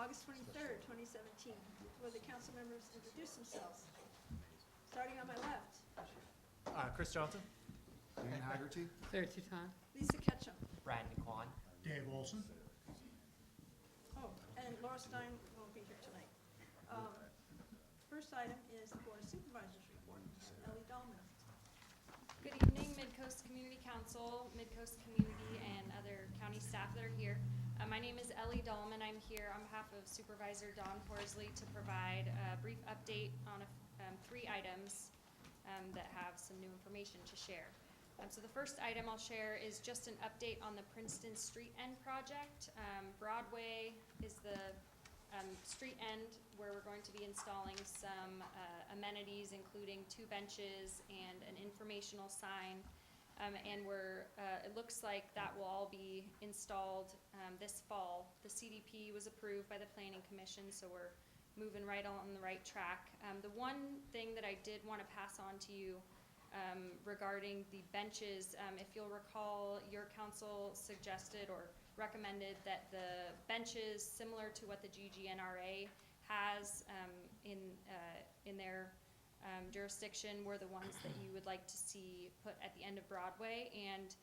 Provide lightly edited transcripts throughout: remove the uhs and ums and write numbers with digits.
August 23rd, 2017. Will the council members introduce themselves? Starting on my left, Chris Johnson. Dan Haggerty. Claire Tuton. Lisa Ketchum. Brandon Kwan. Dave Olson. Oh, and Laura Stein won't be here tonight. First item is the Board of Supervisors report. Ellie Dahlman. Good evening, Midcoast Community Council, Midcoast Community, and other county staff that are here. My name is Ellie Dahlman. I'm here on behalf of Supervisor Don Horsley to provide a brief update on 3 items that have some new information to share. So the first item I'll share is just an update on the Princeton Street End project. Broadway is the street end where we're going to be installing some amenities, including 2 benches and an informational sign. And it looks like that will all be installed this fall. The CDP was approved by the Planning Commission, so we're moving right on the right track. The one thing that I did want to pass on to you regarding the benches, if you'll recall, your council suggested or recommended that the benches, similar to what the GGNRA has in their jurisdiction, were the ones that you would like to see put at the end of Broadway, and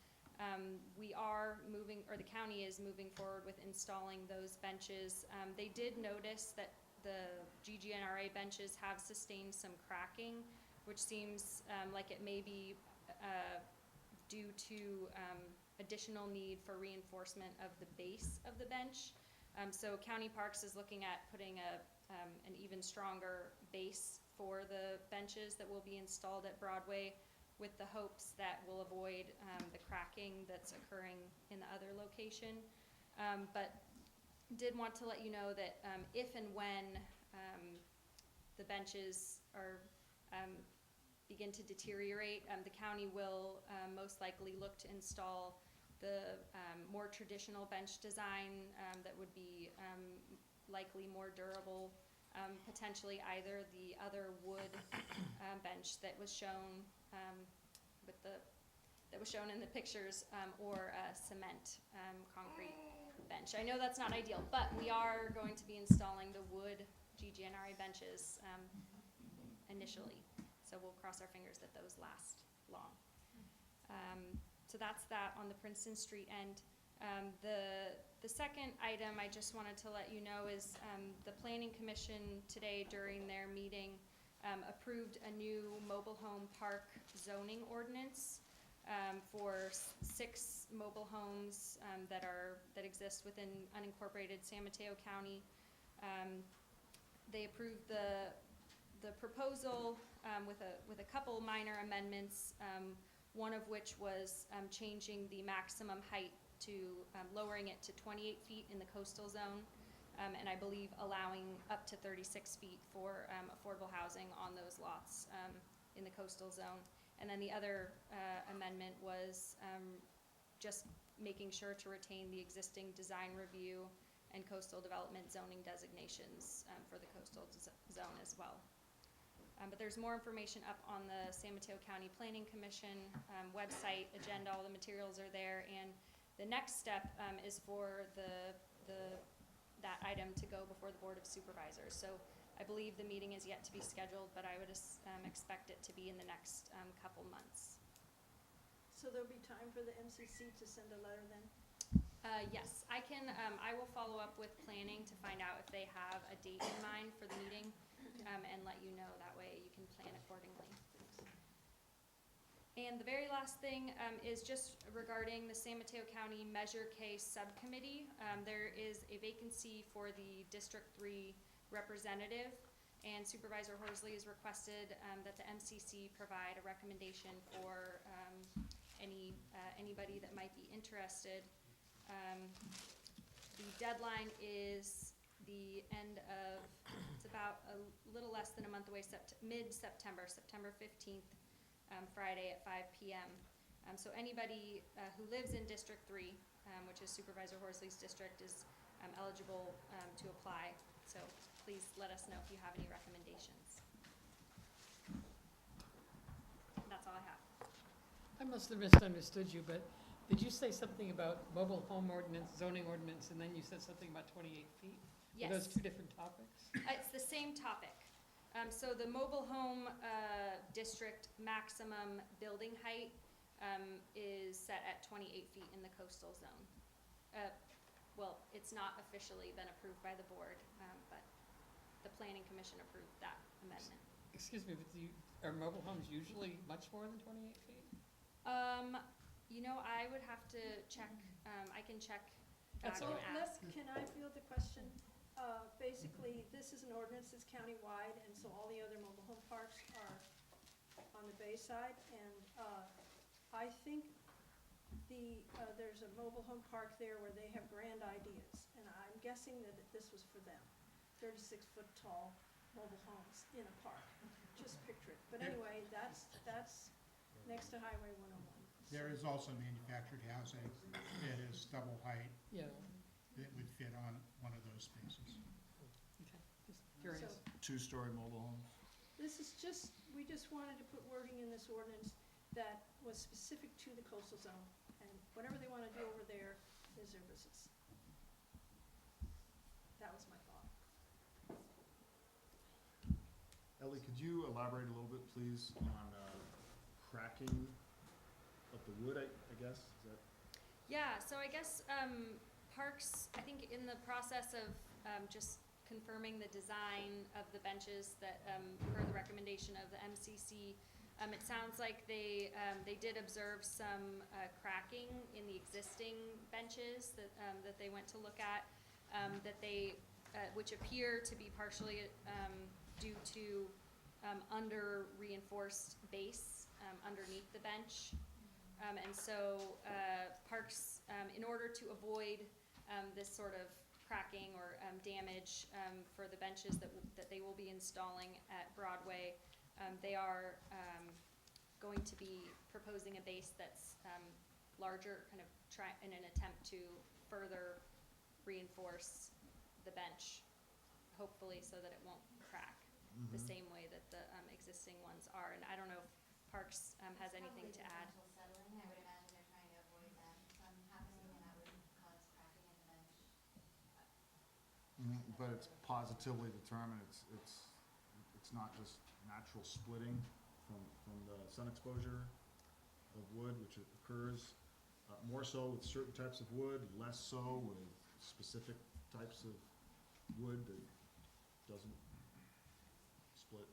we are moving, or the county is moving forward with installing those benches. They did notice that the GGNRA benches have sustained some cracking, which seems like it may be due to additional need for reinforcement of the base of the bench. So County Parks is looking at putting an even stronger base for the benches that will be installed at Broadway, with the hopes that we'll avoid the cracking that's occurring in the other location. But did want to let you know that if and when the benches are begin to deteriorate, the county will most likely look to install the more traditional bench design that would be likely more durable, potentially either the other wood bench that was shown in the pictures, or a cement concrete bench. I know that's not ideal, but we are going to be installing the wood GGNRA benches initially. So we'll cross our fingers that those last long. So that's that on the Princeton Street end. The second item I just wanted to let you know is the Planning Commission today during their meeting approved a new mobile home park zoning ordinance for 6 mobile homes that exist within unincorporated San Mateo County. They approved the proposal with a couple minor amendments, one of which was changing the maximum height to lowering it to 28 feet in the coastal zone, and I believe allowing up to 36 feet for affordable housing on those lots in the coastal zone. And then the other amendment was just making sure to retain the existing design review and coastal development zoning designations for the coastal zone as well. But there's more information up on the San Mateo County Planning Commission website agenda. All the materials are there, and the next step is for that item to go before the Board of Supervisors. So I believe the meeting is yet to be scheduled, but I would expect it to be in the next couple months. So there'll be time for the MCC to send a letter then? Yes, I can. I will follow up with planning to find out if they have a date in mind for the meeting, and let you know. That way you can plan accordingly. And the very last thing is just regarding the San Mateo County Measure K Subcommittee. There is a vacancy for the District 3 representative, and Supervisor Horsley has requested that the MCC provide a recommendation for anybody that might be interested. The deadline is the end of, it's about a little less than a month away, mid-September, September 15th, Friday at 5 p.m. So anybody who lives in District 3, which is Supervisor Horsley's district, is eligible to apply. So please let us know if you have any recommendations. That's all I have. I must have misunderstood you, but Did you say something about mobile home ordinance, zoning ordinance, and then you said something about 28 feet? Yes. Are those two different topics? It's the same topic. So the mobile home district maximum building height is set at 28 feet in the coastal zone. Well, it's not officially been approved by the board, but the planning commission approved that amendment. Excuse me, but are mobile homes usually much more than 28 feet? I would have to check, I can check back That's and all. ask. Can I field the question? Basically, this is an ordinance that's countywide, and so all the other mobile home parks are on the bay side. And I think there's a mobile home park there where they have grand ideas, and I'm guessing that this was for them. 36-foot tall mobile homes in a park. Just picture it. But anyway, that's next to Highway 101. There is also manufactured housing that is double height Yeah, that would fit on one of those spaces. okay, just curious. So Two-story mobile homes. this is we just wanted to put wording in this ordinance that was specific to the coastal zone. And whatever they want to do over there is their business. That was my thought. Ellie, could you elaborate a little bit, please, on cracking of the wood, I guess? Is that? Yeah, so I guess Parks, I think in the process of just confirming the design of the benches that, per the recommendation of the MCC, it sounds like they did observe some cracking in the existing benches that they went to look at, which appear to be partially due to under reinforced base underneath the bench. And so Parks, in order to avoid this sort of cracking or damage for the benches that they will be installing at Broadway, they are going to be proposing a base that's larger, kind of in an attempt to further reinforce the bench, hopefully so that it won't crack the same way that the existing ones are. And I don't know if Parks has anything to add. Settling, I would imagine they're trying to avoid that from happening, and that would cause cracking in the bench. But it's positively determined, it's not just natural splitting from the sun exposure of wood, which occurs more so with certain types of wood, less so with specific types of wood that doesn't split.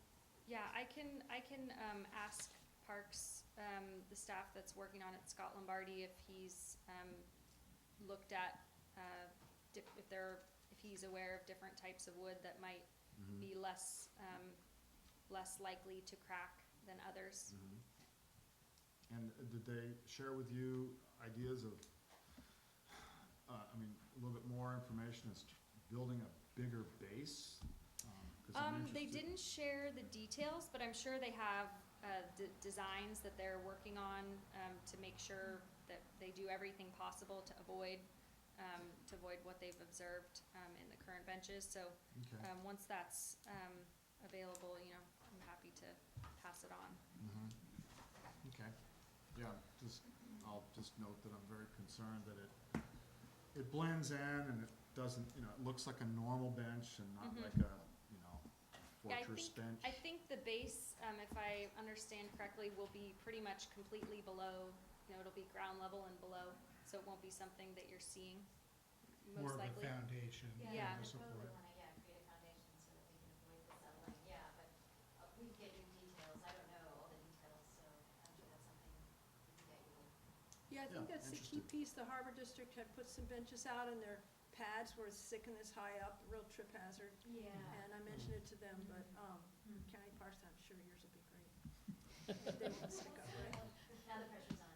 Yeah, I can ask Parks, the staff that's working on it, Scott Lombardi, if he's looked at if he's aware of different types of wood that might be less likely to crack than others. And did they share with you ideas of, a little bit more information as to building a bigger base? 'Cause I'm They interested. didn't share the details, but I'm sure they have designs that they're working on to make sure that they do everything possible to avoid what they've observed in the current benches. So Okay. once that's available, I'm happy to pass it on. Okay, yeah, I'll just note that I'm very concerned that it blends in and it doesn't, it looks like a normal bench and not like a, Yeah, fortress bench. I think the base, if I understand correctly, will be pretty much completely below, it'll be ground level and below, so it won't be something that you're seeing, More most of a likely. foundation Yeah. and They the support. probably wanna, create a foundation so that they can avoid the settling, but we get you details, I don't know all the details, so I'm sure that's something we can get you. Yeah, I think Yeah, that's the key interesting. piece. The Harbor District had put some benches out, and their pads were sticking this high up, real trip hazard. Yeah. And I mentioned it to them, but County Parks, I'm sure yours will be great. They won't stick up, right? Now the pressure's on.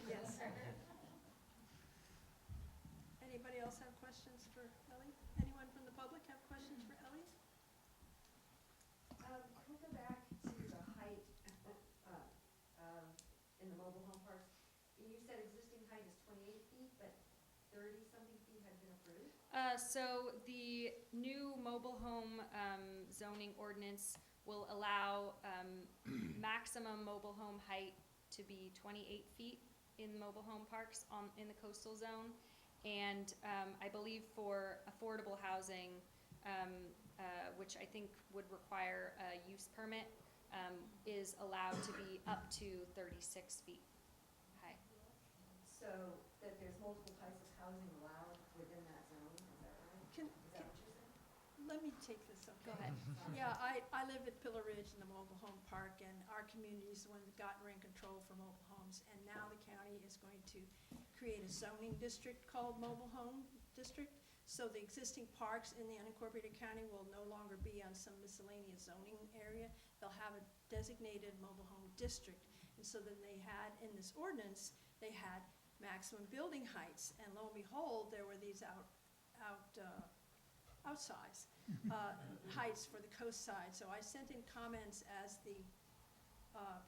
Yes. Anybody else have questions for Ellie? Anyone from the public have questions for Ellie? Can we go back to the height in the mobile home parks? You said existing height is 28 feet, but 30-something feet had been approved? So the new mobile home zoning ordinance will allow maximum mobile home height to be 28 feet in mobile home parks in the coastal zone. And I believe for affordable housing, which I think would require a use permit, is allowed to be up to 36 feet high. So that there's multiple types of housing allowed within that zone, is that right? Can, Is that what you're saying? let me take this, okay? Go ahead. Yeah, I live at Pillar Ridge in the mobile home park, and our community is the one that got in control for mobile homes. And now the county is going to create a zoning district called Mobile Home District. So the existing parks in the unincorporated county will no longer be on some miscellaneous zoning area. They'll have a designated mobile home district. And so then they had, in this ordinance, they had maximum building heights. And lo and behold, there were these outsize heights for the coast side. So I sent in comments as the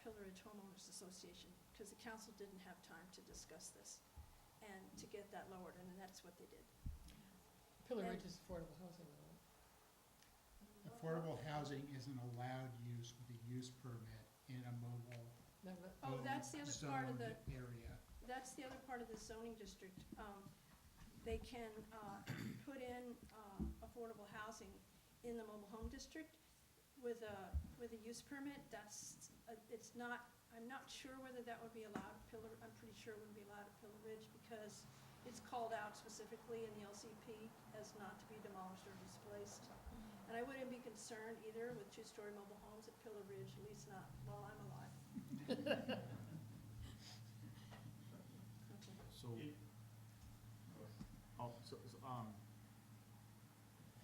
Pillar Ridge Homeowners Association, because the council didn't have time to discuss this and to get that lowered, and that's what they did. Pillar And- Ridge is affordable housing, though. Affordable housing isn't allowed use with a use permit in a mobile No, but- Oh, that's the other part of zoned the, area. that's the other part of the zoning district. They can put in affordable housing in the mobile home district with a use permit. That's, it's not, I'm not sure whether that would be allowed at Pillar, I'm pretty sure it wouldn't be allowed at Pillar Ridge because it's called out specifically in the LCP as not to be demolished or displaced. And I wouldn't be concerned either with two-story mobile homes at Pillar Ridge, at least not while I'm alive. Okay. So,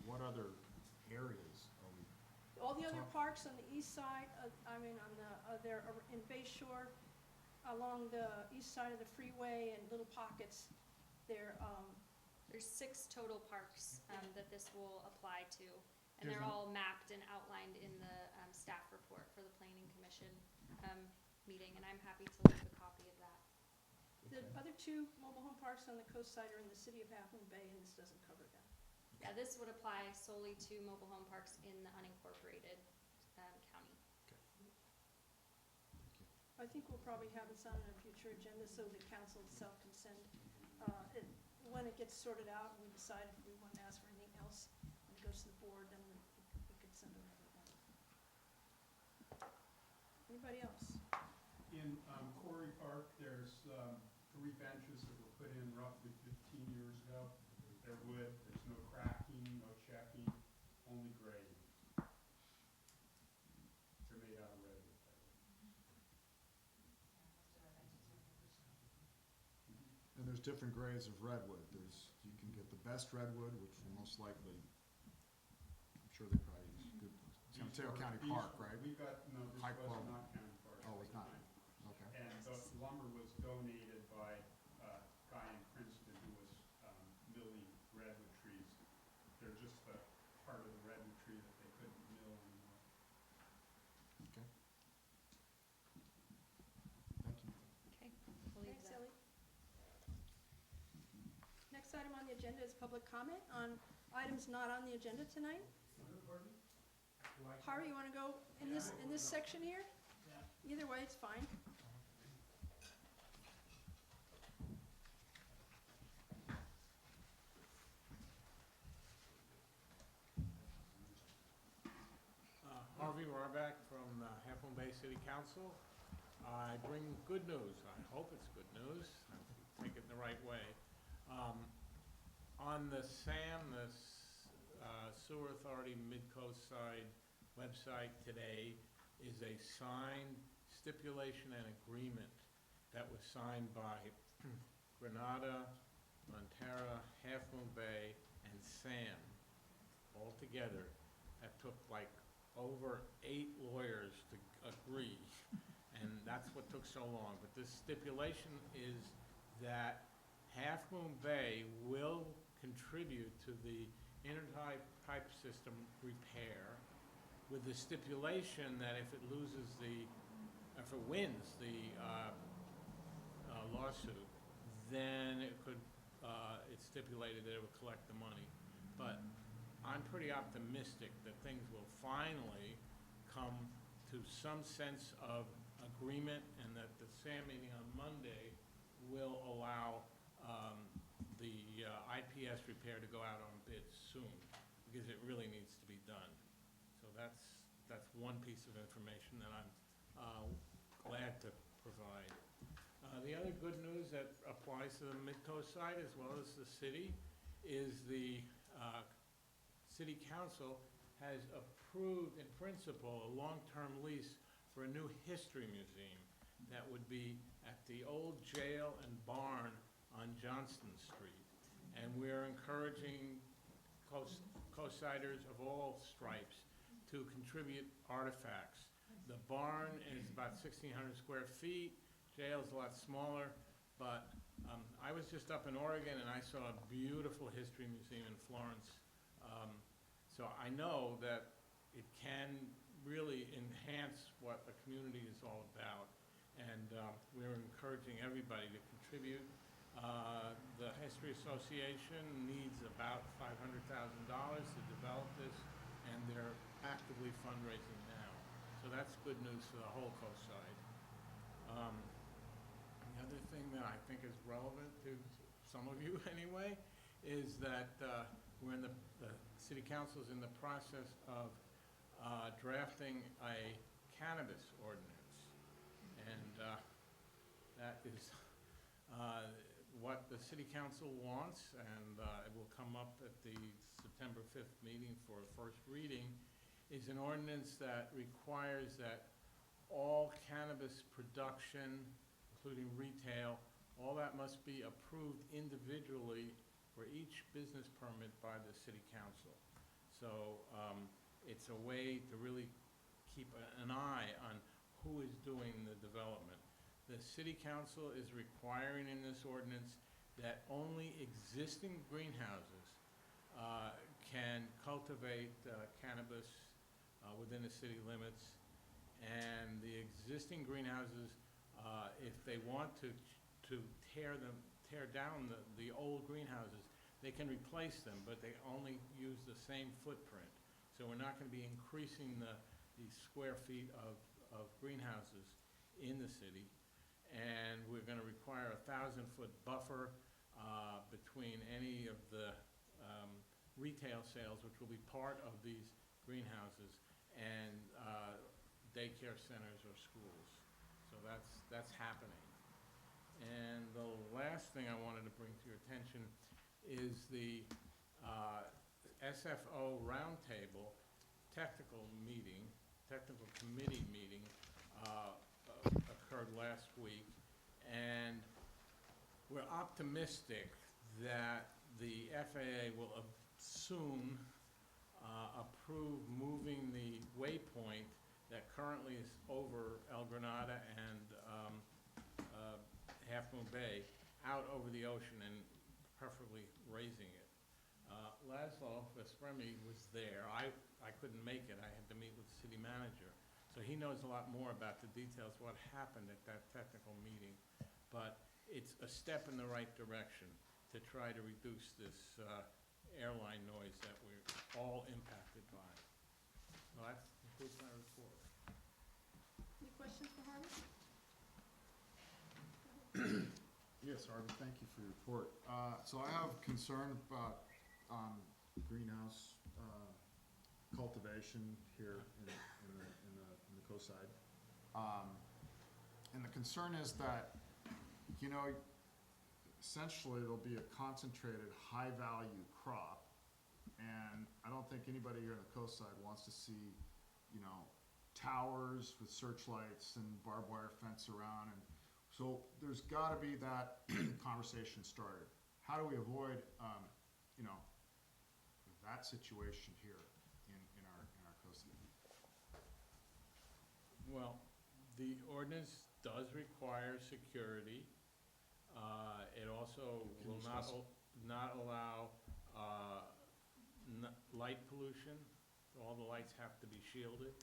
what other areas are we, All the other Talk- parks on the east side, I mean, on the, they're in Bay Shore, along the east side of the freeway and little pockets, they're, There's 6 total parks that this will apply to, and There's they're an- all mapped and outlined in the staff report for the Planning Commission meeting, and I'm happy to leave a copy of that. the Okay. other 2 mobile home parks on the coast side are in the city of Half Moon Bay, and this doesn't cover them. Yeah, this would apply solely to mobile home parks in the unincorporated county. I think we'll probably have this on a future agenda so the council itself can send, when it gets sorted out, and we decide if we want to ask for anything else, when it goes to the board, then we could send another one. Anybody else? In Quarry Park, there's 3 benches that were put in roughly 15 years ago. They're wood, there's no cracking, no checking, only grading. They're made out of redwood. by the way. and there's different grades of redwood. You can get the best redwood, which will most likely, I'm sure they probably use good, it's These Mateo were- County these Park, were- right? We got, no, this High was quality. not county park. Oh, at it's the not. time. Okay. And the lumber was donated by a guy in Princeton who was milling redwood trees. They're just the part of the redwood tree that they couldn't mill anymore. Okay. Thank you. Okay, we'll leave Thanks, that. Ellie. Next item on the agenda is public comment on items not on the agenda tonight. Harvey, you want to go in this section here? Either way, it's fine. Harvey Warback from Half Moon Bay City Council. I bring good news. I hope it's good news. I take it in the right way. On the SAM, the Sewer Authority Midcoast side website today is a signed stipulation and agreement that was signed by Granada, Montara, Half Moon Bay, and SAM all together. That took like over 8 lawyers to agree, and that's what took so long. But this stipulation is that Half Moon Bay will contribute to the intertie pipe system repair with the stipulation that if it wins the lawsuit, then it's stipulated that it would collect the money. But I'm pretty optimistic that things will finally come to some sense of agreement, and that the SAM meeting on Monday will allow the IPS repair to go out on bid soon, because it really needs to be done. So that's one piece of information that I'm glad to provide. The other good news that applies to the Midcoast side as well as the city is the city council has approved in principle a long-term lease for a new history museum that would be at the old jail and barn on Johnston Street. And we're encouraging co-siders of all stripes to contribute artifacts. The barn is about 1,600 square feet, jail's a lot smaller, but I was just up in Oregon and I saw a beautiful history museum in Florence. So I know that it can really enhance what a community is all about. And we're encouraging everybody to contribute. The History Association needs about $500,000 to develop this, and they're actively fundraising now. So that's good news for the whole coast side. The other thing that I think is relevant to some of you anyway is that we're in the City Council is in the process of drafting a cannabis ordinance. And that is what the City Council wants, and it will come up at the September 5th meeting for a first reading, is an ordinance that requires that all cannabis production, including retail, all that must be approved individually for each business permit by the City Council. So it's a way to really keep an eye on who is doing the development. The City Council is requiring in this ordinance that only existing greenhouses can cultivate cannabis within the city limits. And the existing greenhouses, if they want to tear down the old greenhouses, they can replace them, but they only use the same footprint. So we're not going to be increasing the square feet of greenhouses in the city. And we're going to require a 1,000-foot buffer between any of the retail sales, which will be part of these greenhouses, and daycare centers or schools. So that's happening. And the last thing I wanted to bring to your attention is the SFO roundtable technical committee meeting occurred last week, and we're optimistic that the FAA will soon approve moving the waypoint that currently is over El Granada and Half Moon Bay out over the ocean and preferably raising it. Laszlo Vespremi was there. I couldn't make it. I had to meet with the city manager. So he knows a lot more about the details, what happened at that technical meeting. But it's a step in the right direction to try to reduce this airline noise that we're all impacted by. Well, that concludes my report. Any questions for Harvey? Yes, Harvey, thank you for your report. So I have concern about greenhouse cultivation here in the coast side. And the concern is that, you know, essentially there'll be a concentrated high-value crop, and I don't think anybody here on the coast side wants to see, you know, towers with searchlights and barbed wire fence around, and so there's got to be that conversation started. How do we avoid, you know, that situation here in our coast? Well, the ordinance does require security. It also will not allow light pollution. All the lights have to be shielded.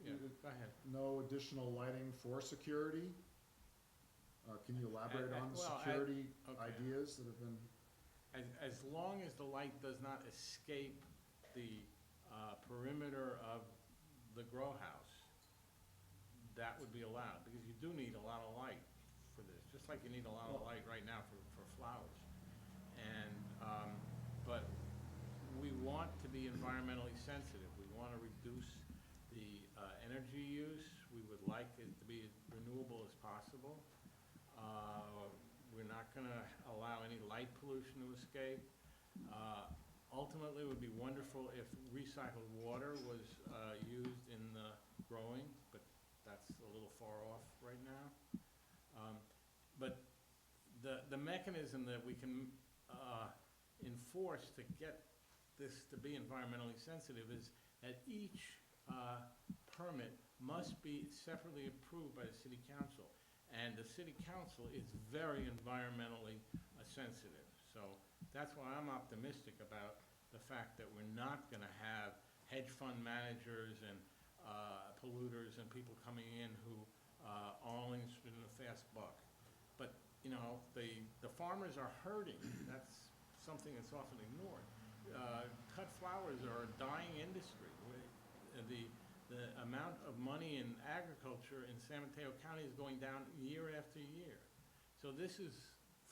Yeah, go ahead. No additional lighting for security? Can you elaborate on the well, security okay. ideas that have been? As long as the light does not escape the perimeter of the grow house, that would be allowed, because you do need a lot of light for this, just like you need a lot of light right now for flowers. And, but we want to be environmentally sensitive. We want to reduce the energy use. We would like it to be as renewable as possible. We're not going to allow any light pollution to escape. Ultimately, it would be wonderful if recycled water was used in the growing, but that's a little far off right now. But the mechanism that we can enforce to get this to be environmentally sensitive is that each permit must be separately approved by the city council. And the city council is very environmentally sensitive. So that's why I'm optimistic about the fact that we're not going to have hedge fund managers and polluters and people coming in who are only interested in a fast buck. But, you know, the farmers are hurting. That's something that's often ignored. Cut flowers are a dying industry. The amount of money in agriculture in San Mateo County is going down year after year. So this is,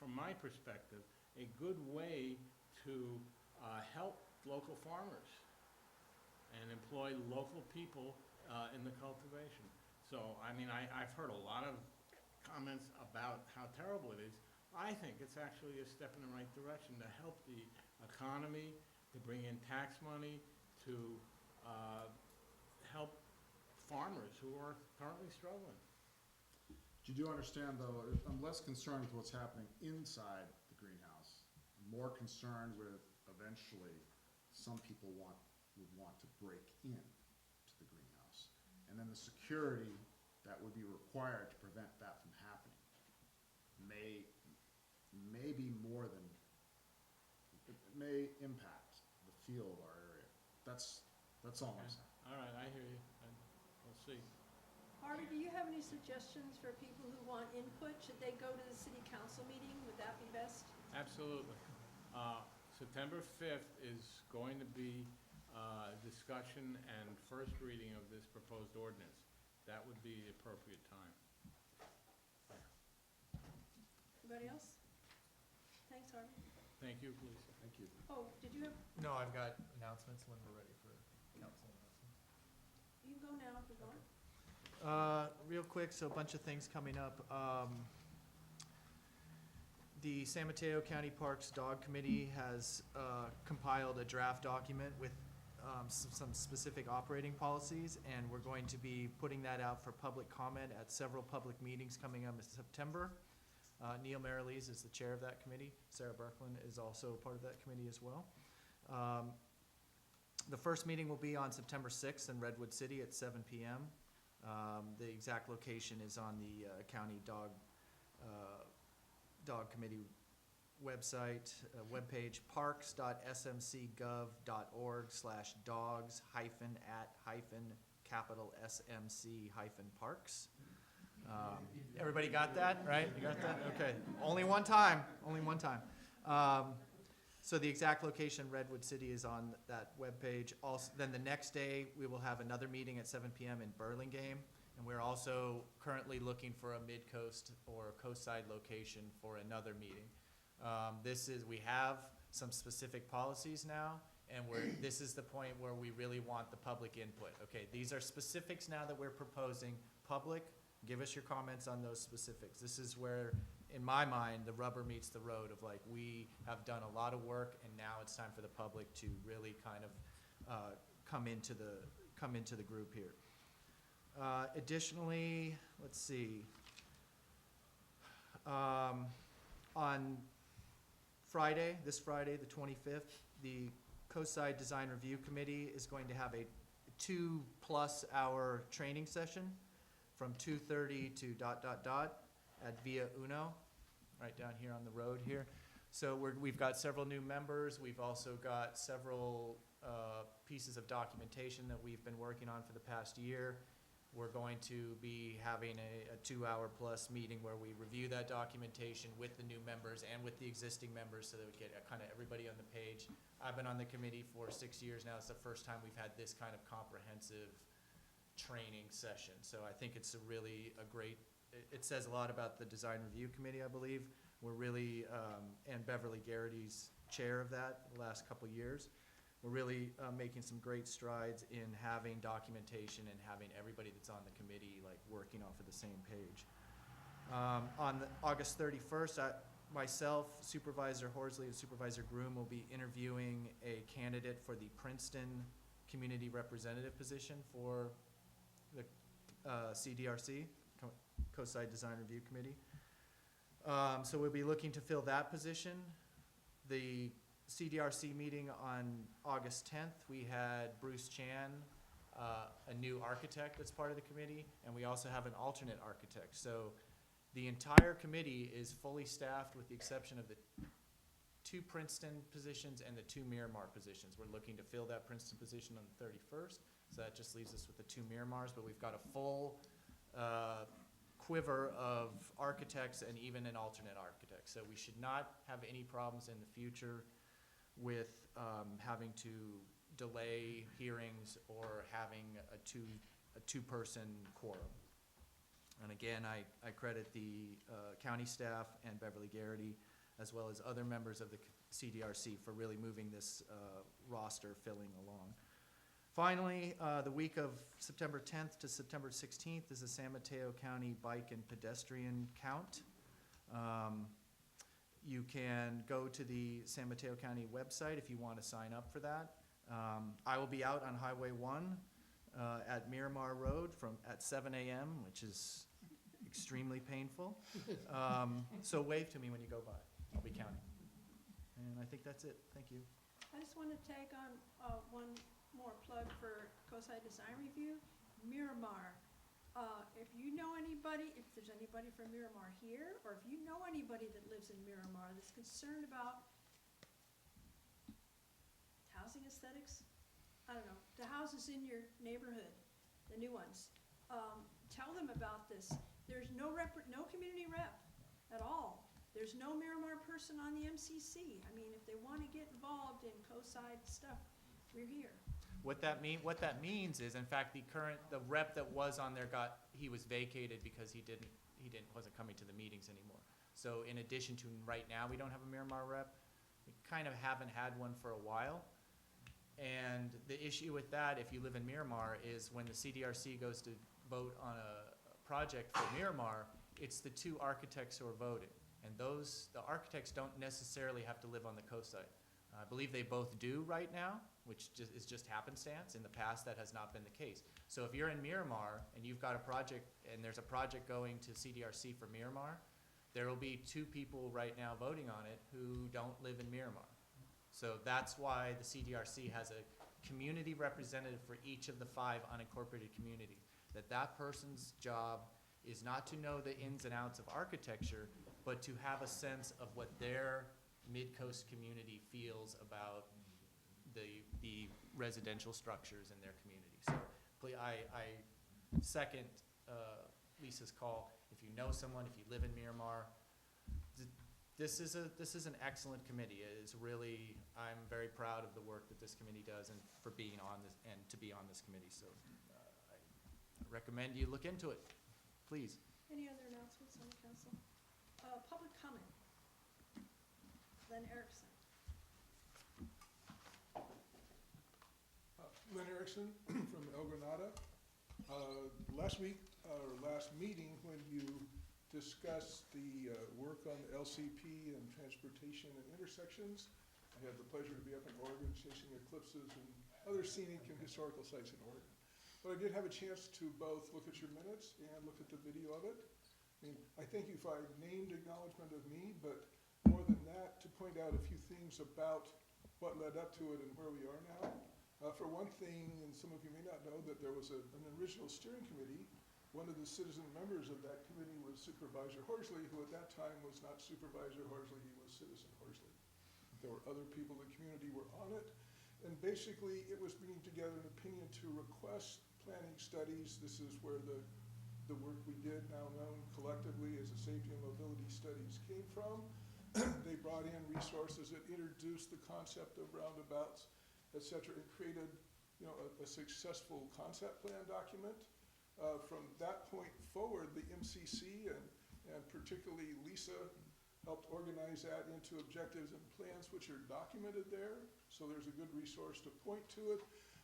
from my perspective, a good way to help local farmers and employ local people in the cultivation. So, I mean, I've heard a lot of comments about how terrible it is. I think it's actually a step in the right direction to help the economy, to bring in tax money, to help farmers who are currently struggling. You do understand, though, I'm less concerned with what's happening inside the greenhouse. I'm more concerned with eventually some people would want to break in to the greenhouse. And then the security that would be required to prevent that from happening may be more than, it may impact the feel of our area. That's all I'm saying. All right, I hear you. We'll see. Harvey, do you have any suggestions for people who want input? Should they go to the city council meeting? Would that be best? Absolutely. September 5th is going to be discussion and first reading of this proposed ordinance. That would be the appropriate time. Anybody else? Thanks, Harvey. Thank you, Lisa. Thank you. Oh, did you have, No, I've got announcements when we're ready for council announcements. you can go now if you want. Real quick, so a bunch of things coming up. The San Mateo County Parks Dog Committee has compiled a draft document with some specific operating policies, and we're going to be putting that out for public comment at several public meetings coming up in September. Neil Maralese is the chair of that committee. Sarah Berkland is also part of that committee as well. The first meeting will be on September 6th in Redwood City at 7 p.m. The exact location is on the county dog committee website, webpage, parks.smc.gov.org/dogs-@-SMC-parks. Everybody got that, right? You got that? Okay. Only one time. So the exact location, Redwood City, is on that webpage. Also, then the next day, we will have another meeting at 7 p.m. in Burlingame. And we're also currently looking for a Midcoast or a coastside location for another meeting. We have some specific policies now, and this is the point where we really want the public input. Okay, these are specifics now that we're proposing. Public, give us your comments on those specifics. This is where, in my mind, the rubber meets the road of like, we have done a lot of work, and now it's time for the public to really kind of come into the group here. Additionally, let's see. On this Friday, the 25th, the Coastside Design Review Committee is going to have a 2+ hour training session from 2:30 to ... at Via Uno, right down here on the road here. So we've got several new members. We've also got several pieces of documentation that we've been working on for the past year. We're going to be having a 2-hour+ meeting where we review that documentation with the new members and with the existing members so that we get kind of everybody on the page. I've been on the committee for 6 years now. It's the first time we've had this kind of comprehensive training session. So I think it's a great, it says a lot about the design review committee, I believe. We're really, and Beverly Garrity's chair of that the last couple years. We're really making some great strides in having documentation and having everybody that's on the committee like working off of the same page. On August 31st, myself, Supervisor Horsley, and Supervisor Groom will be interviewing a candidate for the Princeton Community Representative position for the CDRC, Coast Side Design Review Committee. So we'll be looking to fill that position. The CDRC meeting on August 10th, we had Bruce Chan, a new architect that's part of the committee, and we also have an alternate architect. So the entire committee is fully staffed with the exception of the 2 Princeton positions and the 2 Miramar positions. We're looking to fill that Princeton position on the 31st, so that just leaves us with the 2 Miramars, but we've got a full quiver of architects and even an alternate architect. So we should not have any problems in the future with having to delay hearings or having a two-person quorum. And again, I credit the county staff and Beverly Garrity, as well as other members of the CDRC for really moving this roster filling along. Finally, the week of September 10th to September 16th is the San Mateo County Bike and Pedestrian Count. You can go to the San Mateo County website if you want to sign up for that. I will be out on Highway 1 at Miramar Road at 7 a.m., which is extremely painful. So wave to me when you go by. I'll be counting. And I think that's it. Thank you. I just want to tag on one more plug for Coastside Design Review. Miramar. If you know anybody, if there's anybody from Miramar here, or if you know anybody that lives in Miramar that's concerned about housing aesthetics, I don't know, the houses in your neighborhood, the new ones, tell them about this. There's no community rep at all. There's no Miramar person on the MCC. I mean, if they want to get involved in coastside stuff, we're here. What that means is, in fact, the rep that was on there he was vacated because he wasn't coming to the meetings anymore. So in addition to right now, we don't have a Miramar rep. We kind of haven't had one for a while. And the issue with that, if you live in Miramar, is when the CDRC goes to vote on a project for Miramar, it's the 2 architects who are voting. And the architects don't necessarily have to live on the coast side. I believe they both do right now, which is just happenstance. In the past, that has not been the case. So if you're in Miramar and you've got a project, and there's a project going to CDRC for Miramar, there will be 2 people right now voting on it who don't live in Miramar. So that's why the CDRC has a community representative for each of the 5 unincorporated communities. That person's job is not to know the ins and outs of architecture, but to have a sense of what their Midcoast community feels about the residential structures in their community. So I second Lisa's call. If you know someone, if you live in Miramar, this is an excellent committee. It is really, I'm very proud of the work that this committee does and for being on this and to be on this committee. So I recommend you look into it, please. Any other announcements on the council? Public comment. Len Erickson. Len Erickson from El Granada. Last week, or last meeting, when you discussed the work on the LCP and transportation and intersections, I had the pleasure to be up in Oregon chasing eclipses and other scenic and historical sites in Oregon. But I did have a chance to both look at your minutes and look at the video of it. I thank you for a named acknowledgement of me, but more than that, to point out a few things about what led up to it and where we are now. For one thing, and some of you may not know, that there was an original steering committee. One of the citizen members of that committee was Supervisor Horsley, who at that time was not Supervisor Horsley, he was Citizen Horsley. There were other people in the community were on it, and basically it was bringing together an opinion to request planning studies. This is where the work we did, now known collectively as the Safety and Mobility Studies, came from. They brought in resources that introduced the concept of roundabouts, et cetera, and created a successful concept plan document. From that point forward, the MCC and particularly Lisa helped organize that into objectives and plans, which are documented there. So there's a good resource to point to it.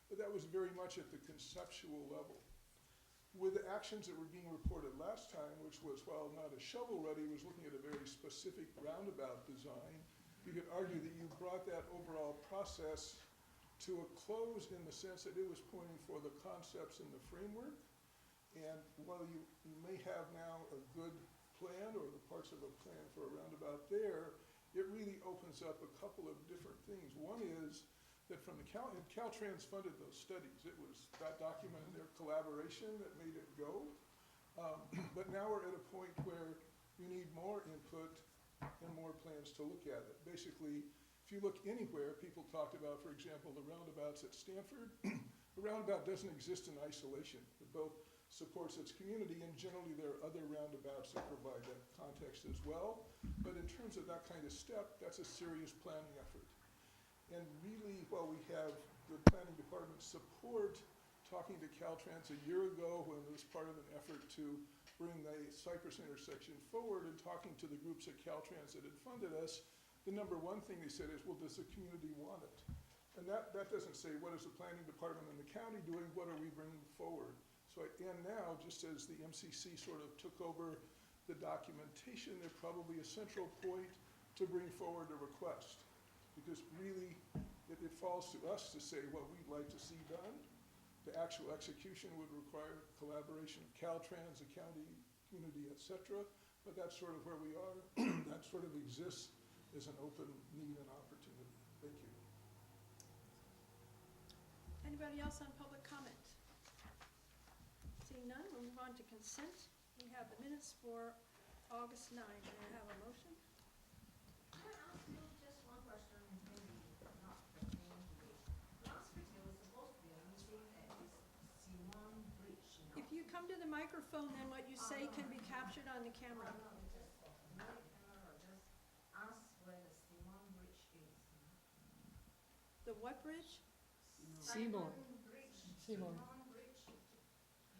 But that was very much at the conceptual level. With the actions that were being reported last time, which was, while not a shovel-ready, was looking at a very specific roundabout design, you could argue that you brought that overall process to a close in the sense that it was pointing for the concepts and the framework. And while you may have now a good plan or the parts of a plan for a roundabout there, it really opens up a couple of different things. One is that from the Caltrans funded those studies. It was that document and their collaboration that made it go. But now we're at a point where you need more input and more plans to look at it. Basically, if you look anywhere, people talked about, for example, the roundabouts at Stanford. The roundabout doesn't exist in isolation. It both supports its community, and generally there are other roundabouts that provide that context as well. But in terms of that kind of step, that's a serious planning effort. And really, while we have the planning department support, talking to Caltrans a year ago when it was part of an effort to bring the Cypress intersection forward, and talking to the groups at Caltrans that had funded us, the number one thing they said is, well, does the community want it? And that doesn't say, what is the planning department and the county doing, what are we bringing forward? So and now, just as the MCC sort of took over the documentation, they're probably a central point to bring forward a request. Because really, it falls to us to say what we'd like to see done. The actual execution would require collaboration of Caltrans, the county, community, et cetera. But that's sort of where we are. That sort of exists as an open need and opportunity. Thank you. Anybody else on public comment? Seeing none, we'll move on to consent. We have the minutes for August 9. Do I have a motion? Can I ask you just one question, maybe not pertaining to this? Last week there was supposed to be a meeting at this Simon Bridge, If you come to the microphone, then what you say can be captured on the camera. No, just no camera, just ask where the Simon Bridge is. The what bridge? Seymour. Simon Bridge. Seymour. Simon Bridge.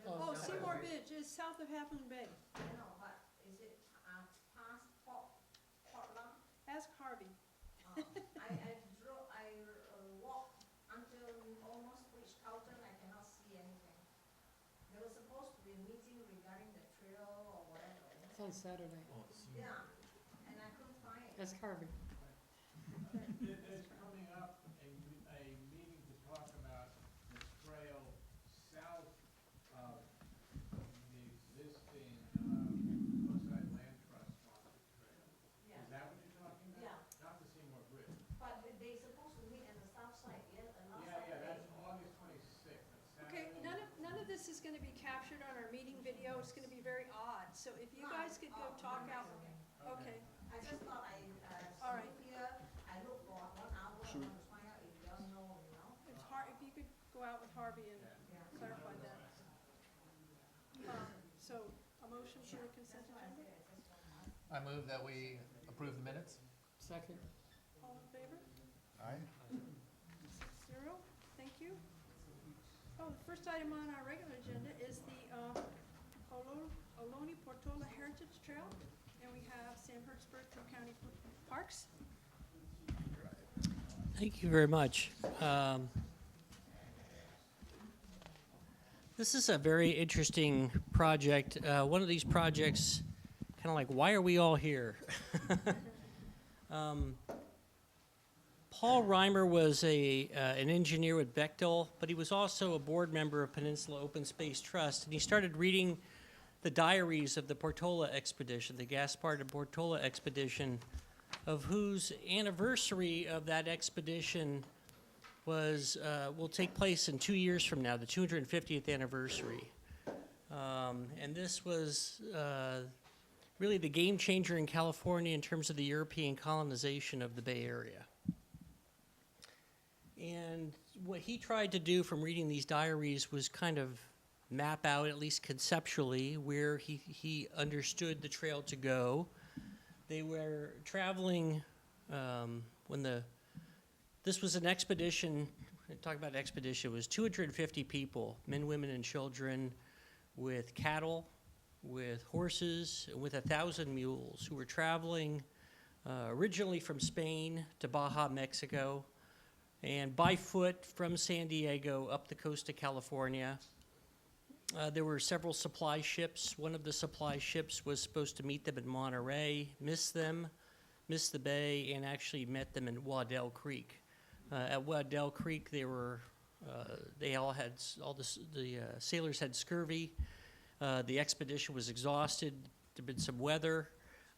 Oh, Seymour Bridge is south of Half Moon Bay. I know, but is it past Portland? Ask Harvey. I walked until almost reached Carlton, I cannot see anything. There was supposed to be a meeting regarding the trail or whatever. It's on Saturday. Yeah, and I couldn't find it. That's Harvey. There's coming up a meeting to talk about the trail south of the existing Coastside Land Trust sponsored trail. Yeah. Is that what you're talking about? Yeah. Not the Seymour Bridge. But they supposed to meet at the south side, yes, and last Yeah, Saturday. that's August 26th. That's Okay, Saturday. none of this is gonna be captured on our meeting video. It's gonna be very odd. So if you guys could go talk out. Okay. I just thought All right. here, I looked for 1 hour, I Should we- want to find out if you all know, you know? If you could go out with Harvey and Yeah. clarify that. So, a motion for the consent agenda? I move that we approve the minutes. Second. All in favor? Aye. 6-0, thank you. Oh, the first item on our regular agenda is the Ohlone Portola Heritage Trail, and we have Sam Hertzberg from County Parks. Thank you very much. This is a very interesting project. One of these projects, kind of like, why are we all here? Paul Reimer was an engineer with Bechtel, but he was also a board member of Peninsula Open Space Trust, and he started reading the diaries of the Portola expedition, the Gaspard and Portola expedition, of whose anniversary of that expedition will take place in 2 years from now, the 250th anniversary. And this was really the game changer in California in terms of the European colonization of the Bay Area. And what he tried to do from reading these diaries was kind of map out, at least conceptually, where he understood the trail to go. They were traveling this was an expedition talk about expedition, was 250 people, men, women, and children, with cattle, with horses, and with 1,000 mules, who were traveling originally from Spain to Baja, Mexico, and by foot from San Diego up the coast of California. There were several supply ships. One of the supply ships was supposed to meet them in Monterey, missed the bay, and actually met them in Waddell Creek. At Waddell Creek, the sailors had scurvy. The expedition was exhausted. There'd been some weather.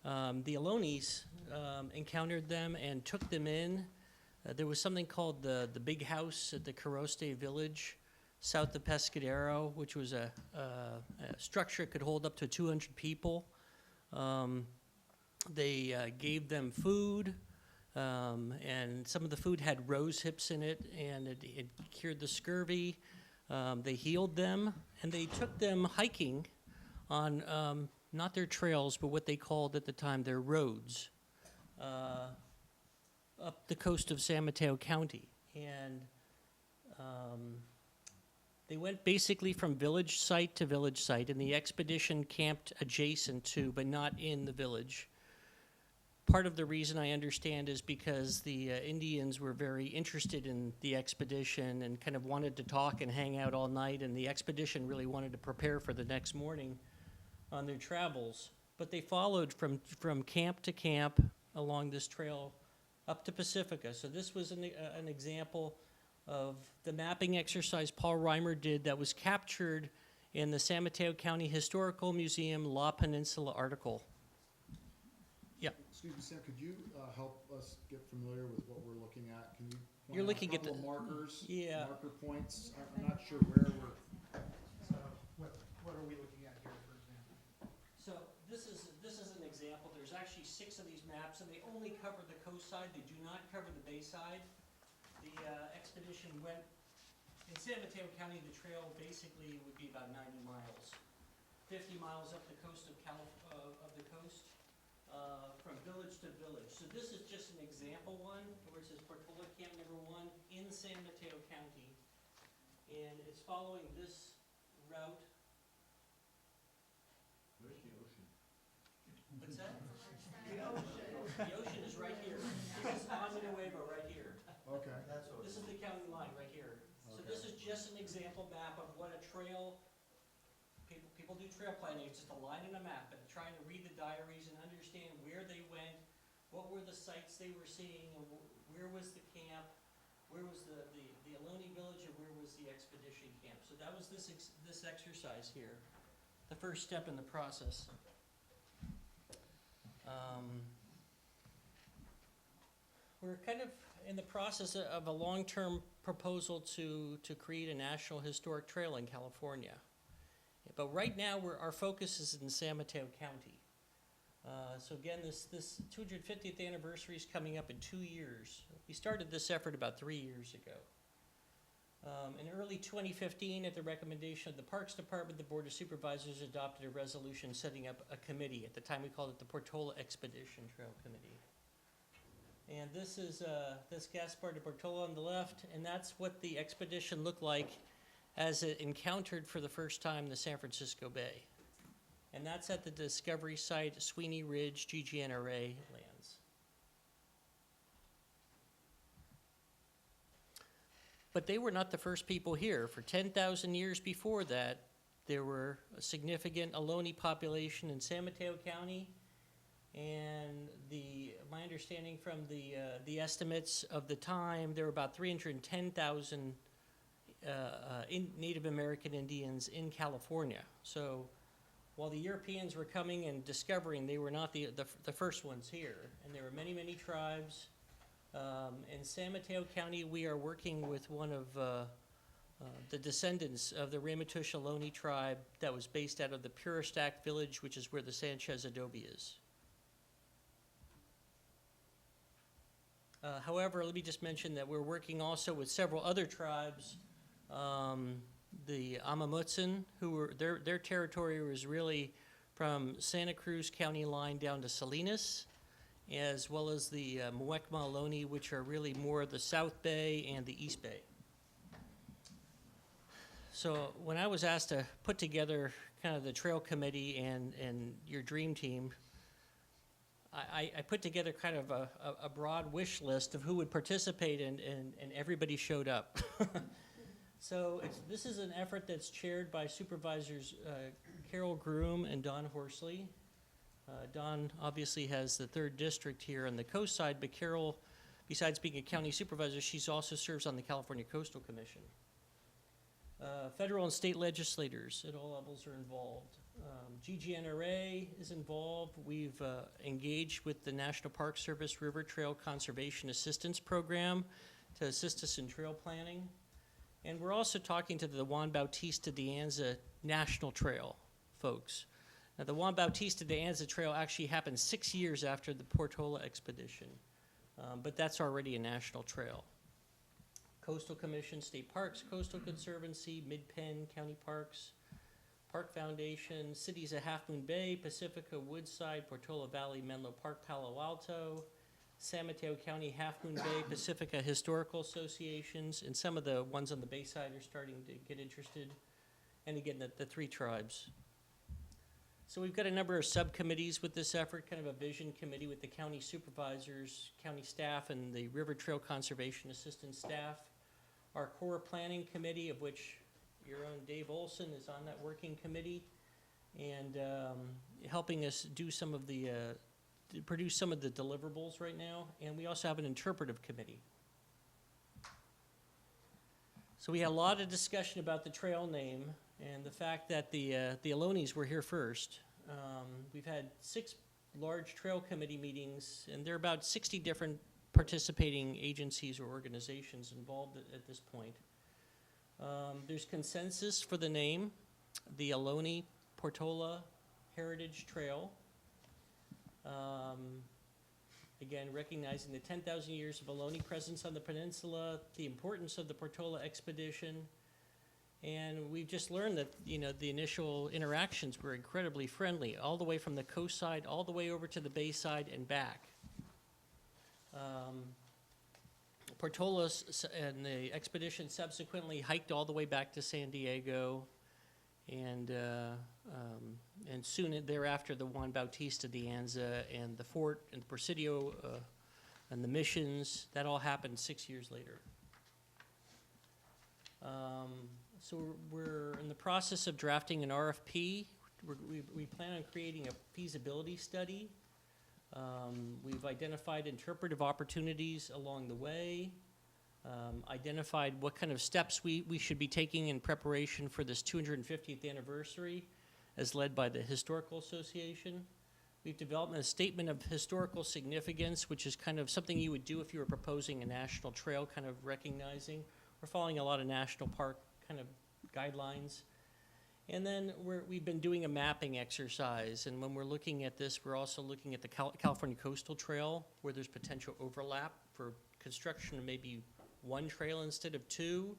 The Alonis encountered them and took them in. There was something called the Big House at the Coroste village, south of Pescadero, which was a structure that could hold up to 200 people. They gave them food, and some of the food had rose hips in it, and it cured the scurvy. They healed them, and they took them hiking on not their trails, but what they called at the time their roads, up the coast of San Mateo County. And they went basically from village site to village site, and the expedition camped adjacent to, but not in the village. Part of the reason I understand is because the Indians were very interested in the expedition and kind of wanted to talk and hang out all night, and the expedition really wanted to prepare for the next morning on their travels. But they followed from camp to camp along this trail up to Pacifica. So this was an example of the mapping exercise Paul Reimer did that was captured in the San Mateo County Historical Museum La Peninsula article. Yeah. Excuse me, Sam, could you help us get familiar with what we're looking at? Can you You're point out looking a at couple of markers? Yeah. Marker points? I'm not sure where we're. So what are we looking at here, for example? So this is an example. There's actually 6 of these maps, and they only cover the coast side. They do not cover the bay side. The expedition went in San Mateo County. The trail basically would be about 90 miles, 50 miles up the coast of the coast, from village to village. So this is just an example one where it says Portola Camp Number 1 in San Mateo County, and it's following this route. Where's the ocean? What's that? The ocean is right here. This is on Nuevo right here. Okay. This is the county line right here. So this is just an example map of what a trail, people do trail planning, it's just a line and a map, and trying to read the diaries and understand where they went, what were the sites they were seeing, and where was the camp, where was the Ohlone village, and where was the expedition camp. So that was this exercise here, the first step in the process. We're kind of in the process of a long-term proposal to create a national historic trail in California. But right now, our focus is in San Mateo County. So again, this 250th anniversary is coming up in 2 years. We started this effort about 3 years ago. In early 2015, at the recommendation of the Parks Department, the Board of Supervisors adopted a resolution setting up a committee. At the time, we called it the Portola Expedition Trail Committee. And this is this Gaspar de Portola on the left, and that's what the expedition looked like as it encountered for the first time the San Francisco Bay. And that's at the discovery site, Sweeney Ridge, GGNRA lands. But they were not the first people here. For 10,000 years before that, there were a significant Ohlone population in San Mateo County, and my understanding from the estimates of the time, there were about 310,000 Native American Indians in California. So while the Europeans were coming and discovering, they were not the first ones here. And there were many, many tribes. In San Mateo County, we are working with one of the descendants of the Ramaytush Ohlone tribe that was based out of the Puristack village, which is where the Sanchez adobe is. However, let me just mention that we're working also with several other tribes. The Amamutsan, who were their territory was really from Santa Cruz County line down to Salinas, as well as the Muwekma Ohlone, which are really more the South Bay and the East Bay. So when I was asked to put together kind of the trail committee and your dream team, I put together kind of a broad wish list of who would participate, and everybody showed up. So this is an effort that's chaired by Supervisors Carol Groom and Don Horsley. Don obviously has the 3rd District here on the coast side, but Carol, besides being a county supervisor, she also serves on the California Coastal Commission. Federal and state legislators at all levels are involved. GGNRA is involved. We've engaged with the National Park Service River Trail Conservation Assistance Program to assist us in trail planning. And we're also talking to the Juan Bautista de Anza National Trail folks. Now, the Juan Bautista de Anza Trail actually happened 6 years after the Portola expedition, but that's already a national trail. Coastal Commission, State Parks, Coastal Conservancy, Mid-Penn County Parks, Park Foundation, cities of Half Moon Bay, Pacifica, Woodside, Portola Valley, Menlo Park, Palo Alto, San Mateo County, Half Moon Bay, Pacifica Historical Associations, and some of the ones on the Bayside are starting to get interested, and again, the 3 tribes. So we've got a number of subcommittees with this effort, kind of a vision committee with the county supervisors, county staff, and the River Trail Conservation Assistance staff. Our core planning committee, of which your own Dave Olson is on that working committee, and helping us do some of the produce some of the deliverables right now, and we also have an interpretive committee. So we had a lot of discussion about the trail name and the fact that the Alonis were here first. We've had 6 large trail committee meetings, and there are about 60 different participating agencies or organizations involved at this point. There's consensus for the name, the Aloni Portola Heritage Trail. Again, recognizing the 10,000 years of Ohlone presence on the peninsula, the importance of the Portola expedition, and we've just learned that, you know, the initial interactions were incredibly friendly, all the way from the coast side, all the way over to the bay side and back. Portola and the expedition subsequently hiked all the way back to San Diego, and soon thereafter, the Juan Bautista de Anza and the fort and the Presidio and the missions, that all happened 6 years later. So we're in the process of drafting an RFP. We plan on creating a feasibility study. We've identified interpretive opportunities along the way, identified what kind of steps we should be taking in preparation for this 250th anniversary, as led by the Historical Association. We've developed a statement of historical significance, which is kind of something you would do if you were proposing a national trail, kind of recognizing. We're following a lot of national park kind of guidelines. And then we've been doing a mapping exercise, and when we're looking at this, we're also looking at the California Coastal Trail, where there's potential overlap for construction of maybe one trail instead of two,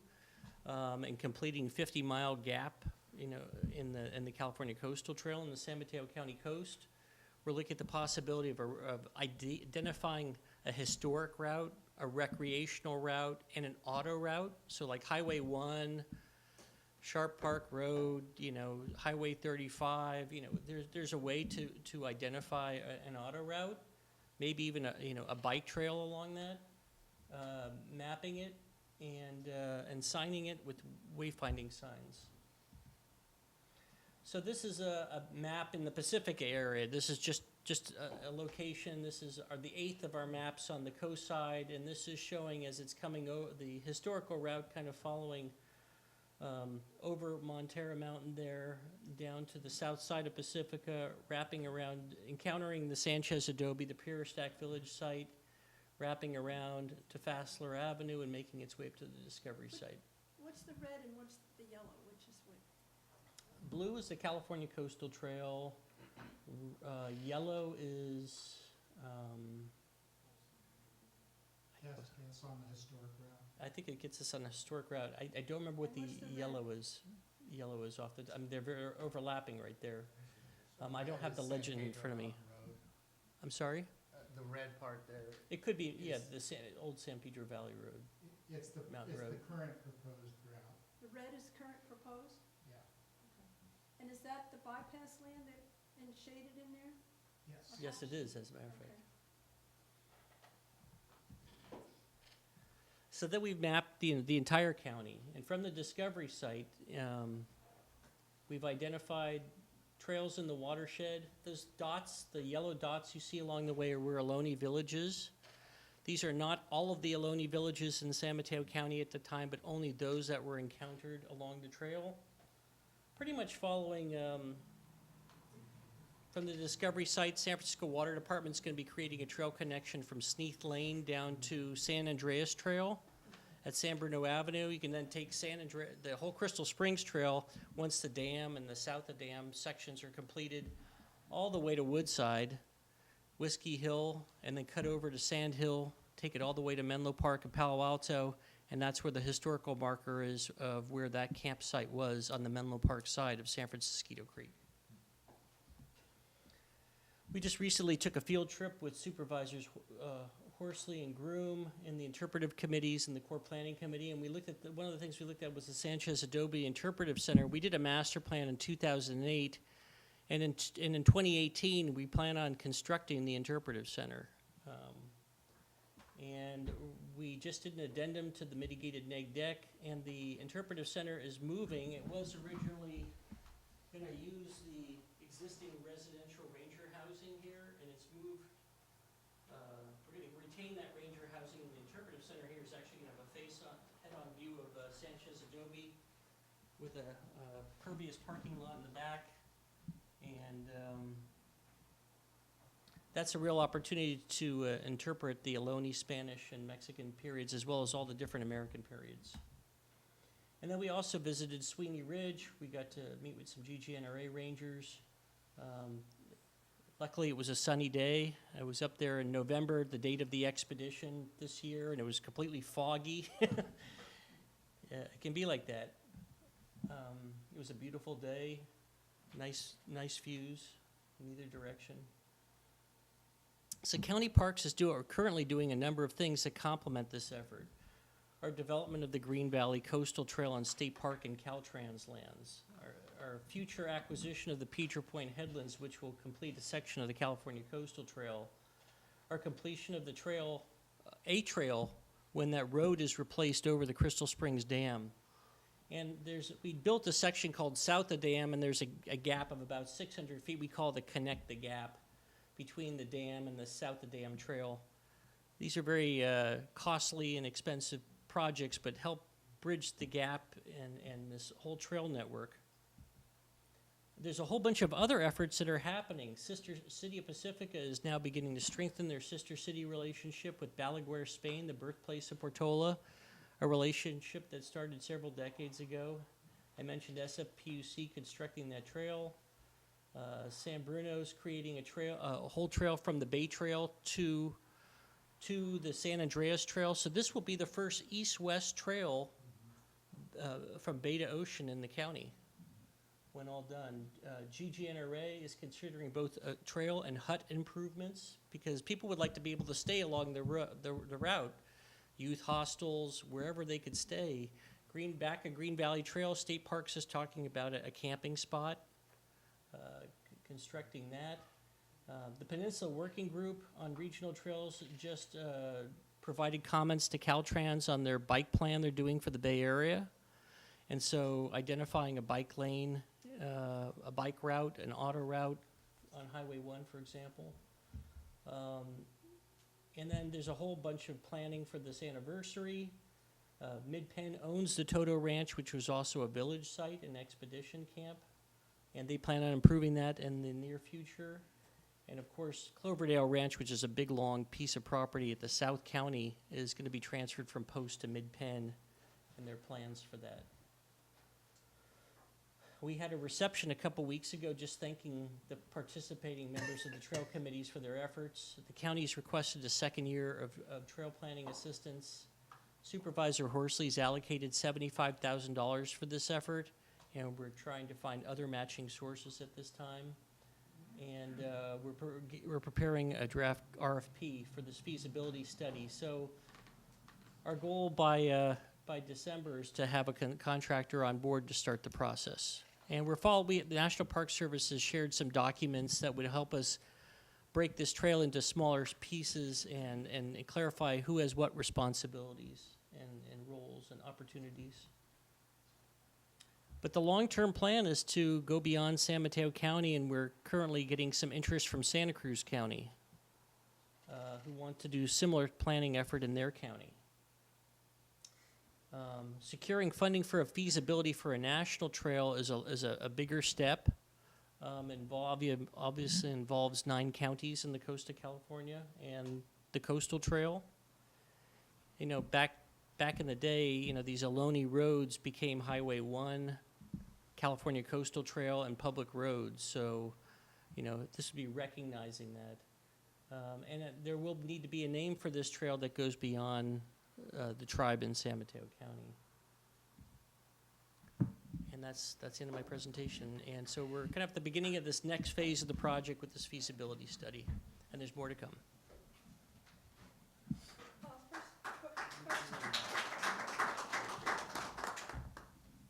and completing 50-mile gap, you know, in the California Coastal Trail in the San Mateo County coast. We're looking at the possibility of identifying a historic route, a recreational route, and an auto route. So like Highway 1, Sharp Park Road, you know, Highway 35, you know, there's a way to identify an auto route, maybe even a bike trail along that, mapping it and signing it with wayfinding signs. So this is a map in the Pacific area. This is just a location. This is the 8th of our maps on the coast side, and this is showing as it's coming over the historical route, kind of following over Montera Mountain there, down to the south side of Pacifica, wrapping around, encountering the Sanchez Adobe, the Pier Stack Village site, wrapping around to Fassler Avenue and making its way up to the Discovery site. What's the red and what's the yellow? Which is what? Blue is the California Coastal Trail. Yellow is, Yes, on the historic route. I think it gets us on a historic route. I don't remember what the And what's the red? yellow is off the, I mean, they're very overlapping right there. I don't have the legend in front of me. I'm sorry? The red part there. It could be, yeah, the old San Pedro Valley Road. It's the Mountain Road. current proposed route. The red is current proposed? Yeah. And is that the bypass land that, and shaded in there? Yes. Yes, it is, as a matter of fact. Okay. So then we've mapped the entire county, and from the discovery site, we've identified trails in the watershed. Those dots, the yellow dots you see along the way are where Ohlone villages. These are not all of the Ohlone villages in San Mateo County at the time, but only those that were encountered along the trail. Pretty much following from the discovery site, San Francisco Water Department's going to be creating a trail connection from Sneath Lane down to San Andreas Trail at San Bruno Avenue. You can then take the whole Crystal Springs Trail, once the dam and the south of dam sections are completed, all the way to Woodside, Whiskey Hill, and then cut over to Sand Hill, take it all the way to Menlo Park and Palo Alto, and that's where the historical marker is of where that campsite was on the Menlo Park side of San Francisco Creek. We just recently took a field trip with supervisors Horsley and Groom in the interpretive committees and the core planning committee, and we looked at one of the things we looked at was the Sanchez Adobe Interpretive Center. We did a master plan in 2008, and in 2018 we plan on constructing the interpretive center. And we just did an addendum to the mitigated neg deck, and the interpretive center is moving. It was originally going to use the existing residential ranger housing here, and it's moved. We're going to retain that ranger housing, and the interpretive center here is actually going to have a face-on, head-on view of Sanchez Adobe with a pervious parking lot in the back, and that's a real opportunity to interpret the Ohlone, Spanish, and Mexican periods, as well as all the different American periods. And then we also visited Sweeney Ridge. We got to meet with some GGNRA rangers. Luckily, it was a sunny day. I was up there in November, the date of the expedition this year, and it was completely foggy. It can be like that. It was a beautiful day, nice views in either direction. So County Parks are currently doing a number of things that complement this effort. Our development of the Green Valley Coastal Trail on State Park and Caltrans lands, our future acquisition of the Pedro Point Headlands, which will complete a section of the California Coastal Trail, our completion of the trail, a trail when that road is replaced over the Crystal Springs Dam. And we built a section called South of Dam, and there's a gap of about 600 feet. We call it Connect the Gap between the dam and the South of Dam Trail. These are very costly and expensive projects, but help bridge the gap and this whole trail network. There's a whole bunch of other efforts that are happening. Sister City of Pacifica is now beginning to strengthen their sister city relationship with Balaguer, Spain, the birthplace of Portola, a relationship that started several decades ago. I mentioned SFPUC constructing that trail. San Bruno's creating a whole trail from the Bay Trail to the San Andreas Trail. So this will be the first east-west trail from Bay to Ocean in the county when all done. GGNRA is considering both trail and hut improvements because people would like to be able to stay along the route. Youth hostels, wherever they could stay. Back of Green Valley Trail, State Parks is talking about a camping spot. Constructing that. The Peninsula Working Group on Regional Trails just provided comments to Caltrans on their bike plan they're doing for the Bay Area. And so identifying a bike lane, a bike route, an auto route on Highway 1, for example. And then there's a whole bunch of planning for this anniversary. Mid-Penn owns the Toto Ranch, which was also a village site, an expedition camp. And they plan on improving that in the near future. And of course, Cloverdale Ranch, which is a big, long piece of property at the South County, is going to be transferred from Post to Mid-Penn, and their plans for that. We had a reception a couple weeks ago just thanking the participating members of the trail committees for their efforts. The county's requested a second year of trail planning assistance. Supervisor Horsley's allocated $75,000 for this effort, and we're trying to find other matching sources at this time. And we're preparing a draft RFP for this feasibility study. So our goal by by December is to have a contractor on board to start the process. And the National Park Service has shared some documents that would help us break this trail into smaller pieces and clarify who has what responsibilities and roles and opportunities. But the long-term plan is to go beyond San Mateo County, and we're currently getting some interest from Santa Cruz County who want to do similar planning effort in their county. Securing funding for a feasibility for a national trail is a bigger step. Obviously involves 9 counties in the coast of California and the coastal trail. You know, back in the day, you know, these Ohlone roads became Highway 1, California Coastal Trail, and public roads. So, you know, this would be recognizing that. There will need to be a name for this trail that goes beyond the tribe in San Mateo County. And that's the end of my presentation. And so we're kind of at the beginning of this next phase of the project with this feasibility study, and there's more to come.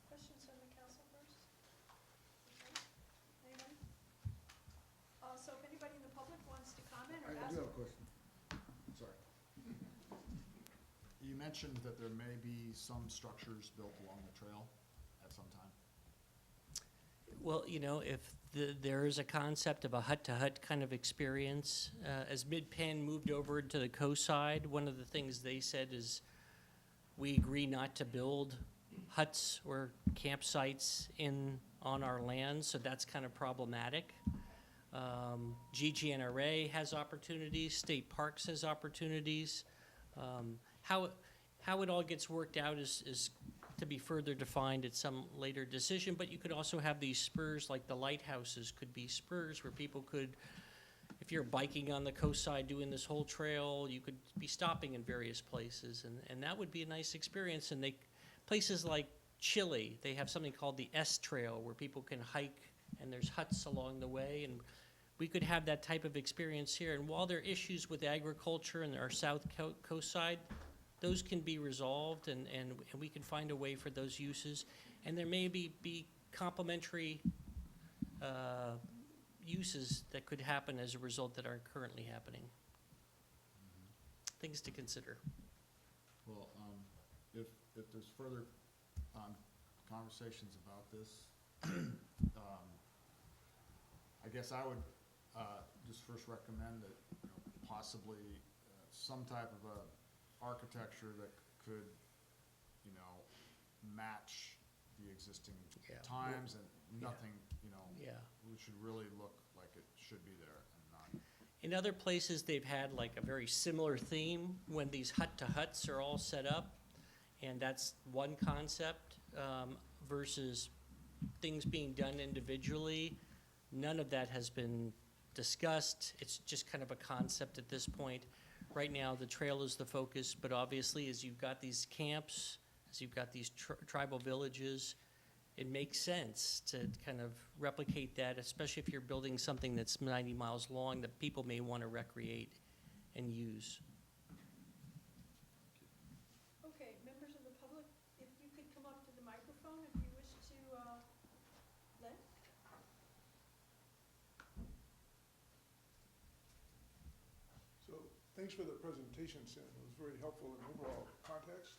Questions from the council first? Okay. Anybody? So if anybody in the public wants to comment or I ask. do have a question. Sorry. You mentioned that there may be some structures built along the trail at some time. Well, you know, if there is a concept of a hut-to-hut kind of experience, as Mid-Penn moved over to the coast side, one of the things they said is we agree not to build huts or campsites on our land, so that's kind of problematic. GGNRA has opportunities, state parks has opportunities. How it all gets worked out is to be further defined at some later decision, but you could also have these spurs, like the lighthouses could be spurs where people could, if you're biking on the coast side doing this whole trail, you could be stopping in various places, and that would be a nice experience. And places like Chile, they have something called the S Trail where people can hike, and there's huts along the way, and we could have that type of experience here. And while there are issues with agriculture in our south coast side, those can be resolved, and we can find a way for those uses. And there may be complementary uses that could happen as a result that aren't currently happening. Things to consider. Well, if there's further conversations about this, I guess I would just first recommend that, you know, possibly some type of a architecture that could, you know, match the existing times, and nothing, you know, it should really look like it should be there and not. In other places, they've had like a very similar theme when these hut-to-huts are all set up, and that's one concept versus things being done individually. None of that has been discussed. It's just kind of a concept at this point. Right now, the trail is the focus, but obviously, as you've got these camps, as you've got these tribal villages, it makes sense to kind of replicate that, especially if you're building something that's 90 miles long that people may want to recreate and use. Okay, members of the public, if you could come up to the microphone if you wish to, Len? So, thanks for the presentation, Sam. It was very helpful in overall context.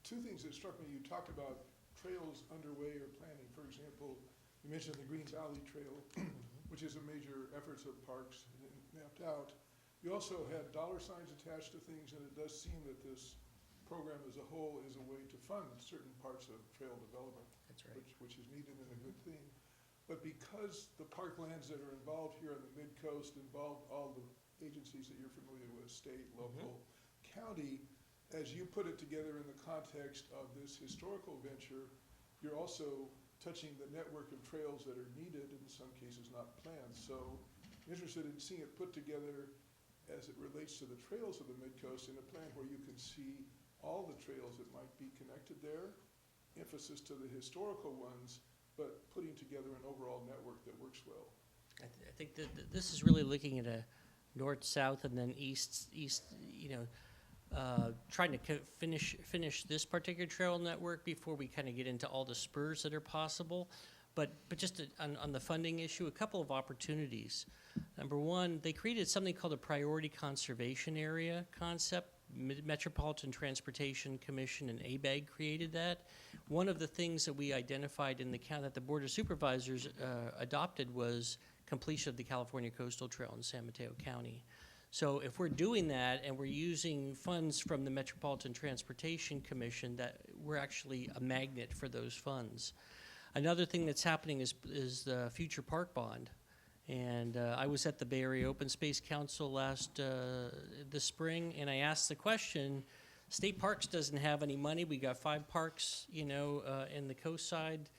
Two things that struck me. You talked about trails underway or planning. For example, you mentioned the Greens Alley Trail, which is a major efforts of parks mapped out. You also had dollar signs attached to things, and it does seem that this program as a whole is a way to fund certain parts of trail development. That's right. Which is needed and a good thing. But because the parklands that are involved here on the Midcoast involve all the agencies that you're familiar with, state, local, county, as you put it together in the context of this historical venture, you're also touching the network of trails that are needed, in some cases not planned. So I'm interested in seeing it put together as it relates to the trails of the Midcoast in a plan where you can see all the trails that might be connected there, emphasis to the historical ones, but putting together an overall network that works well. I think that this is really looking at a north-south and then east, you know, trying to finish this particular trail network before we kind of get into all the spurs that are possible. But just on the funding issue, a couple of opportunities. Number one, they created something called a priority conservation area concept. Metropolitan Transportation Commission and ABAG created that. One of the things that we identified in the county that the Board of Supervisors adopted was completion of the California Coastal Trail in San Mateo County. So if we're doing that and we're using funds from the Metropolitan Transportation Commission, that we're actually a magnet for those funds. Another thing that's happening is the future park bond. And I was at the Bay Area Open Space Council this spring, and I asked the question, State Parks doesn't have any money. We got 5 parks, in the coast side.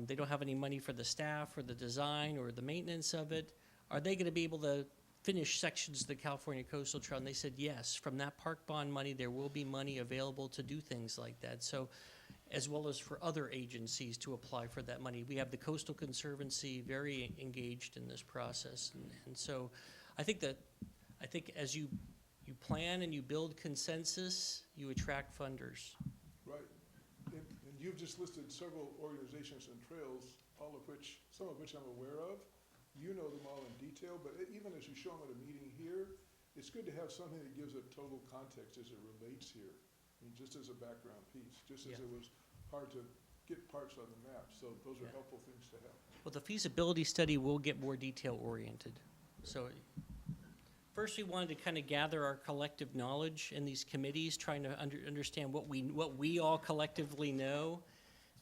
They don't have any money for the staff or the design or the maintenance of it. Are they going to be able to finish sections of the California Coastal Trail? And they said yes. From that park bond money, there will be money available to do things like that. So, as well as for other agencies to apply for that money. We have the Coastal Conservancy very engaged in this process. And so I think as you plan and you build consensus, you attract funders. Right. And you've just listed several organizations and trails, some of which I'm aware of. You know them all in detail, but even as you show them at a meeting here, it's good to have something that gives a total context as it relates here. I mean, just as a background piece, just as it was hard to get parts on the map. So those are helpful things to have. Well, the feasibility study will get more detail-oriented. So first we wanted to kind of gather our collective knowledge in these committees, trying to understand what we all collectively know.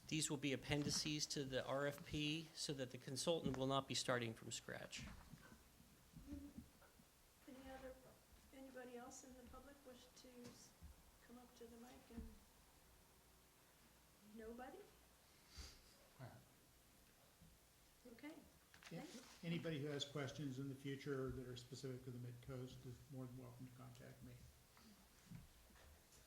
These will be appendices to the RFP so that the consultant will not be starting from scratch. Anybody else in the public wish to come up to the mic? And nobody? Okay. Anybody who has questions in the future that are specific to the Midcoast is more than welcome to contact me.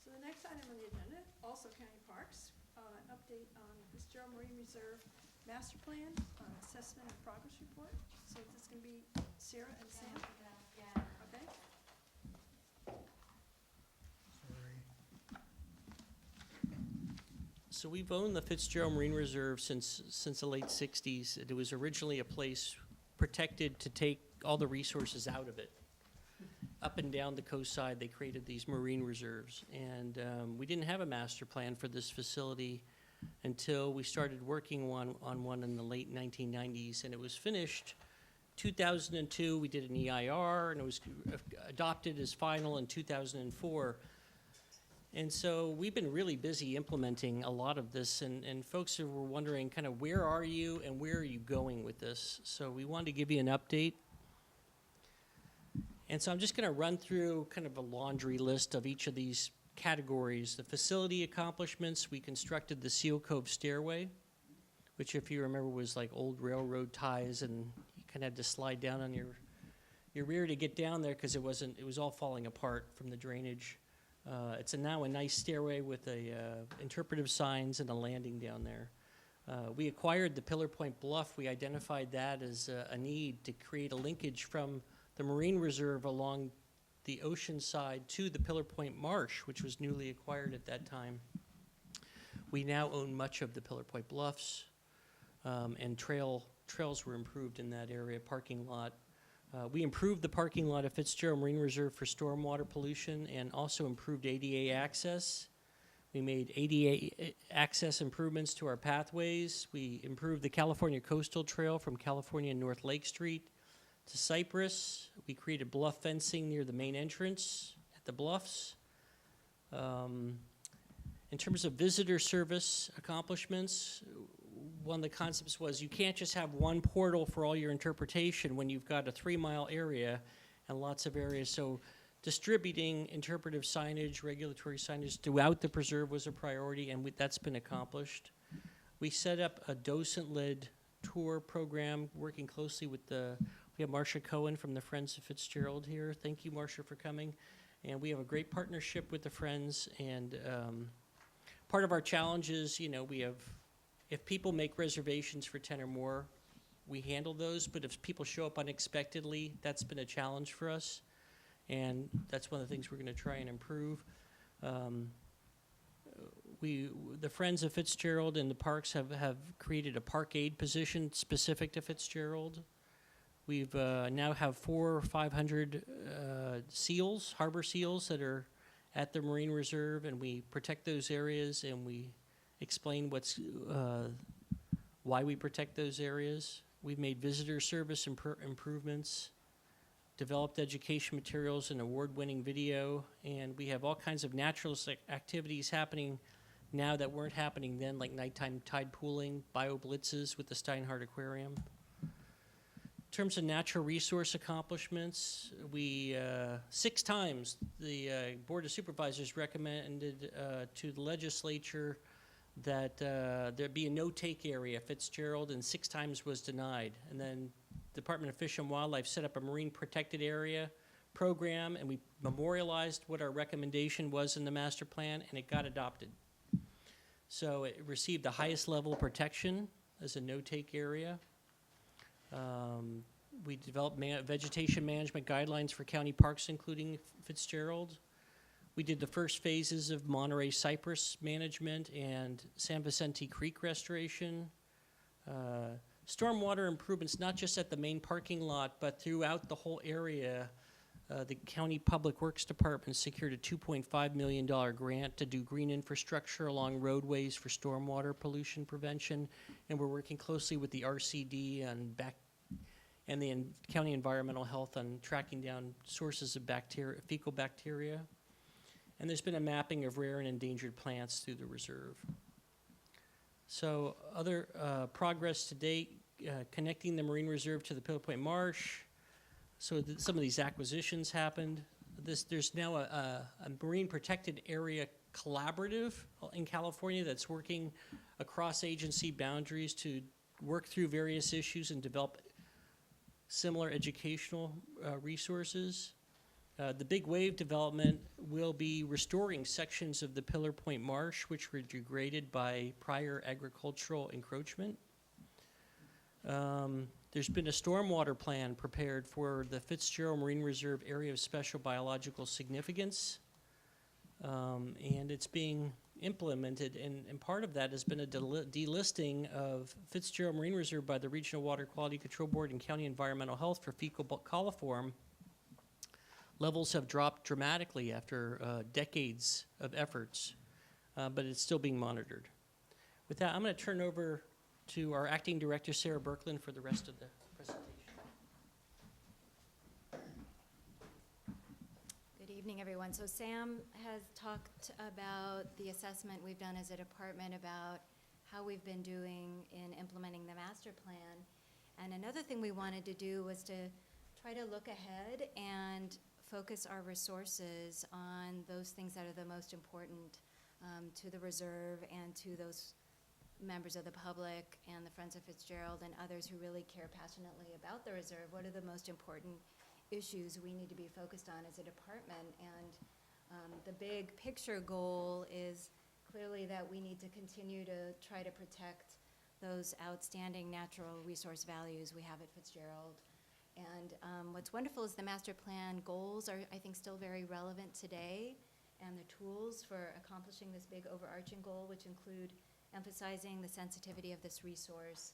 So the next item on the agenda, also county parks, an update on Fitzgerald Marine Reserve Master Plan, assessment and progress report. So this is going to be Sarah and Sam. Yeah. Okay. So we've owned the Fitzgerald Marine Reserve since the late 60s. It was originally a place protected to take all the resources out of it. Up and down the coast side, they created these marine reserves. And we didn't have a master plan for this facility until we started working on one in the late 1990s. And it was finished 2002. We did an EIR, and it was adopted as final in 2004. And so we've been really busy implementing a lot of this, and folks who were wondering kind of where are you and where are you going with this? So we wanted to give you an update. And so I'm just going to run through kind of a laundry list of each of these categories. The facility accomplishments, we constructed the Seal Cove Stairway, which if you remember was like old railroad ties, and you kind of had to slide down on your rear to get down there because it was all falling apart from the drainage. It's now a nice stairway with interpretive signs and a landing down there. We acquired the Pillar Point Bluff. We identified that as a need to create a linkage from the Marine Reserve along the ocean side to the Pillar Point Marsh, which was newly acquired at that time. We now own much of the Pillar Point Bluffs, and trails were improved in that area, parking lot. We improved the parking lot of Fitzgerald Marine Reserve for stormwater pollution and also improved ADA access. We made ADA access improvements to our pathways. We improved the California Coastal Trail from California North Lake Street to Cypress. We created bluff fencing near the main entrance at the bluffs. In terms of visitor service accomplishments, one of the concepts was you can't just have one portal for all your interpretation when you've got a 3-mile area and lots of areas. So distributing interpretive signage, regulatory signage throughout the preserve was a priority, and that's been accomplished. We set up a docent-led tour program working closely with we have Marcia Cohen from the Friends of Fitzgerald here. Thank you, Marcia, for coming. And we have a great partnership with the Friends, and part of our challenge is, if people make reservations for 10 or more, we handle those, but if people show up unexpectedly, that's been a challenge for us. and that's one of the things we're going to try and improve. The Friends of Fitzgerald and the parks have created a park aid position specific to Fitzgerald. We've now have 400 or 500 seals, harbor seals, that are at the Marine Reserve, and we protect those areas, and we explain why we protect those areas. We've made visitor service improvements, developed education materials and award-winning video, and we have all kinds of natural activities happening now that weren't happening then, like nighttime tide pooling, bio-blitzes with the Steinhardt Aquarium. In terms of natural resource accomplishments, we 6 times the Board of Supervisors recommended to the legislature that there be a no-take area, Fitzgerald, and 6 times was denied. And then Department of Fish and Wildlife set up a marine protected area program, and we memorialized what our recommendation was in the master plan, and it got adopted. So it received the highest level of protection as a no-take area. We developed vegetation management guidelines for county parks, including Fitzgerald. We did the first phases of Monterey Cypress management and San Vicente Creek restoration. Stormwater improvements, not just at the main parking lot, but throughout the whole area. The County Public Works Department secured a $2.5 million grant to do green infrastructure along roadways for stormwater pollution prevention, and we're working closely with the RCD and the County Environmental Health on tracking down sources of fecal bacteria. And there's been a mapping of rare and endangered plants through the reserve. So other progress to date, connecting the Marine Reserve to the Pillar Point Marsh. So some of these acquisitions happened. There's now a marine protected area collaborative in California that's working across agency boundaries to work through various issues and develop similar educational resources. The Big Wave development will be restoring sections of the Pillar Point Marsh which were degraded by prior agricultural encroachment. There's been a stormwater plan prepared for the Fitzgerald Marine Reserve Area of Special Biological Significance, and it's being implemented, and part of that has been a delisting of Fitzgerald Marine Reserve by the Regional Water Quality Control Board and County Environmental Health for fecal coliform. Levels have dropped dramatically after decades of efforts, but it's still being monitored. With that, I'm going to turn over to our Acting Director, Sarah Berkland, for the rest of the presentation. Good evening, everyone. So Sam has talked about the assessment we've done as a department about how we've been doing in implementing the master plan. And another thing we wanted to do was to try to look ahead and focus our resources on those things that are the most important to the reserve and to those members of the public and the Friends of Fitzgerald and others who really care passionately about the reserve. What are the most important issues we need to be focused on as a department? And the big picture goal is clearly that we need to continue to try to protect those outstanding natural resource values we have at Fitzgerald. And what's wonderful is the master plan goals are, I think, still very relevant today, and the tools for accomplishing this big overarching goal, which include emphasizing the sensitivity of this resource,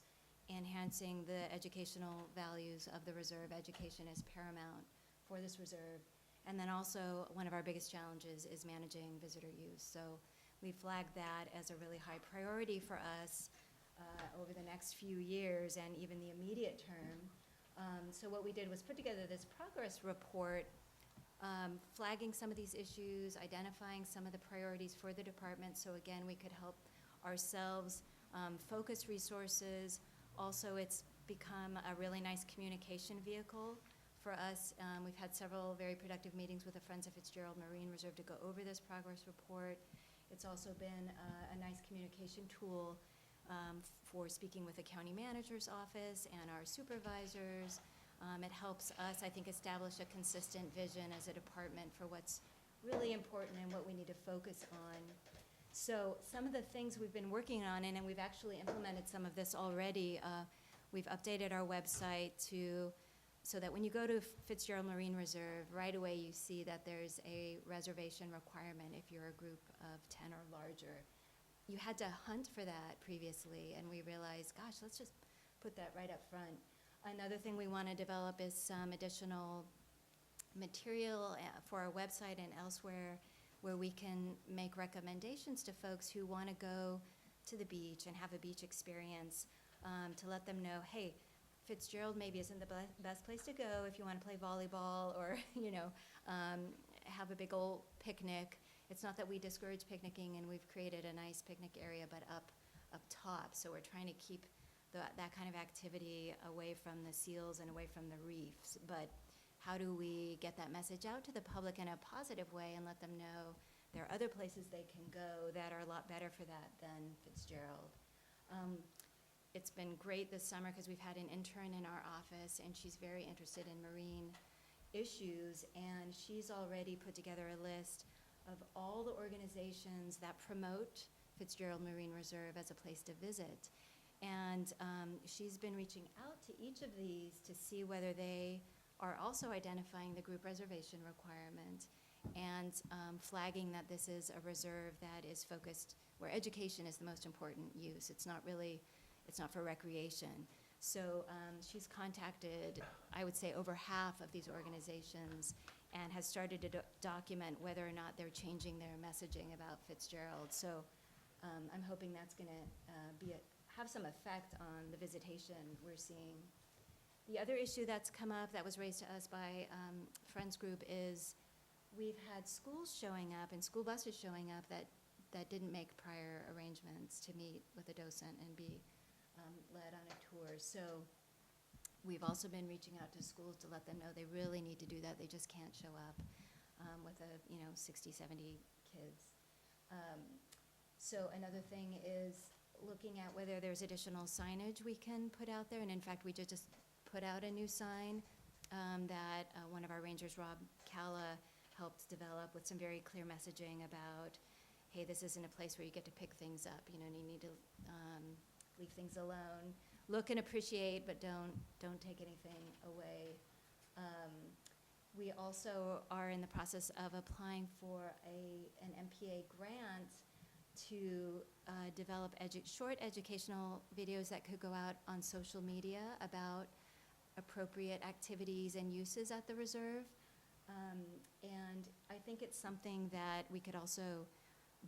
enhancing the educational values of the reserve. Education is paramount for this reserve. And then also, one of our biggest challenges is managing visitor use. So we flagged that as a really high priority for us over the next few years and even the immediate term. So what we did was put together this progress report flagging some of these issues, identifying some of the priorities for the department, so again, we could help ourselves focus resources. Also, it's become a really nice communication vehicle for us. We've had several very productive meetings with the Friends of Fitzgerald Marine Reserve to go over this progress report. It's also been a nice communication tool for speaking with the county manager's office and our supervisors. It helps us, I think, establish a consistent vision as a department for what's really important and what we need to focus on. So some of the things we've been working on, and we've actually implemented some of this already, we've updated our website to so that when you go to Fitzgerald Marine Reserve, right away you see that there's a reservation requirement if you're a group of 10 or larger. You had to hunt for that previously, and we realized, gosh, let's just put that right up front. Another thing we want to develop is some additional material for our website and elsewhere where we can make recommendations to folks who want to go to the beach and have a beach experience, to let them know, hey, Fitzgerald maybe isn't the best place to go if you want to play volleyball or, have a big old picnic. It's not that we discourage picnicking, and we've created a nice picnic area, but up top. So we're trying to keep that kind of activity away from the seals and away from the reefs. But how do we get that message out to the public in a positive way and let them know there are other places they can go that are a lot better for that than Fitzgerald? It's been great this summer because we've had an intern in our office, and she's very interested in marine issues, and she's already put together a list of all the organizations that promote Fitzgerald Marine Reserve as a place to visit. And she's been reaching out to each of these to see whether they are also identifying the group reservation requirement and flagging that this is a reserve that is focused where education is the most important use. It's not for recreation. So she's contacted, I would say, over half of these organizations and has started to document whether or not they're changing their messaging about Fitzgerald. So I'm hoping that's going to have some effect on the visitation we're seeing. The other issue that's come up that was raised to us by Friends Group is we've had schools showing up and school buses showing up that didn't make prior arrangements to meet with a docent and be led on a tour. So we've also been reaching out to schools to let them know they really need to do that. They just can't show up with 60, 70 kids. So another thing is looking at whether there's additional signage we can put out there. And in fact, we just put out a new sign that one of our rangers, Rob Calla, helped develop with some very clear messaging about, hey, this isn't a place where you get to pick things up. You need to leave things alone. Look and appreciate, but don't take anything away. We also are in the process of applying for an MPA grant to develop short educational videos that could go out on social media about appropriate activities and uses at the reserve. And I think it's something that we could also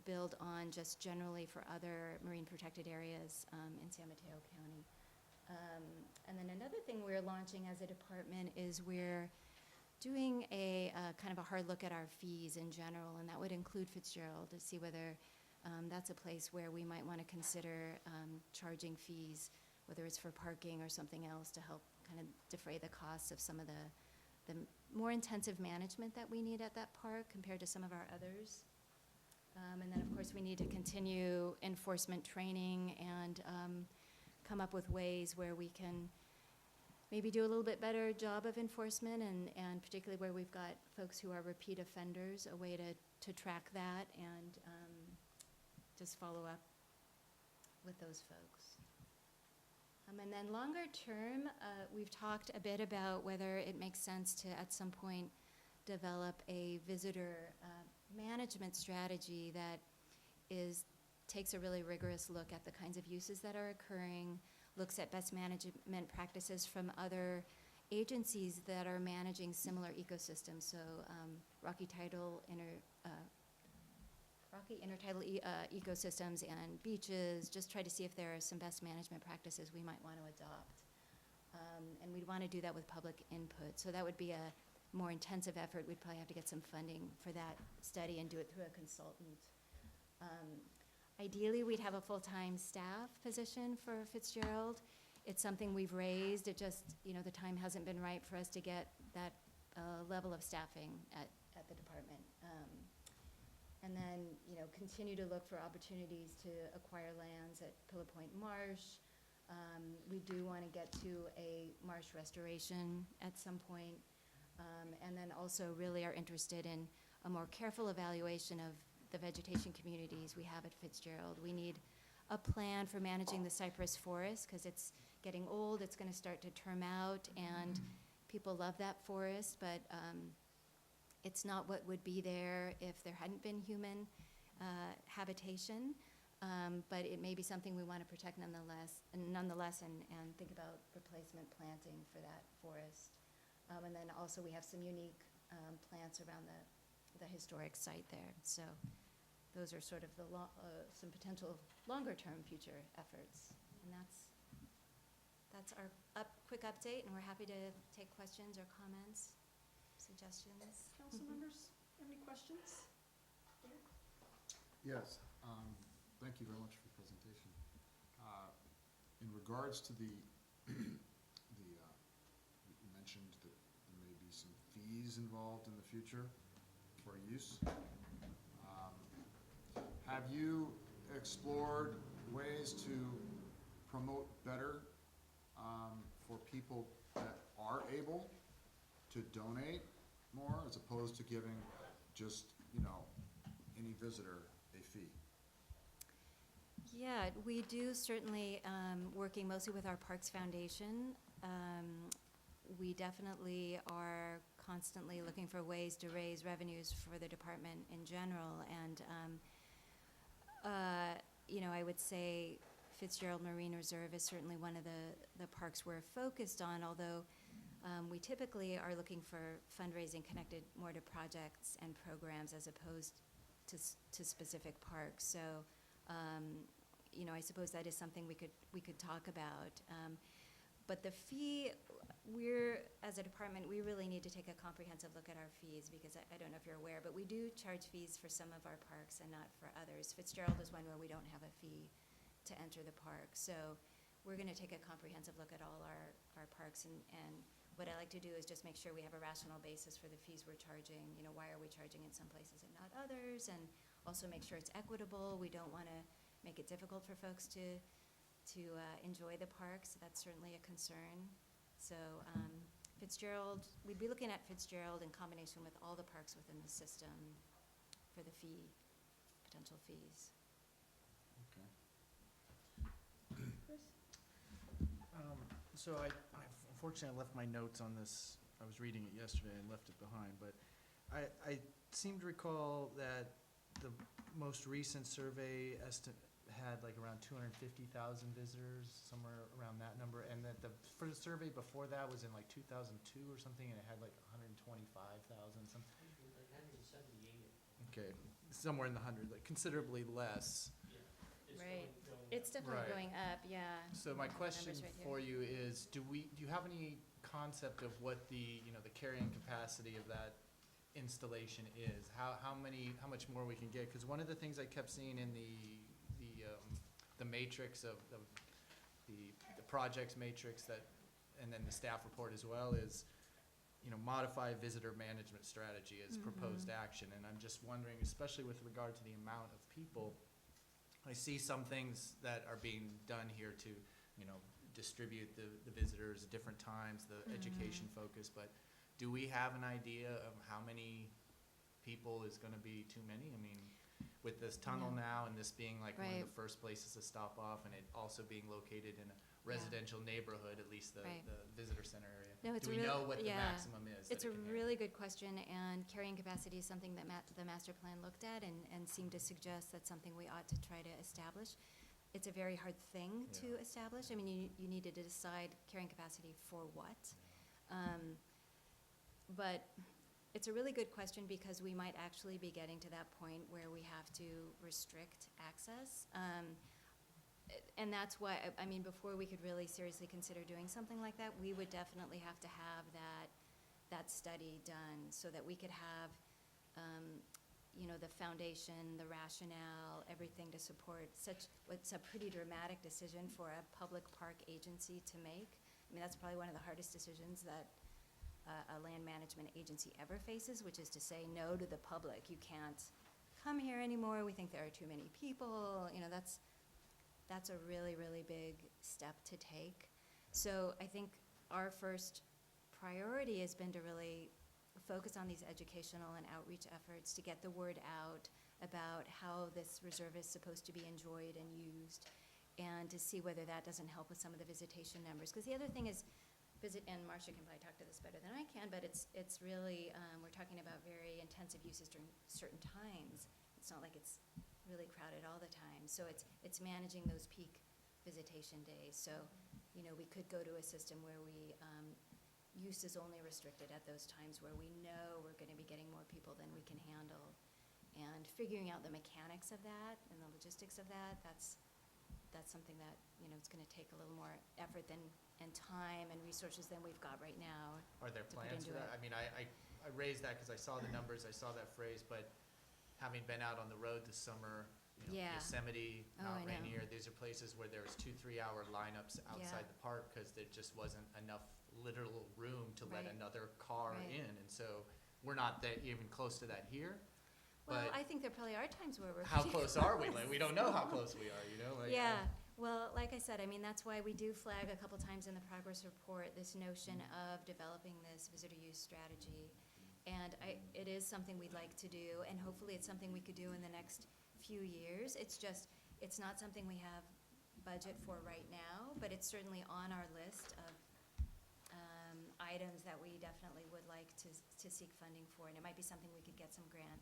build on just generally for other marine protected areas in San Mateo County. And then another thing we're launching as a department is we're doing a kind of a hard look at our fees in general, and that would include Fitzgerald, to see whether that's a place where we might want to consider charging fees, whether it's for parking or something else, to help kind of defray the costs of some of the more intensive management that we need at that park compared to some of our others. And then, of course, we need to continue enforcement training and come up with ways where we can maybe do a little bit better job of enforcement, and particularly where we've got folks who are repeat offenders, a way to track that and just follow up with those folks. And then longer term, we've talked a bit about whether it makes sense to, at some point, develop a visitor management strategy that takes a really rigorous look at the kinds of uses that are occurring, looks at best management practices from other agencies that are managing similar ecosystems. So rocky intertidal ecosystems and beaches, just try to see if there are some best management practices we might want to adopt. And we'd want to do that with public input. So that would be a more intensive effort. We'd probably have to get some funding for that study and do it through a consultant. Ideally, we'd have a full-time staff position for Fitzgerald. It's something we've raised. It just, the time hasn't been right for us to get that level of staffing at the department. And then, continue to look for opportunities to acquire lands at Pillow Point Marsh. We do want to get to a marsh restoration at some point. And then also really are interested in a more careful evaluation of the vegetation communities we have at Fitzgerald. We need a plan for managing the cypress forest because it's getting old, it's going to start to term out, and People love that forest, but it's not what would be there if there hadn't been human habitation. But it may be something we want to protect nonetheless, and think about replacement planting for that forest. And then also we have some unique plants around the historic site there. So those are sort of some potential longer-term future efforts. And that's our quick update, and we're happy to take questions or comments, suggestions. Council members, any questions? Yes, thank you very much for the presentation. In regards to you mentioned that there may be some fees involved in the future for use. Have you explored ways to promote better for people that are able to donate more as opposed to giving just, any visitor a fee? Yeah, we do certainly, working mostly with our Parks Foundation. We definitely are constantly looking for ways to raise revenues for the department in general. And, I would say Fitzgerald Marine Reserve is certainly one of the parks we're focused on, although we typically are looking for fundraising connected more to projects and programs as opposed to specific parks. So, I suppose that is something we could talk about. But the fee, as a department, we really need to take a comprehensive look at our fees, because I don't know if you're aware, but we do charge fees for some of our parks and not for others. Fitzgerald is one where we don't have a fee to enter the park. So we're going to take a comprehensive look at all our parks, and what I like to do is just make sure we have a rational basis for the fees we're charging. Why are we charging in some places and not others? And also make sure it's equitable. We don't want to make it difficult for folks to enjoy the parks. That's certainly a concern. So Fitzgerald, we'd be looking at Fitzgerald in combination with all the parks within the system for the potential fees. Okay. Chris? So unfortunately, I left my notes on this. I was reading it yesterday and left it behind, but I seem to recall that the most recent survey had like around 250,000 visitors, somewhere around that number, and that for the survey before that was in like 2002 or something, and it had like 125,000, something. 178. Okay, somewhere in the hundred, like considerably less. Right. It's definitely Right. going up, yeah. So my question Numbers right here. for you is, do you have any concept of what the carrying capacity of that installation is? How much more we can get? Because one of the things I kept seeing in the matrix of the projects matrix and then the staff report as well is, modify visitor management strategy as proposed action. And I'm just wondering, especially with regard to the amount of people, I see some things that are being done here to, distribute the visitors at different times, the education focus, but do we have an idea of how many people is gonna be too many? I mean, with this tunnel now and this being like one of Right. the first places to stop off, and it also being located in a residential neighborhood, at least the Right. visitor center area. No, it's Do we a real- know what the yeah. maximum is? that It's a it can handle? really good question, and carrying capacity is something that the master plan looked at and seemed to suggest that's something we ought to try to establish. It's a very hard thing to establish. I mean, you need to decide carrying capacity for what. But it's a really good question, because we might actually be getting to that point where we have to restrict access. And that's why, before we could really seriously consider doing something like that, we would definitely have to have that study done, so that we could have, the foundation, the rationale, everything to support what's a pretty dramatic decision for a public park agency to make. That's probably one of the hardest decisions that a land management agency ever faces, which is to say no to the public. You can't come here anymore. We think there are too many people. That's a really, really big step to take. So I think our first priority has been to really focus on these educational and outreach efforts to get the word out about how this reserve is supposed to be enjoyed and used, and to see whether that doesn't help with some of the visitation numbers. Because the other thing is, visit, and Marcia can probably talk to this better than I can, but it's really, we're talking about very intensive uses during certain times. It's not like it's really crowded all the time. So it's managing those peak visitation days. So, you know, we could go to a system where use is only restricted at those times where we know we're gonna be getting more people than we can handle. And figuring out the mechanics of that and the logistics of that, that's something that, you know, it's gonna take a little more effort and time and resources than we've got right now. Are there to put plans for into that? it. I mean, I raised that because I saw the numbers, I saw that phrase, but having been out on the road this summer, you know, Yeah. Yosemite, Oh, I Mount know. Rainier, these are places where there was 2-3 hour lineups outside the park because there just wasn't enough literal room to let Right. another car Right. in. And so we're not that even close to that here. Well, But I think there probably are times where we're. how pretty close are we? Like, we don't know how close we are, you know? Like, Yeah, well, like I said, I mean, that's why we do flag a couple times in the progress report this notion of developing this visitor use strategy. And it is something we'd like to do, and hopefully it's something we could do in the next few years. It's just, it's not something we have budget for right now, but it's certainly on our list of items that we definitely would like to seek funding for. And it might be something we could get some grant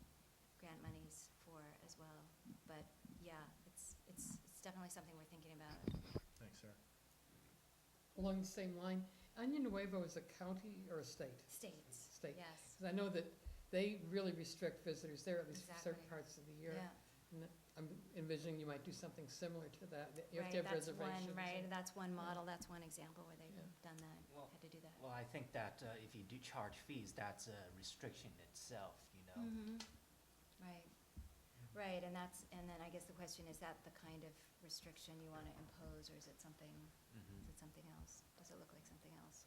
monies for as well. But yeah, it's definitely something we're thinking about. Thanks, sir. Along the same line, Año Nuevo is a county or a state? States, State. yes, Because I know that they really restrict visitors there, at least for certain Exactly. parts of the year. yeah. And I'm envisioning you might do something similar to that. You have Right, to have that's reservations. one, right, that's one model, that's one example where they've Yeah. done that, Well, had to do that. Well, I think that if you do charge fees, that's a restriction itself, you know? Mhm. Right, and then I guess the question, is that the kind of restriction you wanna impose, or is it something Mhm. else? Does it look like something else?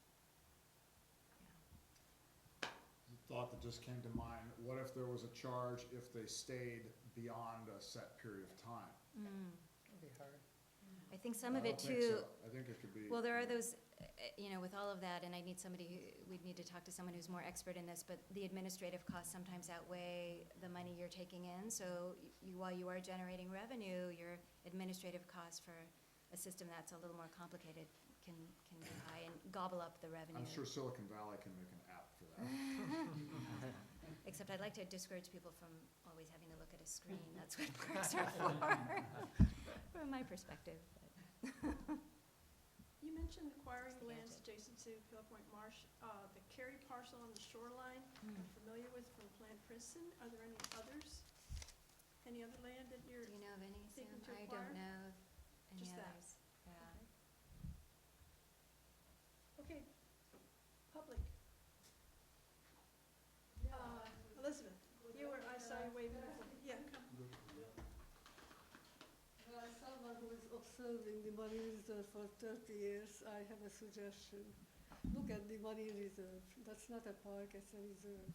The thought that just came to mind, what if there was a charge if they stayed beyond a set period of time? It'd be hard. I think some of I it don't think too, so. I think it could be. well, there are those, you know, with all of that, and I need we'd need to talk to someone who's more expert in this, but the administrative costs sometimes outweigh the money you're taking in, so while you are generating revenue, your administrative costs for a system that's a little more complicated can be high and gobble up the revenue. I'm sure Silicon Valley can make an app for that. Except I'd like to discourage people from always having to look at a screen, that's what parks are for, from my perspective. You mentioned acquiring Just the lands gadget. adjacent to Pill Point Marsh. The Cary parcel on the shoreline, Hmm. I'm familiar with from Planned Princeton. Are there any others? Any other land that you're, Do you know of any, Sam? Thinking to I acquire? don't know of any Just that. others. Yeah. okay, public? Elizabeth, I saw you waving before. Yeah, come. As someone who is observing the marine reserve for 30 years, I have a suggestion. Look at the marine reserve. That's not a park, it's a reserve.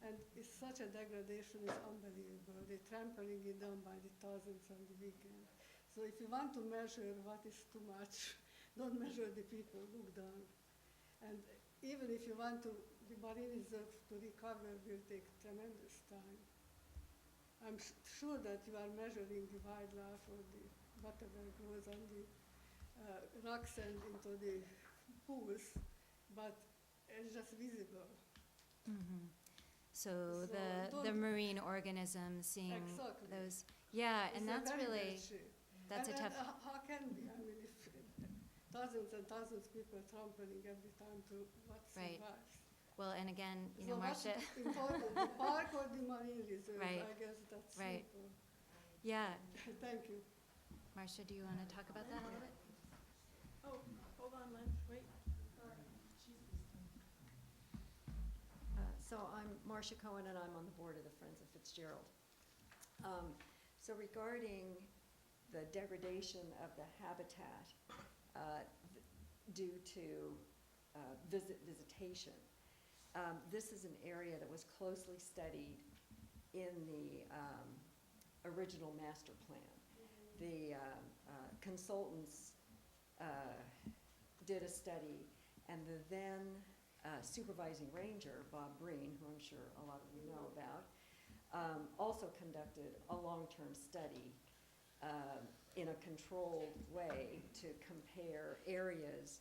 And it's such a degradation, it's unbelievable. They're trampling it down by the thousands on the weekend. So if you want to measure what is too much, don't measure the people, look down. And even if you want the marine reserve to recover will take tremendous time. I'm sure that you are measuring the wildlife or the whatever goes on the rocks and into the pools, but it's just visible. Mhm. So So the don't- marine organisms, seeing Exactly. those, yeah, and It's a that's very really, bad shape. that's a And tough, how can be? I mean, if thousands and thousands of people trampling every time to what Right. survives. well, and again, you So know, what's Marcia, important, the park or the marine reserve? Right. I guess that's Right. simple. yeah, Thank you. Marcia, do you wanna talk about that a little bit? Oh, hold on, Lynn, wait. So I'm Marcia Cohen, and I'm on the board of the Friends of Fitzgerald. So regarding the degradation of the habitat due to visitation, this is an area that was closely studied in the original master plan. The consultants did a study, and the then supervising ranger, Bob Breen, who I'm sure a lot of you know about, also conducted a long-term study in a controlled way to compare areas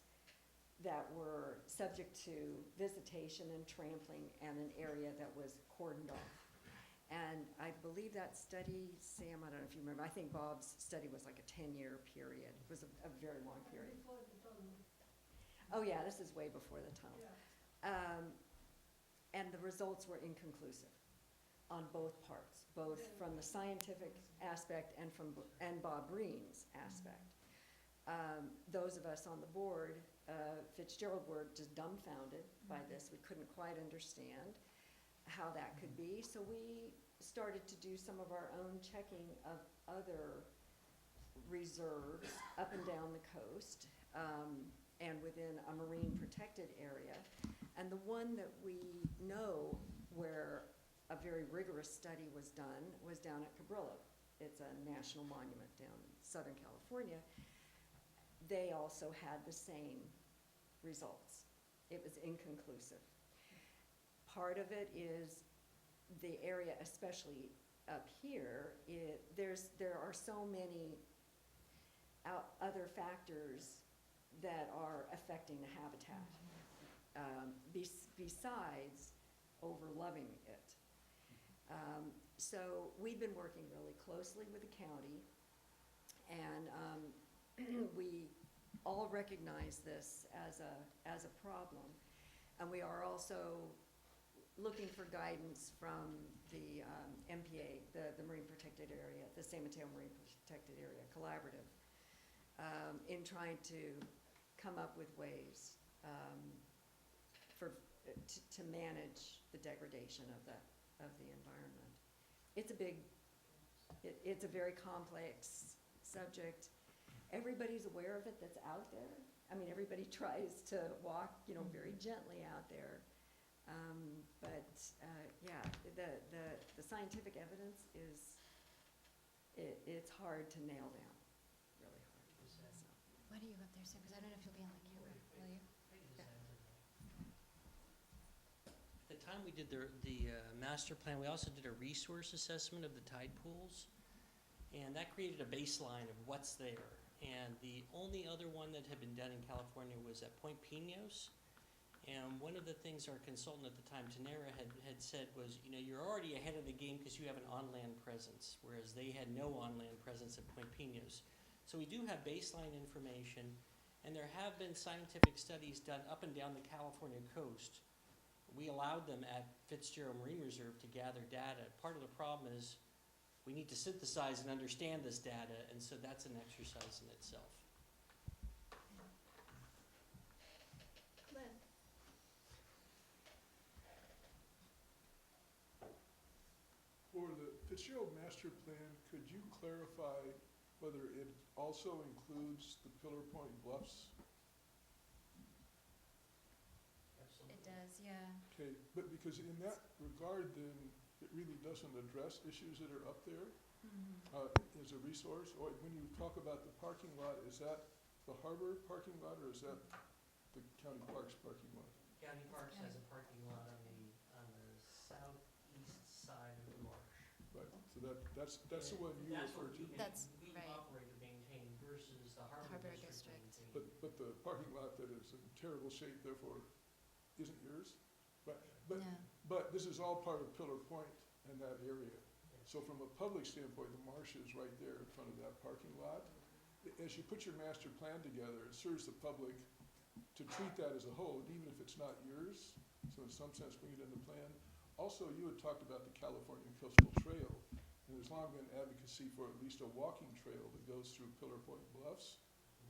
that were subject to visitation and trampling and an area that was cordoned off. And I believe that study, Sam, I don't know if you remember, I think Bob's study was like a 10-year period. It was a very long period. Before the tunnel. Oh, yeah, this is way before the tunnel. Yeah. And the results were inconclusive on both parts, both from the scientific aspect and Bob Breen's aspect. Those of us on the board, Fitzgerald, were just dumbfounded by this. We couldn't quite understand how that could be, so we started to do some of our own checking of other reserves up and down the coast, and within a marine protected area. And the one that we know where a very rigorous study was done was down at Cabrillo. It's a national monument down in Southern California. They also had the same results. It was inconclusive. Part of it is the area, especially up here, there are so many other factors that are affecting the habitat, besides overloving it. So we've been working really closely with the county, and we all recognize this as a problem. And we are also looking for guidance from the MPA, the Marine Protected Area, the San Mateo Marine Protected Area Collaborative, in trying to come up with ways to manage the degradation of the environment. It's a very complex subject. Everybody's aware of it that's out there. I mean, everybody tries to walk, very gently out there. The scientific evidence it's hard to nail down, really hard. So. Why do you go up there, sir? Because I don't know if you'll be on the camera. Will you? At the time we did the master plan, we also did a resource assessment of the tide pools, and that created a baseline of what's there. And the only other one that had been done in California was at Point Pinos. And one of the things our consultant at the time, Tanera, had said was, you're already ahead of the game because you have an on-land presence, whereas they had no on-land presence at Point Pinos. So we do have baseline information, and there have been scientific studies done up and down the California coast. We allowed them at Fitzgerald Marine Reserve to gather data. Part of the problem is we need to synthesize and understand this data, and so that's an exercise in itself. Lynn? For the Fitzgerald Master Plan, could you clarify whether it also includes the Pillar Point Bluffs? It does, yeah. Okay, but because in that regard, then, it really doesn't address issues that are up there as a resource? Or when you talk about the parking lot, is that the harbor parking lot, or is that the county parks parking lot? County Parks has a parking lot on the southeast side of the marsh. Right, so that's the one you refer to? We operate or maintain versus the Harbor District maintains. But the parking lot that is in terrible shape, therefore, isn't yours? But this is all part of Pillar Point and that area. So from a public standpoint, the marsh is right there in front of that parking lot. As you put your master plan together, it serves the public to treat that as a whole, even if it's not yours. So in some sense, bring it in the plan. Also, you had talked about the California Coastal Trail, and there's long been advocacy for at least a walking trail that goes through Pillar Point Bluffs,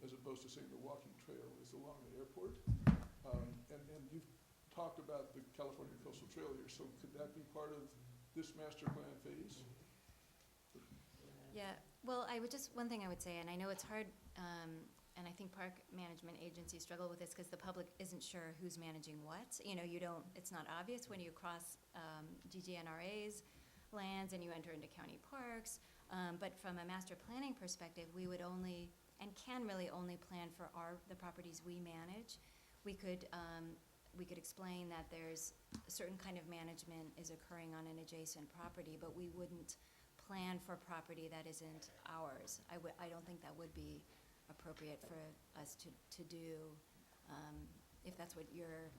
as opposed to saying the walking trail is along the airport. And you've talked about the California Coastal Trail here, so could that be part of this master plan phase? Yeah, well, one thing I would say, and I know it's hard, and I think park management agencies struggle with this because the public isn't sure who's managing what. It's not obvious when you cross DGNRA's lands and you enter into county parks. But from a master planning perspective, we would only, and can really only plan for the properties we manage. We could explain that there's a certain kind of management is occurring on an adjacent property, but we wouldn't plan for property that isn't ours. I don't think that would be appropriate for us to do. if that's what you're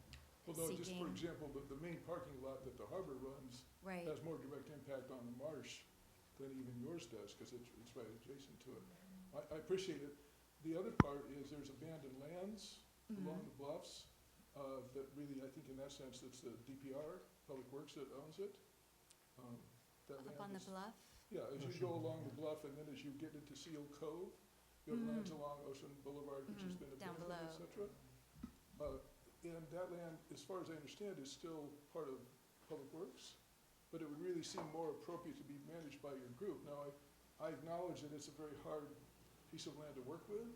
Although, just for seeking. example, the main parking lot that the harbor runs Right, has more direct impact on the marsh than even yours does, because it's right adjacent to it. I appreciate it. The other part is there's abandoned lands Mm-hmm. along the bluffs, that really, I think in that sense, it's the DPR, Public Works that owns it. That up land on the is- bluff? Yeah, as you go along the bluff, and then as you get into Seal Cove, you have lands along Ocean Boulevard, which has been Down abandoned, et cetera. And that land, as far as I understand, is still part of Public Works, but it would really seem more appropriate to be managed by your group. Now, I acknowledge that it's a very hard piece of land to work with,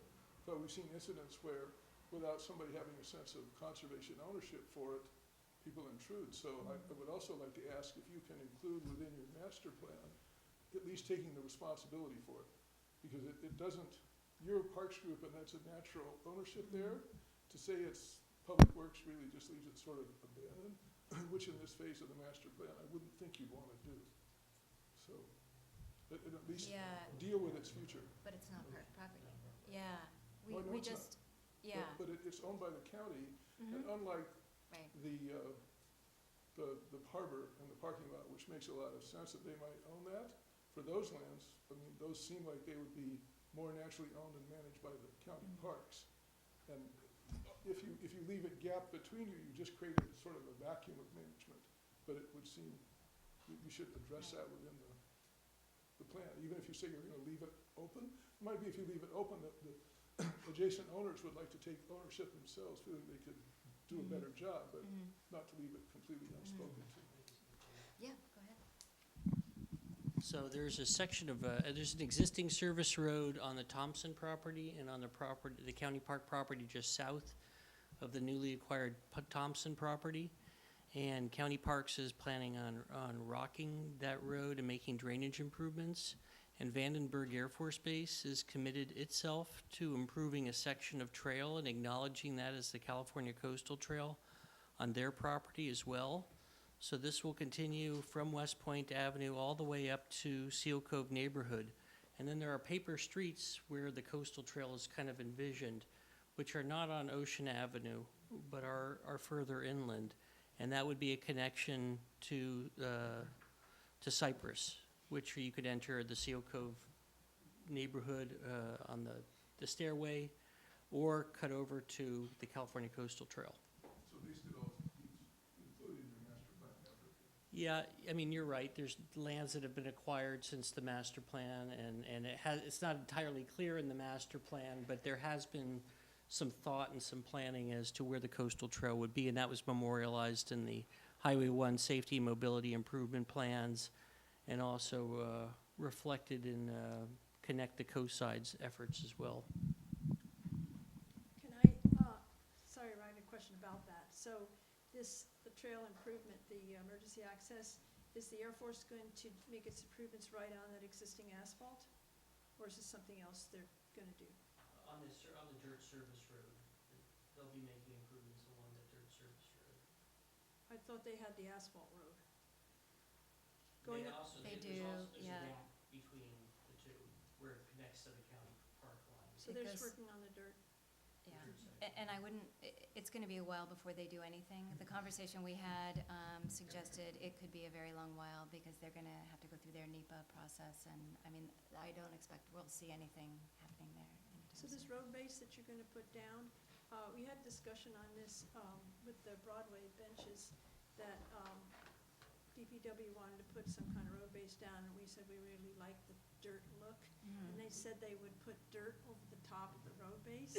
but we've seen incidents where, without somebody having a sense of conservation ownership for it, people intrude. So I would also like to ask if you can include within your master plan, at least taking the responsibility for it. Because it doesn't, you're a parks group and that's a natural ownership there. To say it's Public Works really just leaves it sort of abandoned, which in this phase of the master plan, I wouldn't think you'd want to do. So, at least Yeah, deal with its future. but it's not park property. Yeah, Well, no, we it's not. just, yeah, But it's owned by the county, and mhm, unlike right, the harbor and the parking lot, which makes a lot of sense that they might own that, for those lands, I mean, those seem like they would be more naturally owned and managed by the county parks. And if you leave a gap between you, you just create a sort of a vacuum of management. But it would seem, you should address that within the plan, even if you say you're gonna leave it open. It might be if you leave it open, that the adjacent owners would like to take ownership themselves, feeling they could do a better job, but mhm, not to leave it completely unspoken to. yeah, go ahead. So there's a section of, there's an existing service road on the Thompson property and on the property, the county park property just south of the newly acquired Thompson property. And County Parks is planning on rocking that road and making drainage improvements. And Vandenberg Air Force Base is committed itself to improving a section of trail and acknowledging that as the California Coastal Trail on their property as well. So this will continue from West Point Avenue all the way up to Seal Cove neighborhood. And then there are paper streets where the coastal trail is kind of envisioned, which are not on Ocean Avenue, but are further inland. And that would be a connection to Cypress, which you could enter the Seal Cove neighborhood on the stairway, or cut over to the California Coastal Trail. So these could all be included in your master plan effort. Yeah, I mean, you're right, there's lands that have been acquired since the master plan, and it's not entirely clear in the master plan, but there has been some thought and some planning as to where the coastal trail would be, and that was memorialized in the Highway 1 Safety and Mobility Improvement Plans, and also reflected in Connect the Coastside's efforts as well. Can I, sorry, Ryan, a question about that. So the trail improvement, the emergency access, is the Air Force going to make its improvements right on that existing asphalt? Or is this something else they're gonna do? On the dirt service road, they'll be making improvements along the dirt service road. I thought they had the asphalt road. They Going up, also, They there's do, also, there's yeah. a gap between the two, where it connects to the county park line. so they're just Because- working on the dirt. Yeah, and I wouldn't, it's gonna be a while before they do anything. The conversation we had suggested it could be a very long while because they're gonna have to go through their NEPA process, and, I mean, I don't expect we'll see anything happening there anytime So this soon. road base that you're gonna put down, we had discussion on this, with the Broadway benches, that, DPW wanted to put some kind of road base down, and we said we really like the dirt look. Mhm. And they said they would put dirt over the top of the road base.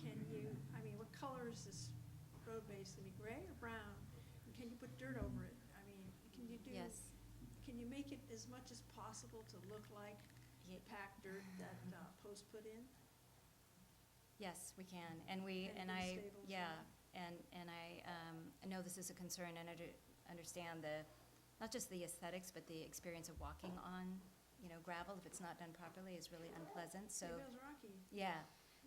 Can you, I mean, what color is this road base, gonna be gray or brown? And can you put dirt over it? I mean, can you do? Yes, Can you make it as much as possible to look like the packed dirt that, Post put in? yes, we can, and we, And and for the I, stables, yeah, and I know this is a concern, and understand not just the aesthetics, but the experience of walking on, gravel, if it's not done properly, is really unpleasant, so. Maybe it was rocky. Yeah,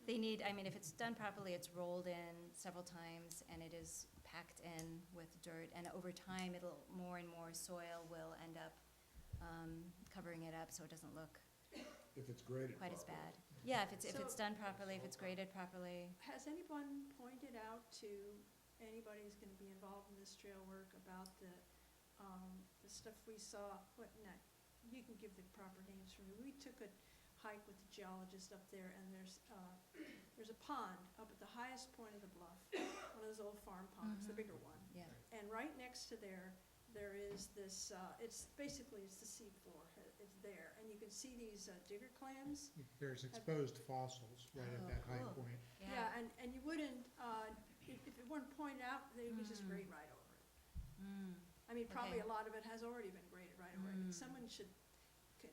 they need, I mean, if it's done properly, it's rolled in several times and it is packed in with dirt, and over time, more and more soil will end up covering it up, so it doesn't look If it's graded quite as properly. bad. Yeah, if it's So- done properly, if it's graded properly. Has anyone pointed out to anybody who's gonna be involved in this trail work about the stuff we saw, you can give the proper names for me. We took a hike with the geologist up there, and there's a pond up at the highest point of the bluff, one of those old farm ponds, the bigger one. Yeah. And right next to there is this, it's the seed floor, it's there, and you can see these digger clams. There's exposed fossils right at that high Oh, cool. point. Yeah, and you wouldn't, if it weren't pointed out, they would just grade right over it. I mean, probably Okay. a lot of it has already been graded right over it, but someone should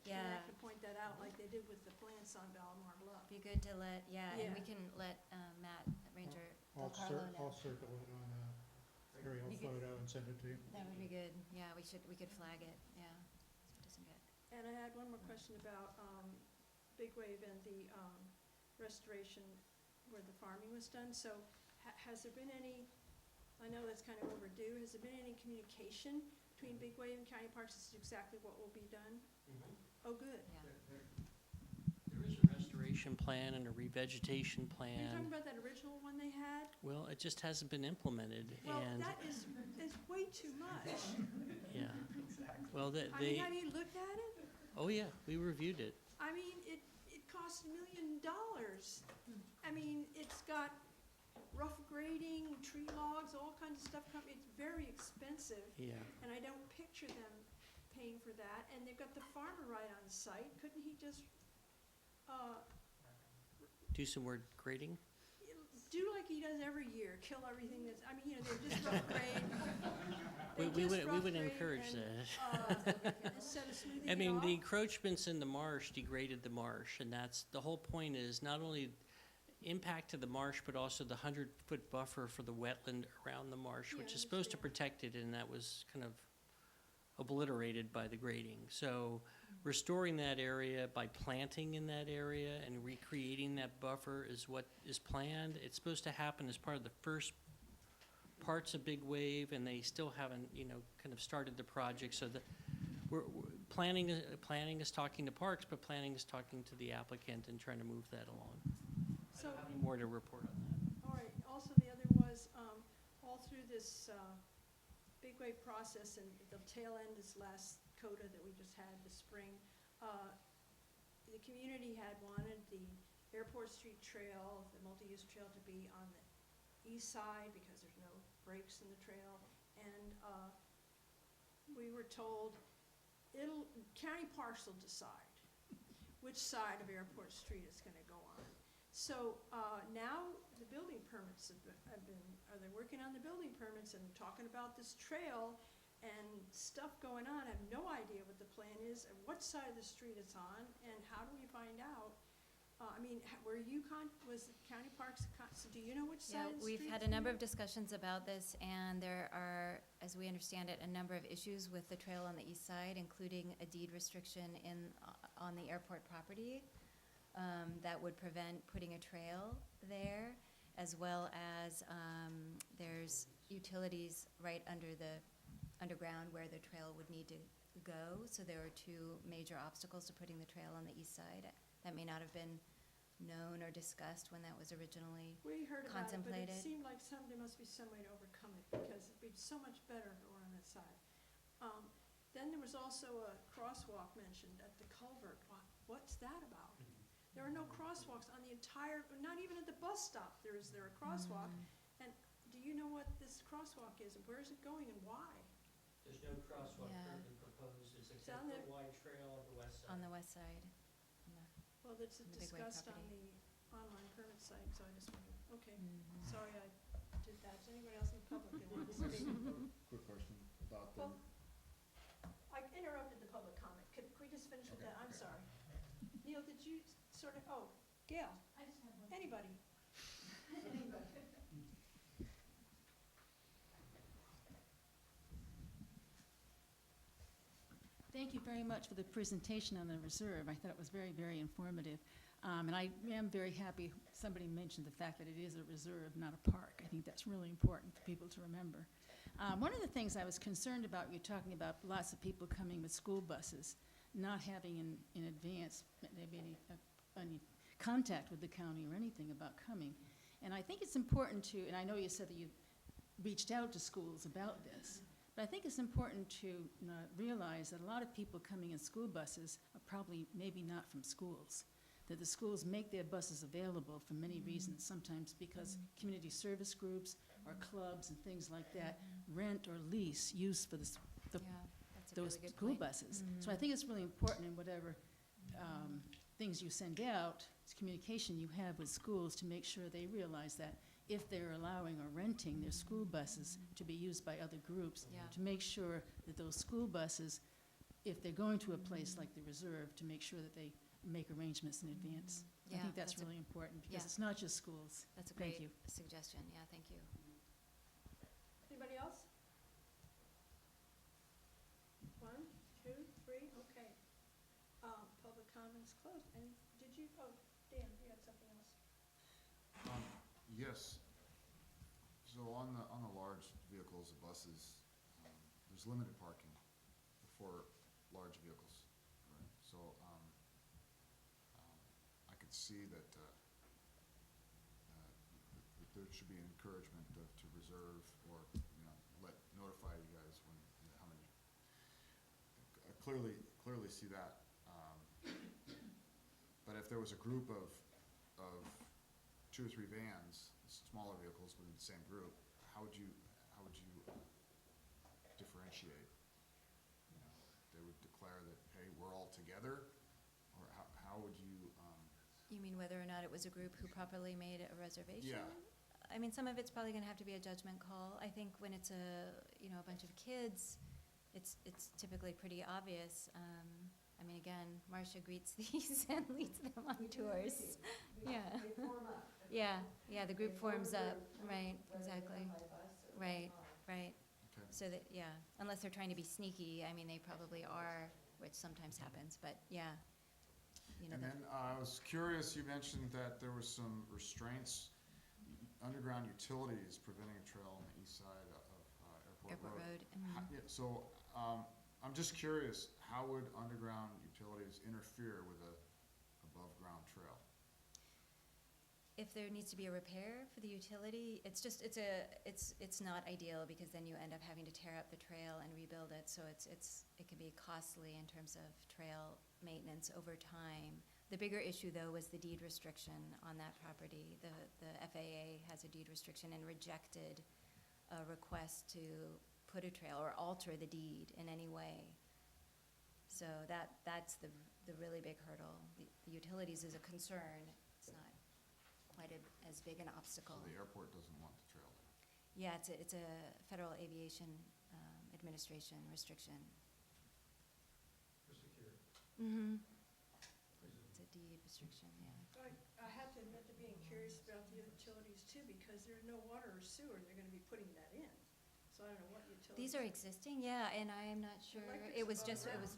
Yeah. connect and point that out like they did with the plants on Ballamar Bluff. Be good to let, and Yeah. we can let Matt, Ranger I'll Carlo I'll know. circle it on a aerial You could- photo and send it to you. That would be good. Yeah, we could flag it, yeah, so it doesn't get. And I had one more question about Big Wave and the restoration where the farming was done. So has there been any, I know that's kind of overdue, has there been any communication between Big Wave and County Parks as to exactly what will be done? Oh, good. Yeah. There is a restoration plan and a revegetation Are you talking plan. about that original one they had? Well, it just hasn't been implemented, Well, and, that is way too much. yeah. Well, I mean, they, have you looked at it? oh yeah, we reviewed it. I mean, it costs $1 million. I mean, it's got rough grading, tree logs, all kinds of stuff. It's very expensive, Yeah. and I don't picture them paying for that. And they've got the farmer right on site. Couldn't he just Do some more grading? do like he does every year, kill everything that's, I mean, they just rough grade. We would encourage that. Instead of smoothing I it mean, the off. encroachments in the marsh degraded the marsh, and that's, the whole point is not only impact to the marsh, but also the 100-foot buffer for the wetland around the marsh, Yeah, I which is supposed to understand. protect it, and that was kind of obliterated by the grading. So restoring that area by planting in that area and recreating that buffer is what is planned. It's supposed to happen as part of the first parts of Big Wave, and they still haven't, kind of started the project. So planning is talking to Parks, but planning is talking to the applicant and trying to move that along. I So- don't have any more to report on that. All right, also the other was, all through this Big Wave process and the tail end, this last CODA that we just had this spring, the community had wanted the Airport Street Trail, the multi-use trail, to be on the east side because there's no breaks in the trail. And we were told County Parks will decide which side of Airport Street it's gonna go on. So now the building permits have been, are they working on the building permits and talking about this trail and stuff going on? I have no idea what the plan is, and what side of the street it's on, and how do we find out? I mean, was County Parks, so do you know which Yeah, side of the street? we've had a number of discussions about this, and there are, as we understand it, a number of issues with the trail on the east side, including a deed restriction on the airport property that would prevent putting a trail there, as well as there's utilities right underground where the trail would need to go. So there are two major obstacles to putting the trail on the east side that may not have been known or discussed when that was originally We heard about it, but it contemplated. seemed like there must be some way to overcome it, because it'd be so much better if it were on that side. Then there was also a crosswalk mentioned at the culvert. What's that about? There are no crosswalks on the entire, not even at the bus stop is there a crosswalk. And do you know what this crosswalk is, and where is it going, and why? There's no crosswalk Yeah. currently proposed. There's a Down there- 10-foot wide trail on the west side. On the west side. Well, it's On the Big Wave discussed on property. the online permit site, so I just wondered, okay, sorry I did that. Is anybody else in the public that wants to speak? Quick question about the, Well, I interrupted the public comment. Could we just finish with that? I'm sorry. Neil, did you Gail? I just have one. Anybody? Thank you very much for the presentation on the reserve. I thought it was very, very informative. And I am very happy somebody mentioned the fact that it is a reserve, not a park. I think that's really important for people to remember. One of the things I was concerned about, you're talking about lots of people coming with school buses, not having in advance maybe any contact with the county or anything about coming. And I think it's important to, and I know you said that you reached out to schools about this, but I think it's important to realize that a lot of people coming in school buses are probably maybe not from schools. That the schools make their buses available for many reasons, sometimes because community service groups or clubs and things like that rent or lease use for the Yeah, that's a those really good school point. buses. So I think it's really important in whatever things you send out, communication you have with schools, to make sure they realize that if they're allowing or renting their school buses to be used by other groups, Yeah. to make sure that those school buses, if they're going to a place like the Reserve, to make sure that they make arrangements in advance. I Yeah, think that's that's a- really important, because yeah. it's not just schools. That's a Thank great you. suggestion, yeah, thank you. Anybody else? One, two, three, okay. Public comments closed, and did you, oh, Dan, you had something else? Yes. So on the large vehicles, the buses, there's limited parking for large vehicles, right? So, I could see that, that there should be encouragement to reserve or, notify you guys when, how many. I clearly see that. But if there was a group of 2 or 3 vans, smaller vehicles within the same group, how would you differentiate? They would declare that, hey, we're all together, or how would you? You mean whether or not it was a group who properly made a reservation? Yeah. I mean, some of it's probably gonna have to be a judgment call. I think when it's a bunch of kids, it's typically pretty obvious. I mean, again, Marcia greets these and leads them on tours. Yeah. They form up. Yeah, the group They form forms a up, group, right, whether they exactly. come by bus or Right, by car. right. Okay. So that, yeah, unless they're trying to be sneaky, I mean, they probably are, which sometimes happens, but yeah. And then I was curious, you mentioned that there was some restraints, underground utilities preventing a trail on the east side of Airport Road. Yeah, so I'm just curious, how would underground utilities interfere with a above-ground trail? If there needs to be a repair for the utility, it's not ideal, because then you end up having to tear up the trail and rebuild it, so it can be costly in terms of trail maintenance over time. The bigger issue, though, was the deed restriction on that property. The FAA has a deed restriction and rejected a request to put a trail or alter the deed in any way. So that's the really big hurdle. The utilities is a concern. It's not quite as big an obstacle. So the airport doesn't want the trail there? Yeah, it's a Federal Aviation Administration restriction. For security. Mm-hmm. It's a deed restriction, yeah. I have to admit to being curious about the utilities too, because there's no water or sewer, they're gonna be putting that in. So I don't know what utilities. These are existing, yeah, and I'm not sure, it was Electric's above just,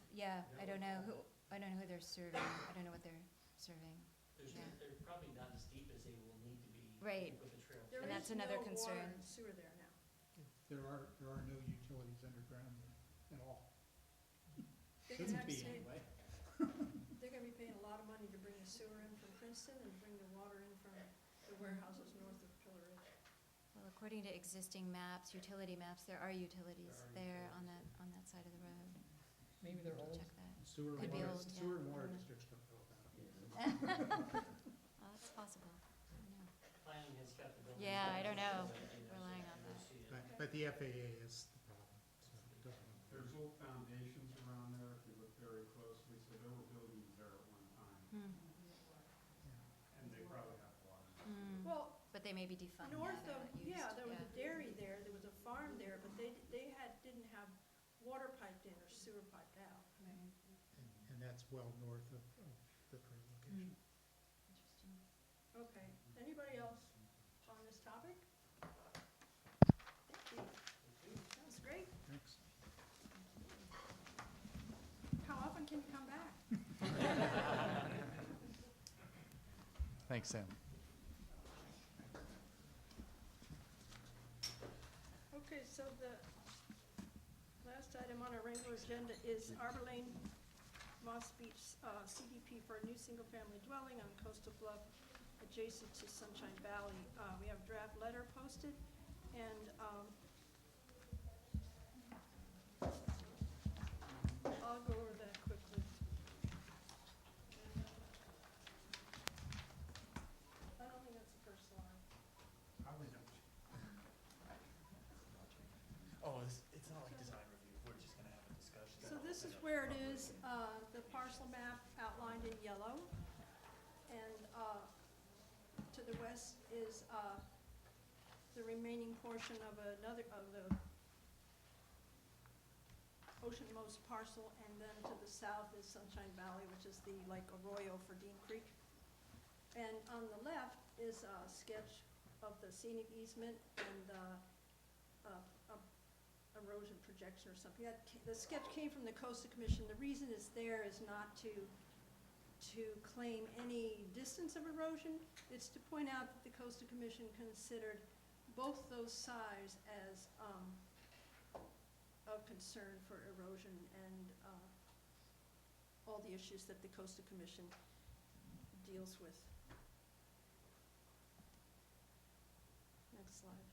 I don't know who they're serving, I don't know what they're serving. Yeah. They're probably not as deep as they will need to be. Right. With the trail. There And that's is another no concern. water and sewer there now. There are no utilities underground at all. They're gonna Shouldn't have to be pay- anyway. They're gonna be paying a lot of money to bring the sewer in from Princeton and bring the water in from the warehouses north of Pillar Ridge. Well, according to existing maps, utility maps, there are utilities there on that side of the road. Maybe they're old. Check that. Sewer Could be and old, water, yeah. sewer and water I don't know. districts don't know about it. That's possible. I don't know. Planning has got the building. Yeah, I don't know. So, Relying on that. But the FAA is the problem, so it doesn't. There's old foundations around there, if you look very closely, so there were buildings there at one time, Hmm. and they probably have water. Hmm. Well, But they may be defunct. north they're of, not used, there was a dairy there, there was a farm there, but they didn't have water piped in or sewer piped out. And that's well north of the current location. Interesting. Okay, anybody else on this topic? Thank you. That was great. Thanks. How often can you come back? Thanks, Sam. Okay, so the last item on our regular agenda is Arbor Lane Moss Beach CDP for a new single-family dwelling on coastal bluff adjacent to Sunshine Valley. We have a draft letter posted, and I'll go over that quickly. I don't think that's the first slide. Oh, it's not like design review, we're just gonna have a discussion. So this is where it is, the parcel map outlined in yellow. And to the west is the remaining portion of another, of the oceanmost parcel. And then to the south is Sunshine Valley, which is the like arroyo for Dean Creek. And on the left is a sketch of the scenic easement and erosion projection or something. The sketch came from the Coastal Commission. The reason it's there is not to claim any distance of erosion. It's to point out that the Coastal Commission considered both those sides as of concern for erosion and all the issues that the Coastal Commission deals with. Next slide.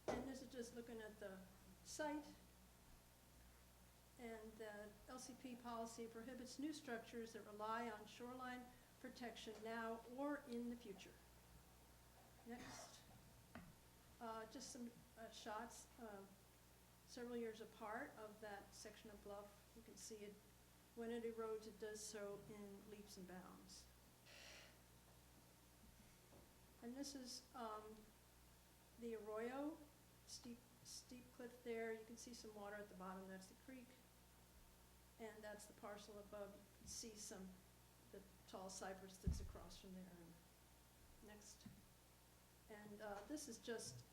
And this is just looking at the site. And the LCP policy prohibits new structures that rely on shoreline protection now or in the future. Next. Just some shots several years apart of that section of bluff. You can see it, when it erodes, it does so in leaps and bounds. And this is the arroyo, steep cliff there. You can see some water at the bottom. That's the creek. And that's the parcel above. You can see the tall cypress that's across from there. And next. And this is just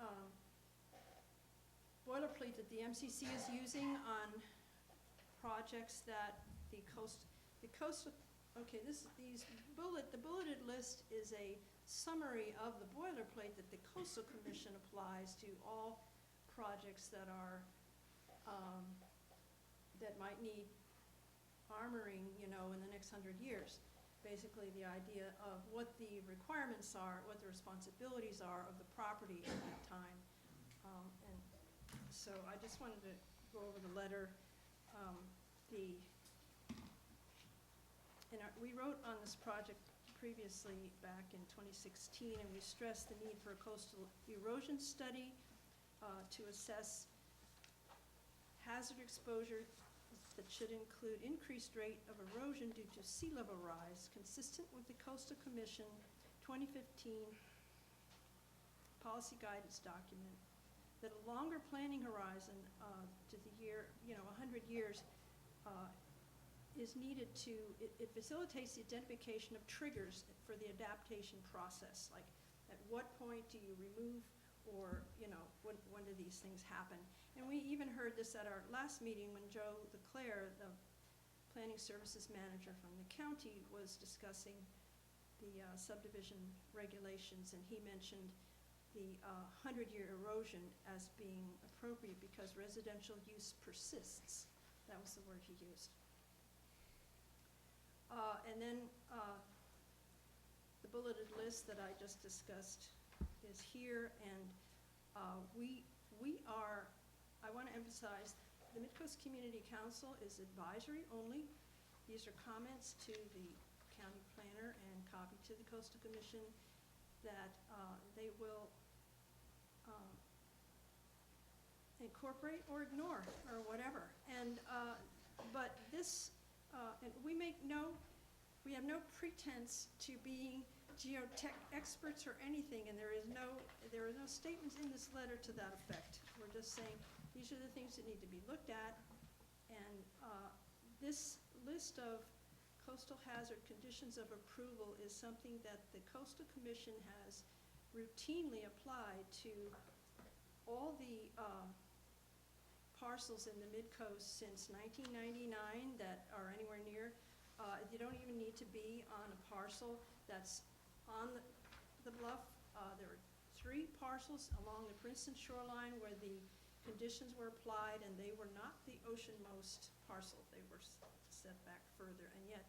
boilerplate that the MCC is using on projects that the coastal, okay, the bulleted list is a summary of the boilerplate that the Coastal Commission applies to all projects that are, that might need armoring, in the next 100 years. Basically, the idea of what the requirements are, what the responsibilities are of the property at that time. And so I just wanted to go over the letter. We wrote on this project previously back in 2016, and we stressed the need for a coastal erosion study to assess hazard exposure that should include increased rate of erosion due to sea level rise, consistent with the Coastal Commission 2015 policy guidance document, that a longer planning horizon to the year, 100 years, is needed it facilitates the identification of triggers for the adaptation process. Like, at what point do you remove, or, when do these things happen? And we even heard this at our last meeting when Joe LeClaire, the planning services manager from the county, was discussing the subdivision regulations, and he mentioned the 100-year erosion as being appropriate because residential use persists. That was the word he used. And then the bulleted list that I just discussed is here, and I want to emphasize, the Midcoast Community Council is advisory only. These are comments to the county planner and copy to the Coastal Commission that they will incorporate or ignore or whatever. And but this, and we have no pretense to being geotech experts or anything, and there are no statements in this letter to that effect. We're just saying these are the things that need to be looked at, and this list of coastal hazard conditions of approval is something that the Coastal Commission has routinely applied to all the parcels in the Midcoast since 1999 that are anywhere near. You don't even need to be on a parcel that's on the bluff. There were 3 parcels along the Princeton shoreline where the conditions were applied, and they were not the oceanmost parcel. They were setback further, and yet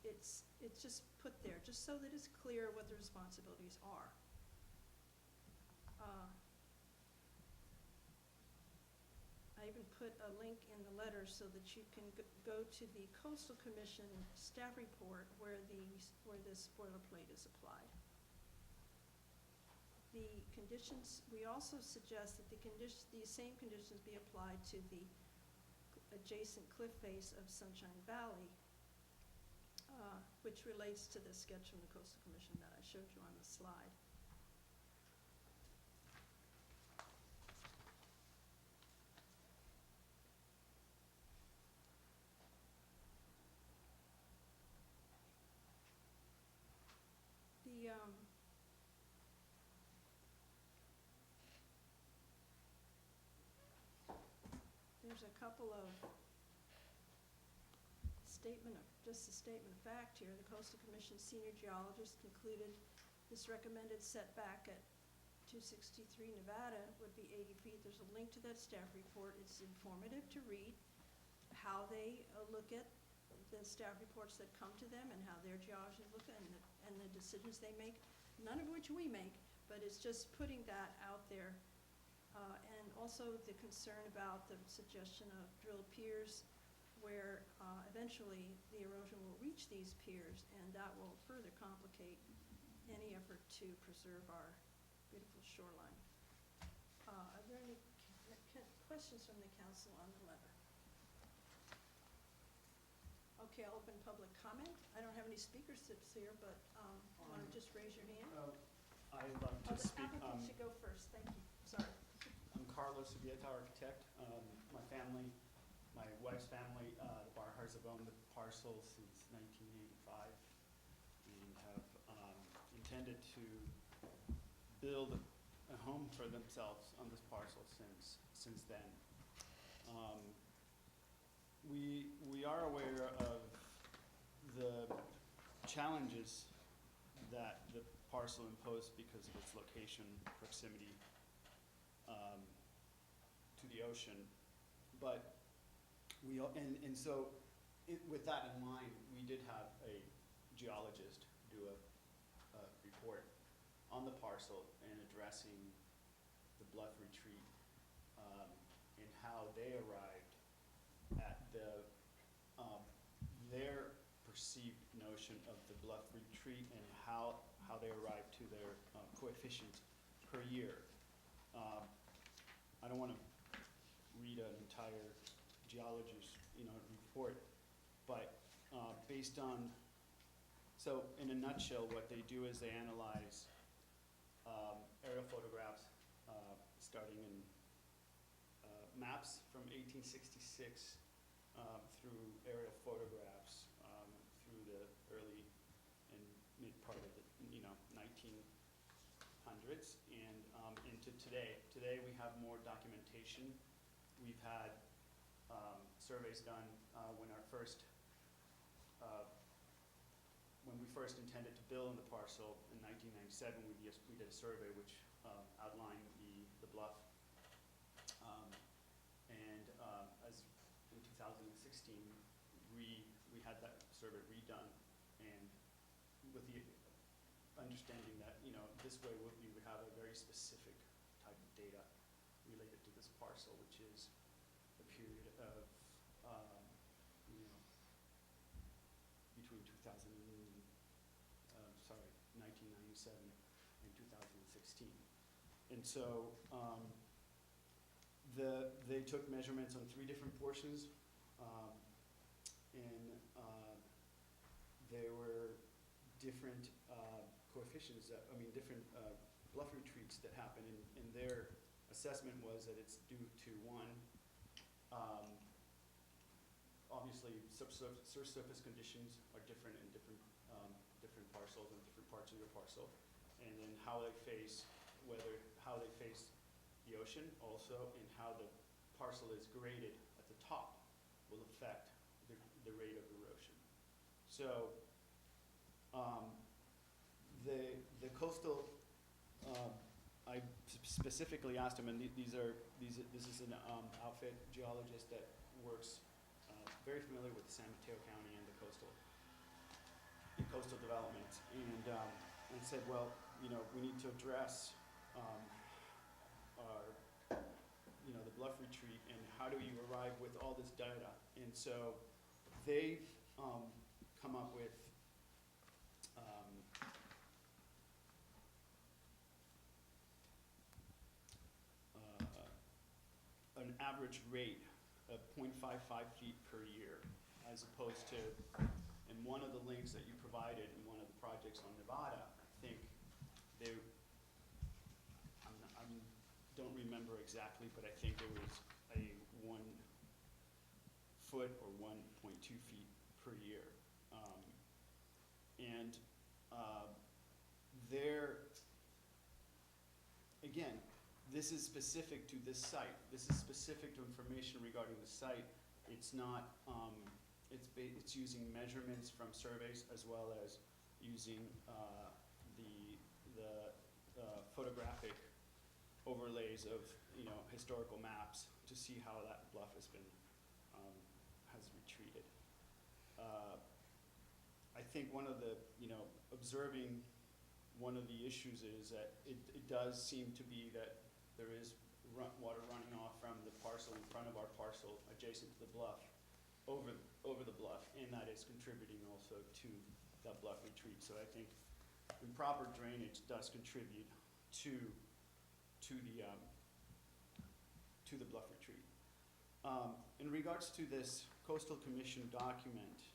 it's just put there, just so that it's clear what the responsibilities are. I even put a link in the letter so that you can go to the Coastal Commission staff report where this boilerplate is applied. The conditions, we also suggest that these same conditions be applied to the adjacent cliff face of Sunshine Valley, which relates to the sketch from the Coastal Commission that I showed you on the slide. There's a couple of just a statement of fact here. The Coastal Commission senior geologist concluded this recommended setback at 263 Nevada would be 80 feet. There's a link to that staff report. It's informative to read how they look at the staff reports that come to them and how their geologists look at and the decisions they make, none of which we make, but it's just putting that out there. And also the concern about the suggestion of drilled piers where eventually the erosion will reach these piers, and that will further complicate any effort to preserve our beautiful shoreline. Are there any questions from the council on the letter? Okay, I'll open public comment. I don't have any speaker slips here, but want to just raise your hand? I'd like to speak. The applicant should go first. Thank you. Sorry. I'm Carlos Subieta, architect. My family, my wife's family, the Barhars have owned the parcel since 1985 and have intended to build a home for themselves on this parcel since then. We are aware of the challenges that the parcel imposed because of its location, proximity to the ocean, but so with that in mind, we did have a geologist do a report on the parcel and addressing the bluff retreat and how they arrived at their perceived notion of the bluff retreat and how they arrived to their coefficient per year. I don't want to read an entire geologist report, but based on, so in a nutshell, what they do is they analyze aerial photographs starting in maps from 1866 through aerial photographs through the early and mid part of the 1900s and into today. Today we have more documentation. We've had surveys done when we first intended to build on the parcel in 1997. We did a survey which outlined the bluff, and as in 2016 we had that survey redone, and with the understanding that this way we would have a very specific type of data related to this parcel, which is a period of between 1997 and 2016. And so they took measurements on 3 different portions, and there were different coefficients, different bluff retreats that happen, and their assessment was that it's due to one, obviously surface conditions are different in different parcels and different parts of your parcel, and then how they face the ocean also, and how the parcel is graded at the top will affect the rate of erosion. So the coastal, I specifically asked him, and this is an outfit geologist that works very familiar with San Mateo County and the coastal development, and said, well, we need to address our, the bluff retreat, and how do you arrive with all this data? And so they've come up with an average rate of 0.55 feet per year, as opposed to, in one of the links that you provided in one of the projects on Nevada, I think they, I don't remember exactly, but I think there was a 1 foot or 1.2 feet per year. There, again, this is specific to this site. This is specific to information regarding the site. It's not, it's using measurements from surveys, as well as using the photographic overlays of, historical maps to see how that bluff has been, has retreated. I think one of the, observing one of the issues is that it does seem to be that there is water running off from the parcel in front of our parcel adjacent to the bluff over the bluff, and that is contributing also to that bluff retreat. So I think improper drainage does contribute to the bluff retreat. In regards to this Coastal Commission document,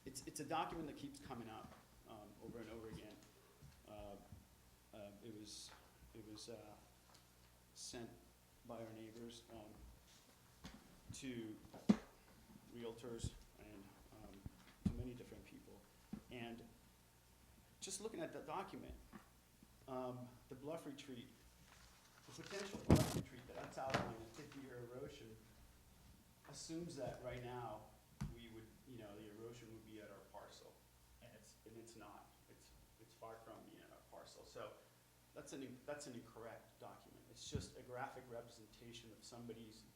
it's a document that keeps coming up over and over again. It was sent by our neighbors to realtors and to many different people. And just looking at that document, the bluff retreat, the potential bluff retreat that's outlined in 50-year erosion assumes that right now we would, the erosion would be at our parcel, and it's not. It's far from being at our parcel. So that's an incorrect document. It's just a graphic representation of somebody's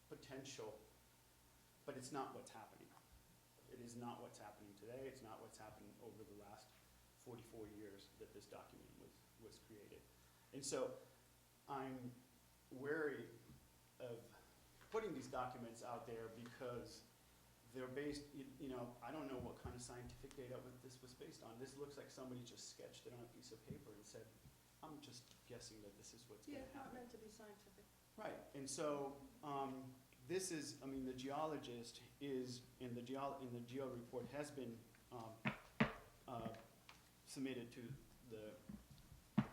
potential, but it's not what's happening. It is not what's happening today. It's not what's happened over the last 44 years that this document was created. And so I'm wary of putting these documents out there because they're based, I don't know what kind of scientific data this was based on. This looks like somebody just sketched it on a piece of paper and said, I'm just guessing that this is what's going to Yeah, not happen. meant to be scientific. Right, and so this is, the geologist is, in the geo report has been submitted to the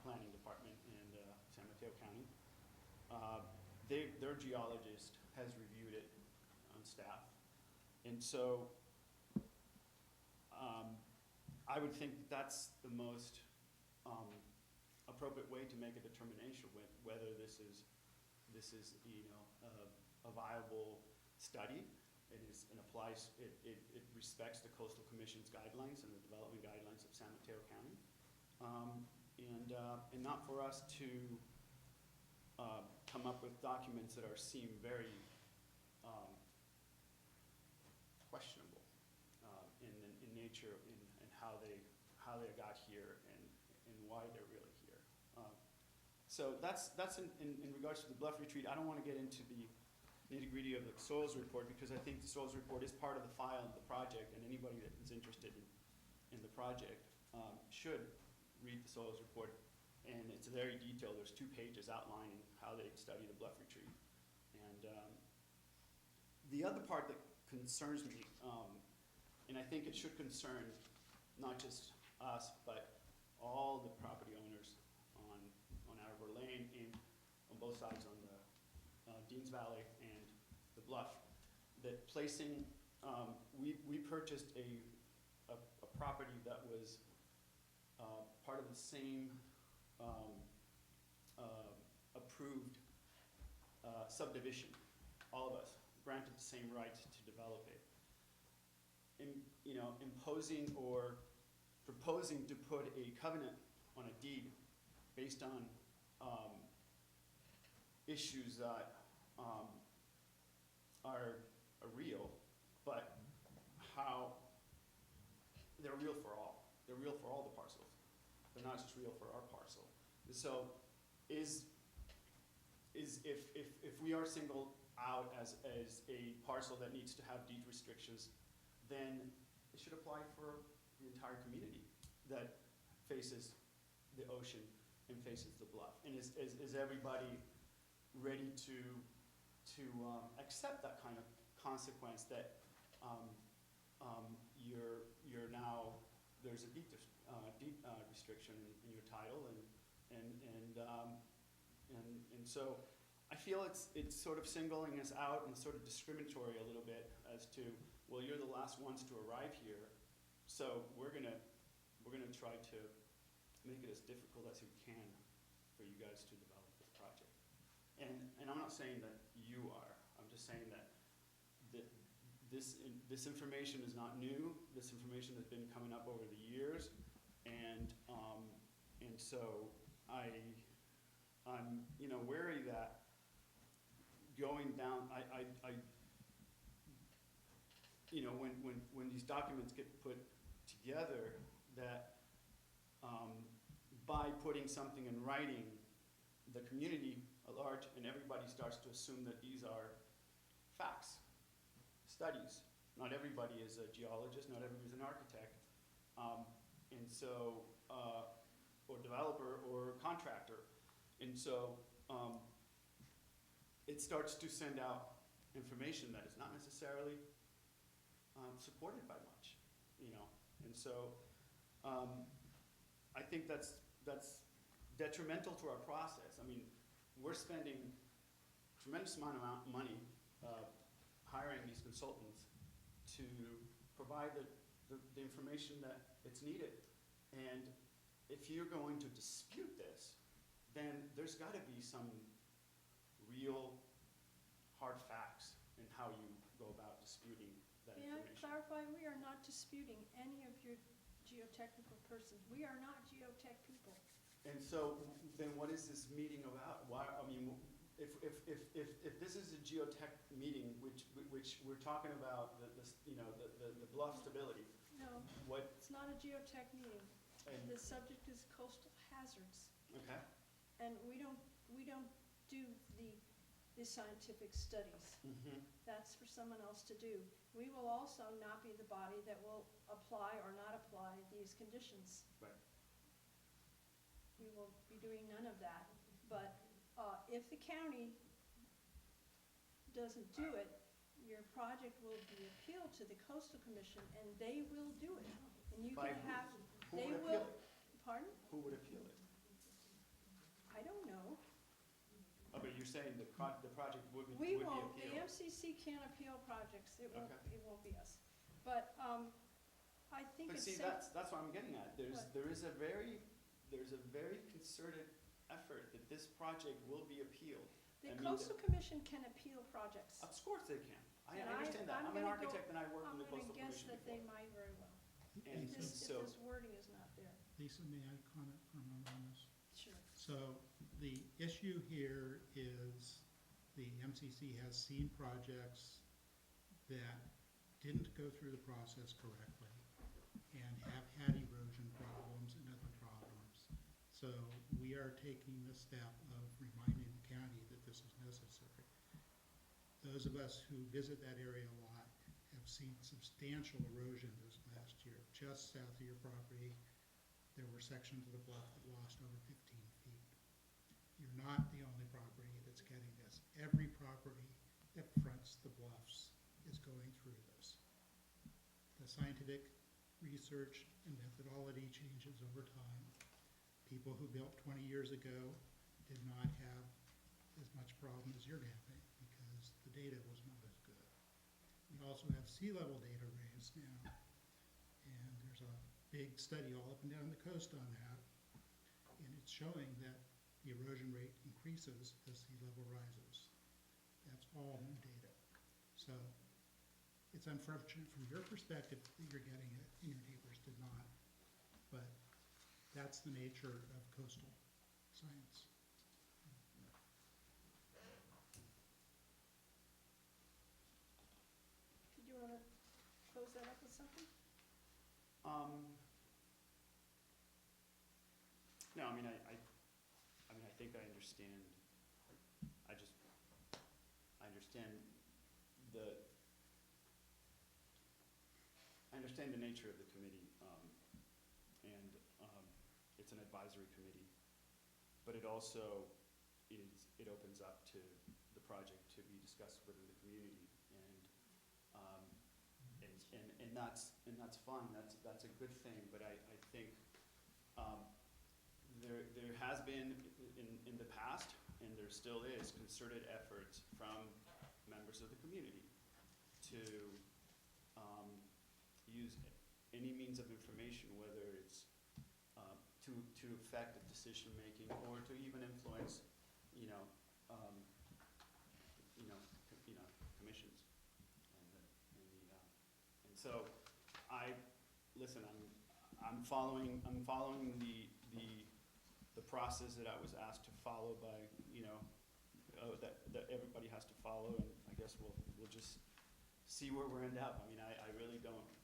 planning department in San Mateo County. Their geologist has reviewed it on staff. And so I would think that's the most appropriate way to make a determination whether this is a viable study. It applies. It respects the Coastal Commission's guidelines and the development guidelines of San Mateo County, and not for us to come up with documents that seem very questionable in nature, in how they got here, and why they're really here. So that's in regards to the bluff retreat. I don't want to get into the nitty-gritty of the soils report, because I think the soils report is part of the file of the project, and anybody that is interested in the project should read the soils report. And it's very detailed. There's 2 pages outlining how they study the bluff retreat. And the other part that concerns me, and I think it should concern not just us, but all the property owners on Arbor Lane and on both sides on the Deans Valley and the bluff, that placing, we purchased a property that was part of the same approved subdivision. All of us granted the same rights to develop it. Imposing or proposing to put a covenant on a deed based on issues that are real, but how, they're real for all. They're real for all the parcels. They're not just real for our parcel. And so if we are singled out as a parcel that needs to have deed restrictions, then it should apply for the entire community that faces the ocean and faces the bluff. And is everybody ready to accept that kind of consequence that you're now, there's a deed restriction in your title, and so I feel it's sort of singling us out and sort of discriminatory a little bit as to, well, you're the last ones to arrive here, so we're gonna try to make it as difficult as we can for you guys to develop this project. And I'm not saying that you are. I'm just saying that this information is not new. This information has been coming up over the years, and so I'm wary that going down, when these documents get put together, that by putting something in writing, the community at large and everybody starts to assume that these are facts, studies. Not everybody is a geologist, not everybody is an architect, and so, or developer or contractor. And so it starts to send out information that is not necessarily supported by much, and so I think that's detrimental to our process. I mean, we're spending a tremendous amount of money hiring these consultants to provide the information that it's needed. And if you're going to dispute this, then there's got to be some real hard facts in how you go about disputing that May I information. clarify, we are not disputing any of your geotechnical persons. We are not geotech people. And so then what is this meeting about? Why, I mean, if this is a geotech meeting, which we're talking about the bluff stability, No, what, it's not a geotech meeting. and, The subject is coastal hazards. okay, And we don't do the scientific studies. That's for someone else to do. We will also not be the body that will apply or not apply these conditions. Right. We will be doing none of that. But if the county doesn't do it, your project will be appealed to the Coastal Commission, and they will do it. And you By can who? have, Who they would will, appeal it? pardon? Who would appeal it? I don't know. Oh, but you're saying the project would be We appealed? won't, the MCC can't appeal projects, it won't, Okay. it won't be us. But, I think But it's see, safe. that's what I'm getting at. What? There's a very concerted effort that this project will be appealed. The I mean, Coastal Commission can appeal projects. Of course they can. I And understand that. I'm an gonna architect and I worked in the Coastal I'm gonna guess Commission that they before. might very well, And if this so, wording is not there. Lisa, may I comment for a moment on this? Sure. So the issue here is the MCC has seen projects that didn't go through the process correctly and have had erosion problems and other problems. So we are taking the step of reminding the county that this is necessary. Those of us who visit that area a lot have seen substantial erosion this last year. Just south of your property, there were sections of the bluff that lost over 15 feet. You're not the only property that's getting this. Every property that fronts the bluffs is going through this. The scientific research and methodology changes over time. People who built 20 years ago did not have as much problem as you're having because the data was not as good. We also have sea level data raised now, and there's a big study all up and down the coast on that, and it's showing that the erosion rate increases as sea level rises. That's all new data. So it's unfortunate from your perspective that you're getting it and your neighbors did not, but that's the nature of coastal science. think I understand, I understand the nature of the committee, and it's an advisory committee, but it also it opens up to the project to be discussed within the community, and that's fine, that's a good thing, but I think there has been in the past, and there still is, concerted efforts from members of the community to use any means of information, whether it's to affect the decision-making or to even influence, commissions. And so listen, I'm following the process that I was asked to follow by, that everybody has to follow, and I guess we'll just see where we're end up. I mean, I really don't know.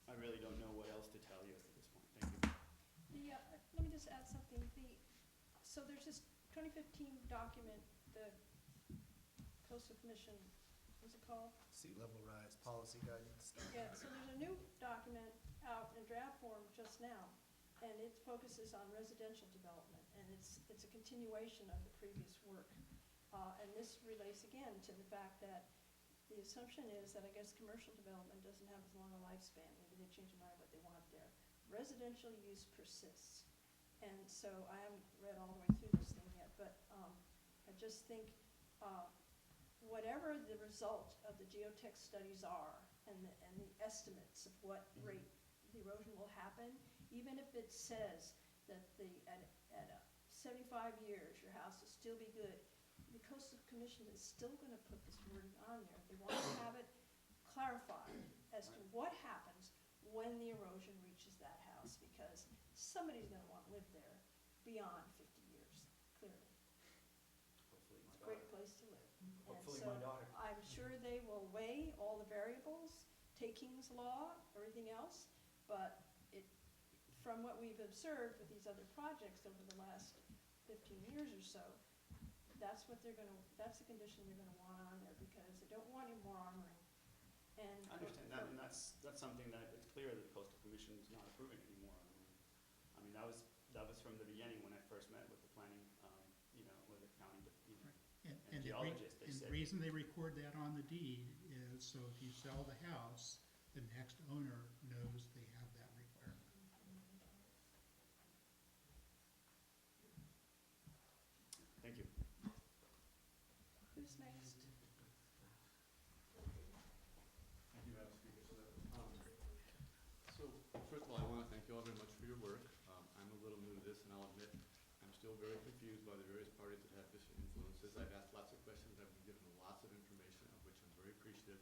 I really don't know what else to tell you at this point. Thank you. Let me just add something. So there's this 2015 document, the Coastal Commission, what's it called? Sea level rise policy guidance. Yeah, so there's a new document out in draft form just now, and it focuses on residential development, and it's a continuation of the previous work. And this relates again to the fact that the assumption is that I guess commercial development doesn't have as long a lifespan. Maybe they change their mind what they want there. Residential use persists. And so I haven't read all the way through this thing yet, but I just think whatever the result of the geotech studies are and the estimates of what rate the erosion will happen, even if it says that at 75 years your house will still be good, the Coastal Commission is still going to put this wording on there. They want to have it clarified as to what happens when the erosion reaches that house, because somebody's going to want to live there beyond 50 years, clearly. Hopefully my It's a great daughter. place to live. Hopefully And my daughter. so I'm sure they will weigh all the variables, takings law, everything else, but from what we've observed with these other projects over the last 15 years or so, that's the condition they're gonna want on there, because they don't want any more armoring. And I understand that, and that's something that it's clear that the Coastal Commission is not approving anymore. I mean, that was from the beginning when I first met with the planning, with the county, and geologists. They And said, the reason they record that on the deed is so if you sell the house, the next owner knows they have that requirement. thank you. who's next? Thank you, Madam Speaker. So first of all, I want to thank you all very much for your work. I'm a little new to this, and I'll admit I'm still very confused by the various parties that have different influences. I've asked lots of questions. I've been given lots of information, of which I'm very appreciative.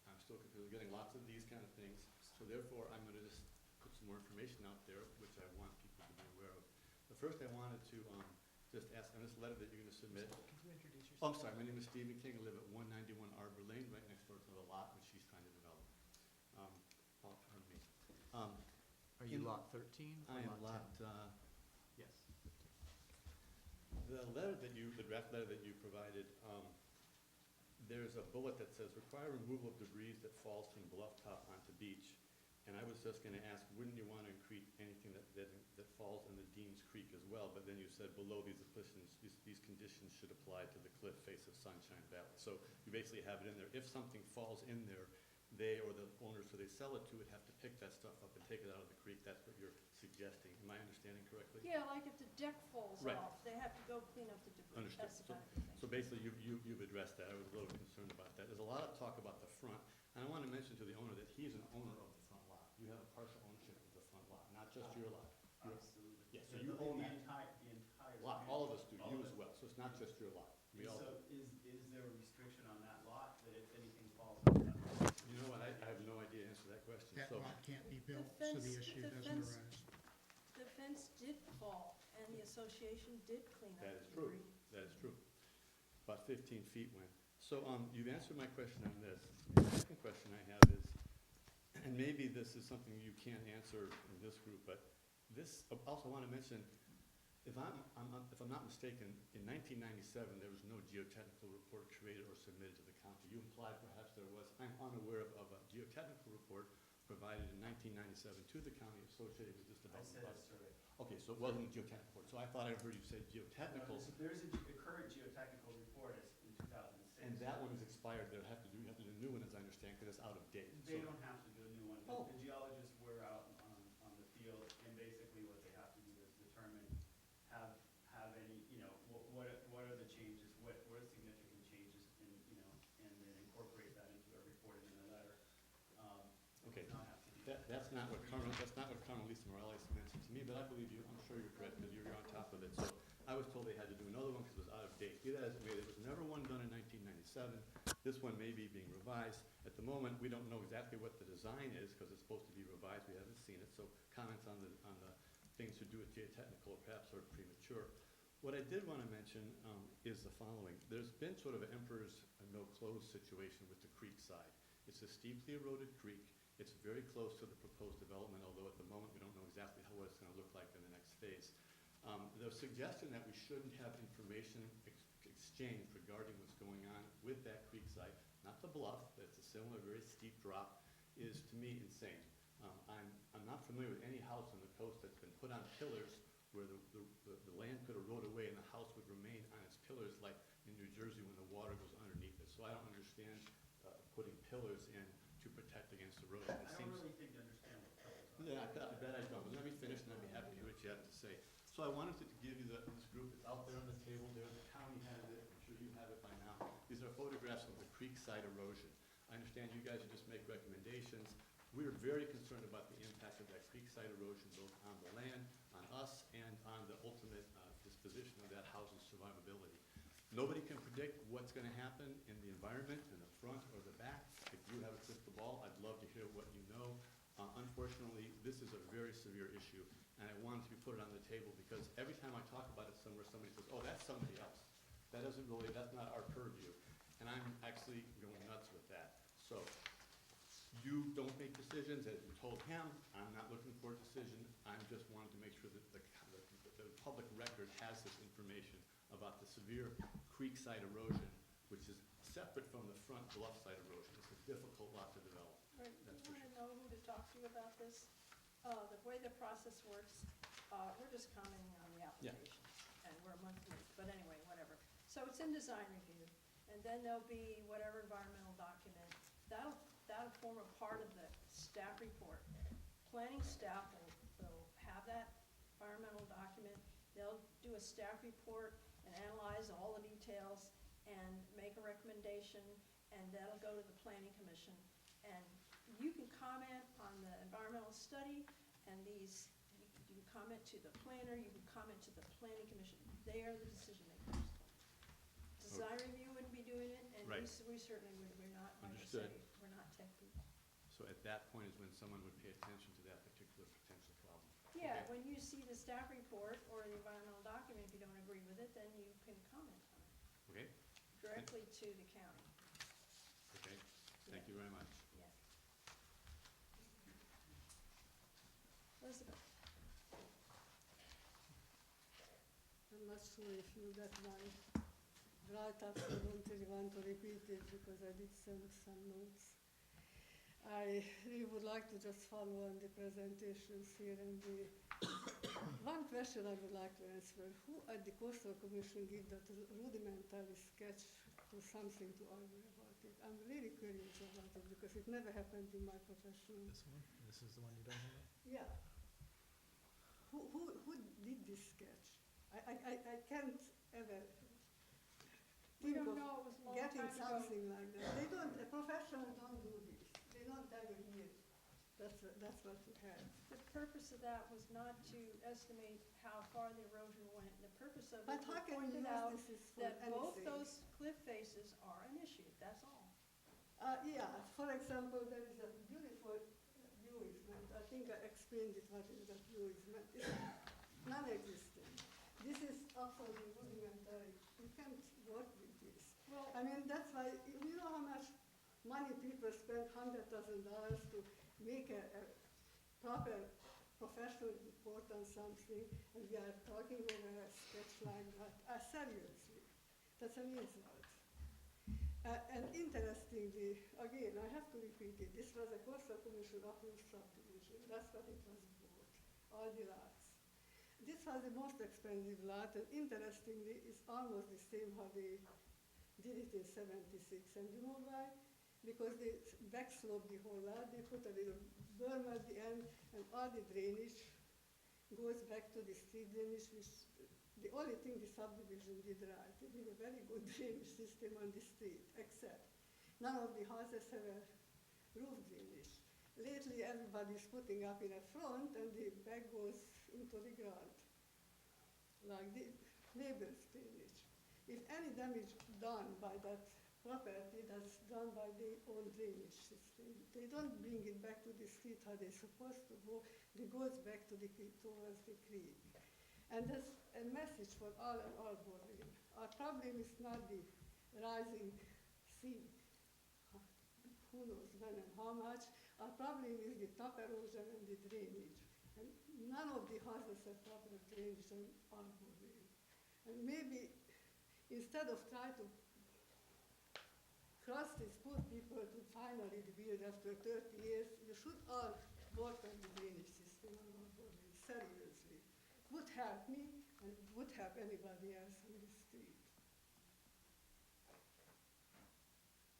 I'm still confused, getting lots of these kind of things. So therefore, I'm going to just put some more information out there, which I want people to be aware of. But first, I wanted to just ask on this letter that you're going to submit. Can you introduce yourself? Oh, I'm sorry. My name is Stephen King. I live at 191 Arbor Lane, right next door to the lot which she's trying to develop. Pardon me. Are you lot 13 or I am lot lot, yes. The letter that the draft letter that you provided, there's a bullet that says, require removal of debris that falls from bluff top onto beach. And I was just gonna ask, wouldn't you wanna include anything that falls in the Dean's Creek as well? But then you said below these conditions should apply to the cliff face of Sunshine Valley. So you basically have it in there. If something falls in there, they or the owners who they sell it to would have to pick that stuff up and take it out of the creek. That's what you're suggesting. Am I understanding correctly? Yeah, like if the deck falls Right. off, they have to go clean up the debris. Understood. That's the kind of thing. So basically, you've addressed that. I was a little concerned about that. There's a lot of talk about the front, and I want to mention to the owner that he's an owner of the front lot. You have a partial ownership of the front lot, not just your lot. Absolutely. Yeah, so you own that entire lot. All of us do, you as well. So it's not just your lot. We all do. is there a restriction on that lot that if anything falls on that lot? You know what? I have no idea to answer that question. That So lot can't be built, The so the fence- issue the doesn't fence- arise. The fence did fall, and the association did clean up that the is true. debris. That is true. About 15 feet went. So you've answered my question on this. The second question I have is, and maybe this is something you can't answer in this group, but this, I also want to mention, if I'm not mistaken, in 1997, there was no geotechnical report created or submitted to the county. You implied perhaps there was. I'm unaware of a geotechnical report provided in 1997 to the county associated with this development. I said a survey. Okay, so it wasn't a geotechnical report. So I thought I heard you say geotechnical. There's a current geotechnical report in 2006. And that one is expired. You have to do a new one, as I understand, because it's out of date. They So- don't have to do a new one. Oh. The geologists were out on the field, and basically what they have to do is determine, have any, what are the changes, what are significant changes, and then incorporate that into a report and in a letter. Okay, Not have to be. that's not what Carmelisa Morales mentioned to me, but I believe you, I'm sure you're correct, because you're on top of it. So I was told they had to do another one because it was out of date. Be that as it may, there was never one done in 1997. This one may be being revised. At the moment, we don't know exactly what the design is because it's supposed to be revised. We haven't seen it, so comments on the things to do with geotechnical are perhaps sort of premature. What I did want to mention is the following. There's been sort of an emperor's no-clothes situation with the creek side. It's a steeply eroded creek. It's very close to the proposed development, although at the moment we don't know exactly what it's going to look like in the next phase. The suggestion that we shouldn't have information exchanged regarding what's going on with that creek site, not the bluff, but it's a similar, very steep drop, is to me insane. I'm not familiar with any house on the coast that's been put on pillars where the land could erode away and the house would remain on its pillars like in New Jersey when the water goes underneath it. So I don't understand putting pillars in to protect against erosion. I don't really think you understand what pillars are. Yeah, I bet I don't. But let me finish and I'd be happy to hear what you have to say. So I wanted to give you this group. It's out there on the table there. The county has it. I'm sure you have it by now. These are photographs of the creekside erosion. I understand you guys just make recommendations. We are very concerned about the impact of that creekside erosion both on the land, on us, and on the ultimate disposition of that house's survivability. Nobody can predict what's going to happen in the environment, in the front or the back. If you have a crystal ball, I'd love to hear what you know. Unfortunately, this is a very severe issue, and I wanted to put it on the table because every time I talk about it somewhere, somebody says, oh, that's somebody else. That's not our purview. And I'm actually going nuts with that. So you don't make decisions, as you told him. I'm not looking for a decision. I just wanted to make sure that the public record has this information about the severe creekside erosion, which is separate from the front bluffside erosion. It's a difficult lot to develop. Right, do you want to know who to talk to about this? The way the process works, we're just commenting on the applications, and we're a month late, but anyway, whatever. So it's in design review, and then there'll be whatever environmental document, that'll form a part of the staff report. Planning staff will have that environmental document, they'll do a staff report and analyze all the details and make a recommendation, and that'll go to the planning commission. And you can comment on the environmental study, and you can comment to the planner, you can comment to the planning commission. They are the decision makers. Design review wouldn't be doing it, and Right. we certainly would, we're not, like I say, Understood. we're not tech people. So at that point is when someone would pay attention to that particular potential problem. Yeah, Okay. when you see the staff report or the environmental document, if you don't agree with it, then you can comment on it Okay, directly to the county. okay. Thank you very much. Yeah. Elizabeth? I'm not sure if you got my write-up, so I don't really want to repeat it because I did send some notes. I really would like to just follow on the presentations here and one question I would like to answer. Who at the Coastal Commission give that rudimentary sketch to something to argue about it? I'm really curious about it because it never happened in my professional. This one? This is the one you don't have? Yeah. Who did this sketch? I can't ever We think don't of know, it was a long getting time ago. something like that. They don't, a professional don't do this. They don't ever hear. That's what you have. The purpose of that was not to estimate how far the erosion went. The purpose of But it how was can you pointed use out this for that both anything? those cliff faces are an issue, that's all. Yeah, for example, there is a beautiful view easement. I think I explained it, what is that view easement. It's non-existent. This is absolutely rudimentary. You can't work with this. Well, I mean, that's why, you know how much money people spend, $100,000 to make a proper professional report on something, and we are talking over a sketch like that, seriously, that's an insult. And interestingly, again, I have to repeat it, this was a coastal commission approved subdivision, that's what it was bought, all the lots. This was the most expensive lot, and interestingly, it's almost the same how they did it in 76. And you know why? Because they backsloped the whole lot, they put a little berm at the end, and all the drainage goes back to the street drainage, which the only thing the subdivision did right. They did a very good drainage system on the street, except none of the houses have a roof drainage. Lately, everybody's putting up in a front, and the back goes into the ground, like the neighbor's drainage. If any damage done by that property, that's done by their own drainage system. They don't bring it back to the street how they're supposed to go. It goes back to the creek, towards the creek. And that's a message for all and all boarding. Our problem is not the rising sea, who knows when and how much. Our problem is the top erosion and the drainage. And none of the houses have proper drainage on our boarding. And maybe instead of trying to cross these poor people to finally build after 30 years, you should all work on the drainage system on our boarding, seriously. It would help me, and it would help anybody else on the street.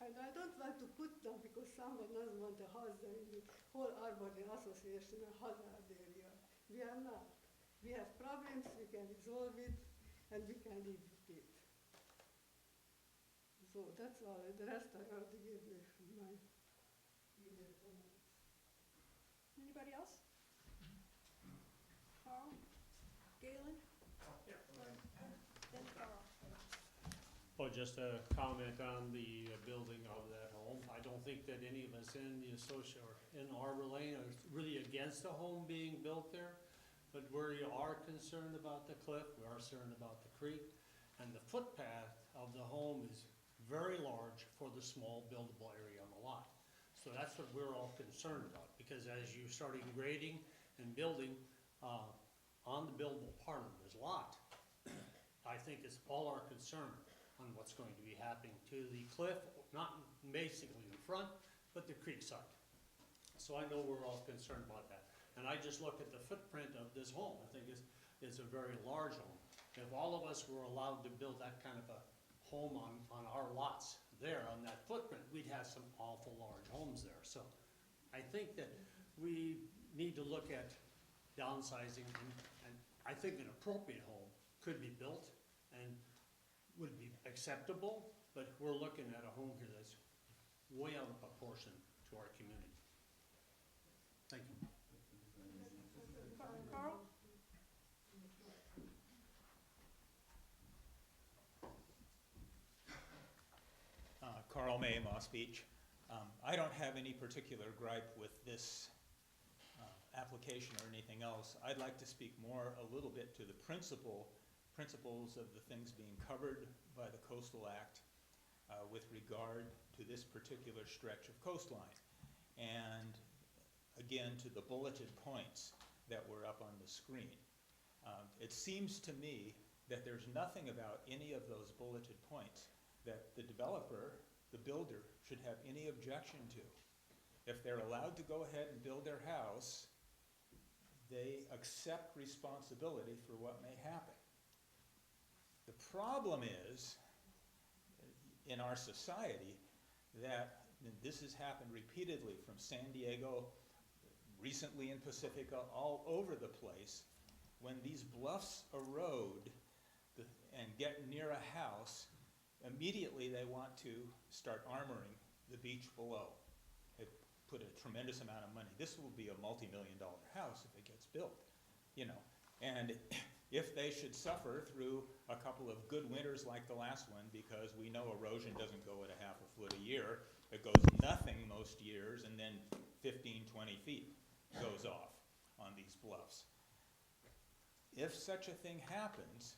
And I don't want to put down, because someone doesn't want a house there in the whole Arboretum Association, a hazard area. We are not. We have problems, we can resolve it, and we can live with it. So that's all. The rest I already gave you my email comments. Anybody else? Carl? Galen? Then Carl. Well, just a comment on the building of that home. I don't think that any of us in the association or in Arbor Lane are really against a home being built there. But we are concerned about the cliff, we are concerned about the creek, and the footpath of the home is very large for the small buildable area on the lot. So that's what we're all concerned about, because as you starting grading and building on the buildable part of this lot, I think it's all our concern on what's going to be happening to the cliff, not basically in front, but the creek side. So I know we're all concerned about that. And I just look at the footprint of this home. I think it's a very large home. If all of us were allowed to build that kind of a home on our lots there on that footprint, we'd have some awful large homes there. So I think that we need to look at downsizing, and I think an appropriate home could be built and would be acceptable, but we're looking at a home here that's way out of proportion to our community. Thank you. Carl? Carl May, Moss Beach. I don't have any particular gripe with this application or anything else. I'd like to speak more a little bit to the principles of the things being covered by the Coastal Act with regard to this particular stretch of coastline. And again, to the bulleted points that were up on the screen. It seems to me that there's nothing about any of those bulleted points that the developer, the builder, should have any objection to. If they're allowed to go ahead and build their house, they accept responsibility for what may happen. The problem is, in our society, that this has happened repeatedly from San Diego, recently in Pacifica, all over the place. When these bluffs erode and get near a house, immediately they want to start armoring the beach below. They put a tremendous amount of money. This will be a multi-million-dollar house if it gets built, you know. And if they should suffer through a couple of good winters like the last one, because we know erosion doesn't go at a half a foot a year, it goes nothing most years, and then 15, 20 feet goes off on these bluffs. If such a thing happens,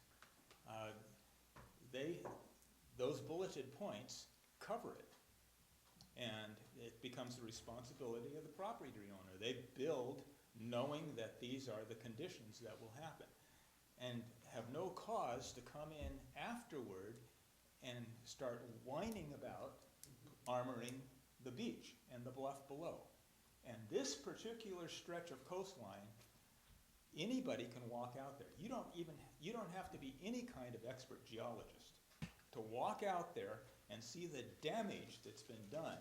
those bulleted points cover it. And becomes the responsibility of the property owner. They build knowing that these are the conditions that will happen, and have no cause to come in afterward and start whining about armoring the beach and the bluff below. And this particular stretch of coastline, anybody can walk out there. You don't have to be any kind of expert geologist to walk out there and see the damage that's been done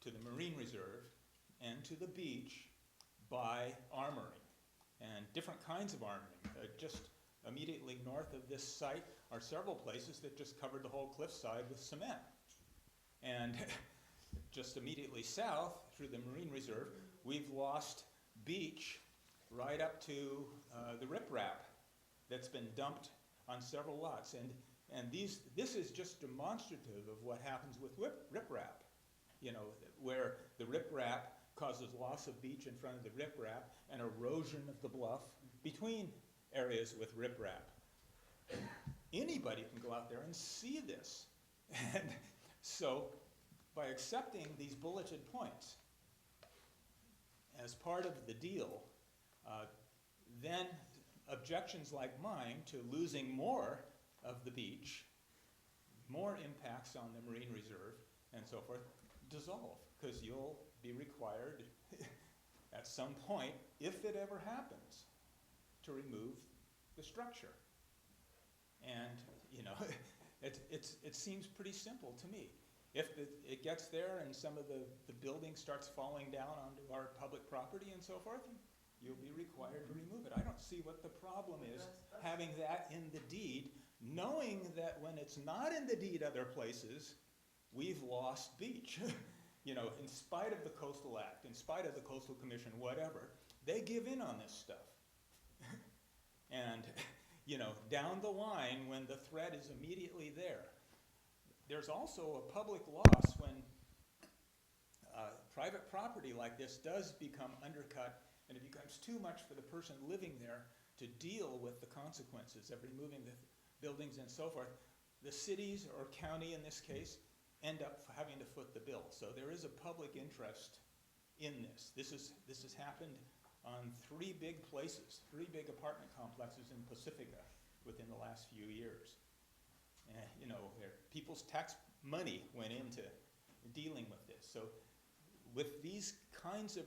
to the marine reserve and to the beach by armoring, and different kinds of armoring. Just immediately north of this site are several places that just covered the whole cliffside with cement. And just immediately south, through the marine reserve, we've lost beach right up to the riprap that's been dumped on several lots. And this is just demonstrative of what happens with riprap. You know, where the riprap causes loss of beach in front of the riprap and erosion of the bluff between areas with riprap. Anybody can go out there and see this. And so, by accepting these bulleted points as part of the deal, then objections like mine to losing more of the beach, more impacts on the marine reserve, and so forth, dissolve, because you'll be required at some point, if it ever happens, to remove the structure. And, you know, it seems pretty simple to me. If it gets there and some of the building starts falling down onto our public property and so forth, you'll be required to remove it. I don't see what the problem is having that in the deed, knowing that when it's not in the deed other places, we've lost beach. You know, in spite of the Coastal Act, in spite of the Coastal Commission, whatever, they give in on this stuff. And, you know, down the line, when the threat is immediately there, there's also a public loss when private property like this does become undercut, and it becomes too much for the person living there to deal with the consequences of removing the buildings and so forth. The cities, or county in this case, end up having to foot the bill. So there is a public interest in this. This has happened on 3 big places, 3 big apartment complexes in Pacifica within the last few years. You know, where people's tax money went into dealing with this. So with these kinds of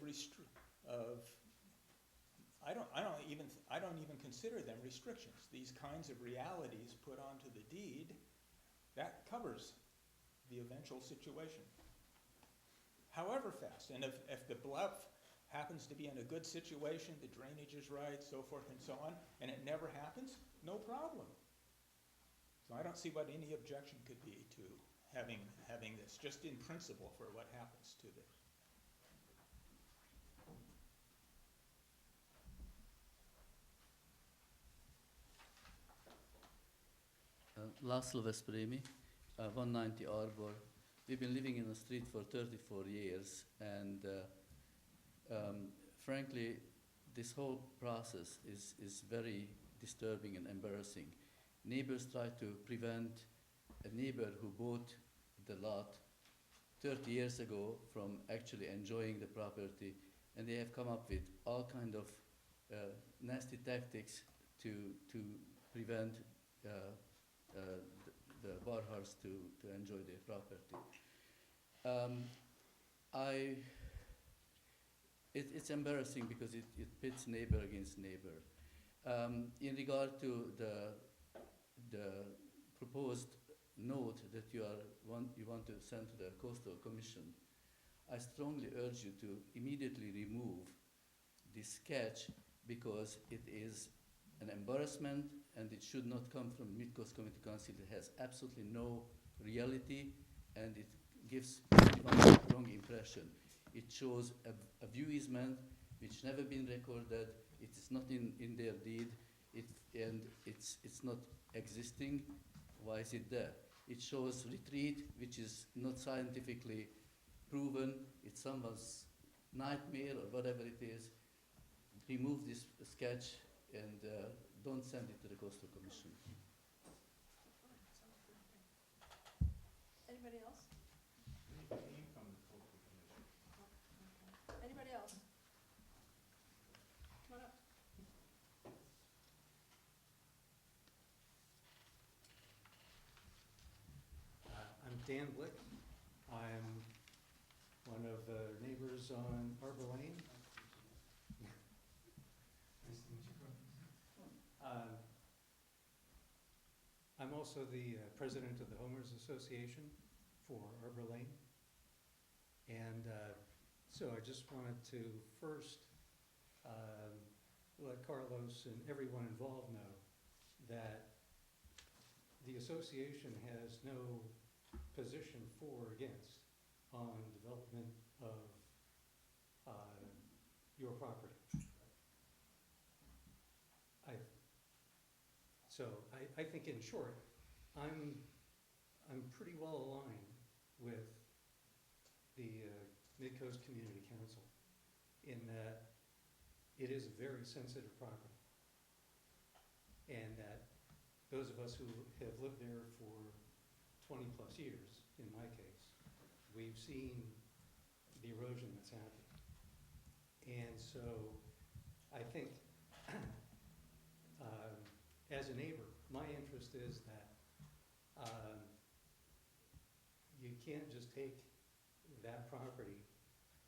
I don't even consider them restrictions. These kinds of realities put onto the deed, that covers the eventual situation. However fast, and if the bluff happens to be in a good situation, the drainage is right, so forth and so on, and it never happens, no problem. So I don't see what any objection could be to having this, just in principle, for what happens to this. Laszlo Vespremi, 190 Arbor. We've been living in the street for 34 years, and frankly, this whole process is very disturbing and embarrassing. Neighbors try to prevent a neighbor who bought the lot 30 years ago from actually enjoying the property, and they have come up with all kind of nasty tactics to prevent the Barhars to enjoy their property. It's embarrassing because it pits neighbor against neighbor. In regard to the proposed note that you want to send to the Coastal Commission, I strongly urge you to immediately remove this sketch, because it is an embarrassment and it should not come from Midcoast Community Council. It has absolutely no reality and it gives a wrong impression. It shows a view easement which never been recorded. It is not in their deed, and it's not existing. Why is it there? It shows retreat, which is not scientifically proven. It's someone's nightmare or whatever it is. Remove this sketch and don't send it to the Coastal Commission. Anybody else? It came from the Coastal Commission. Dan Blick. I'm one of the neighbors on Arbor Lane. Nice to meet you. I'm also the president of the Homeowners Association for Arbor Lane. And so I just wanted to first let Carlos and everyone involved know that the association has no position for or against on development of your property. I think in short, I'm pretty well aligned with the Midcoast Community Council in that it is a very sensitive property. And that those of us who have lived there for 20 plus years, in my case, we've seen the erosion that's happened. And so I think as a neighbor, my interest is that you can't just take that property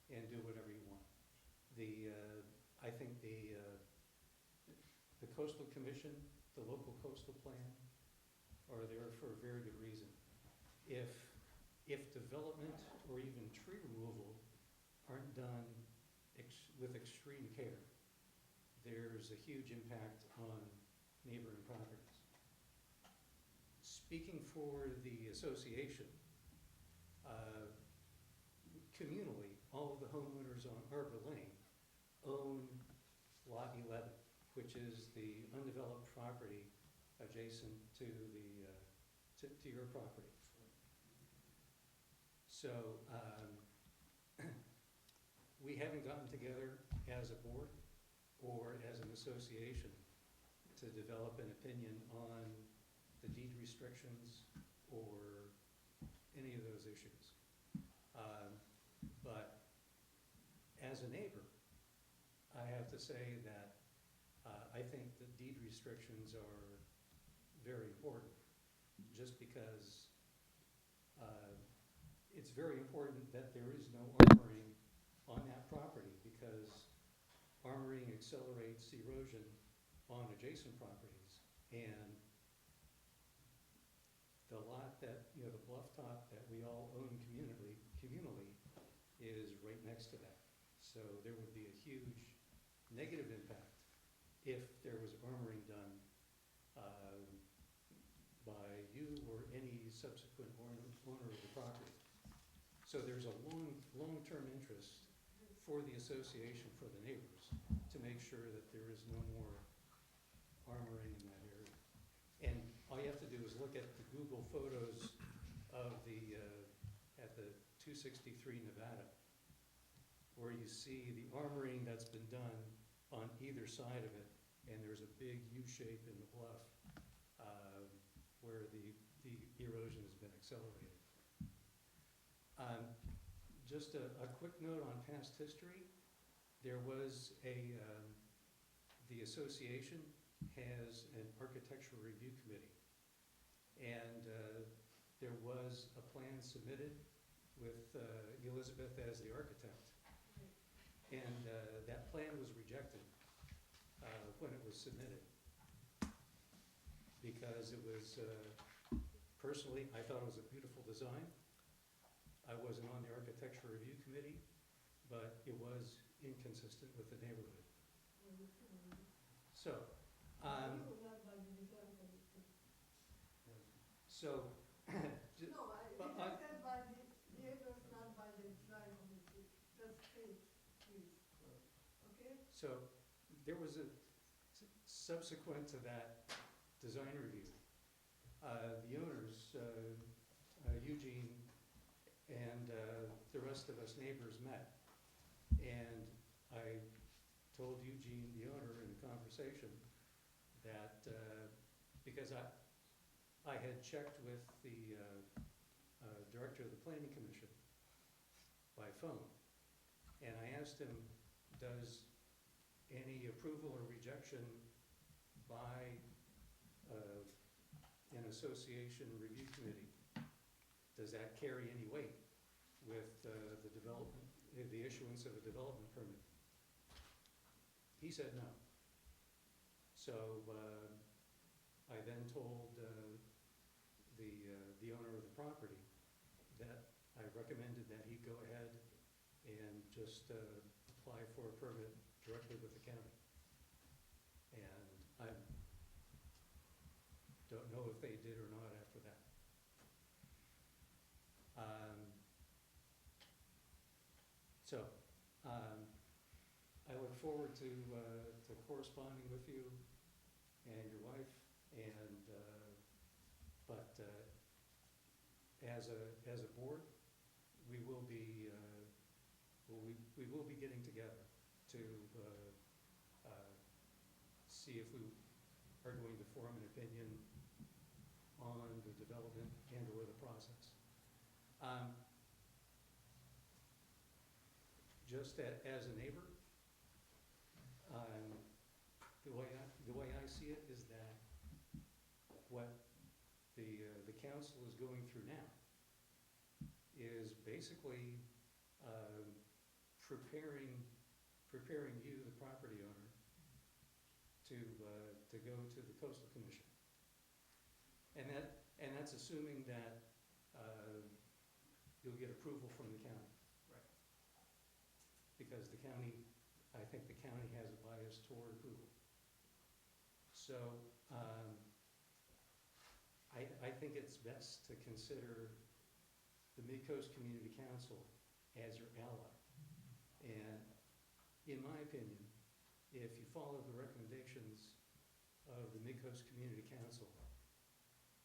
and do whatever you want. I think the Coastal Commission, the local coastal plan, are there for a very good reason. If development or even tree removal aren't done with extreme care, there's a huge impact on neighboring properties. Speaking for the association, communally, all of the homeowners on Arbor Lane own Lot 11, which is the undeveloped property adjacent to your property. So we haven't gotten together as a board or as an association to develop an opinion on the deed restrictions or any of those issues. But as a neighbor, I have to say that I think that deed restrictions are very important, just because it's very important that there is no armoring on that property, because armoring accelerates erosion on adjacent properties. And the lot that, the bluff top that we all own communally is right next to that. So there would be a huge negative impact if there was armoring done by you or any subsequent owner of the property. So there's a long-term interest for the association, for the neighbors, to make sure that there is no more armoring in that area. And all you have to do is look at the Google photos of at the 263 Nevada, where you see the armoring that's been done on either side of it, and there's a big U shape in the bluff where the erosion has been accelerated. Just a quick note on past history. There was the association has an architectural review committee, and there was a plan submitted with Elizabeth as the architect, and that plan was rejected when it was submitted, because it was, personally, I thought it was a beautiful design. I wasn't on the architectural review committee, but it was inconsistent with the neighborhood. So, so, No, it is said by the neighbors, not by the design committee. Just please. Okay? so there was a, subsequent to that design review, the owners, Eugene and the rest of us neighbors met. And I told Eugene, the owner, in a conversation that, because I had checked with the director of the planning commission by phone, and I asked him, does any approval or rejection by an association review committee, does that carry any weight with the development, the issuance of a development permit? He said no. So I then told the owner of the property that I recommended that he go ahead and just apply for a permit directly with the county. And I don't know if they did or not after that. I look forward to corresponding with you and your wife, and as a board, we will be getting together to see if we are going to form an opinion on the development and or the process. Just as a neighbor, the way I see it is that what the council is going through now is basically preparing you, the property owner, to go to the Coastal Commission. And that's assuming that you'll get approval from the county. Right. Because the county, I think the county has a bias toward approval. So I think it's best to consider the Midcoast Community Council as your ally. And in my opinion, if you follow the recommendations of the Midcoast Community Council,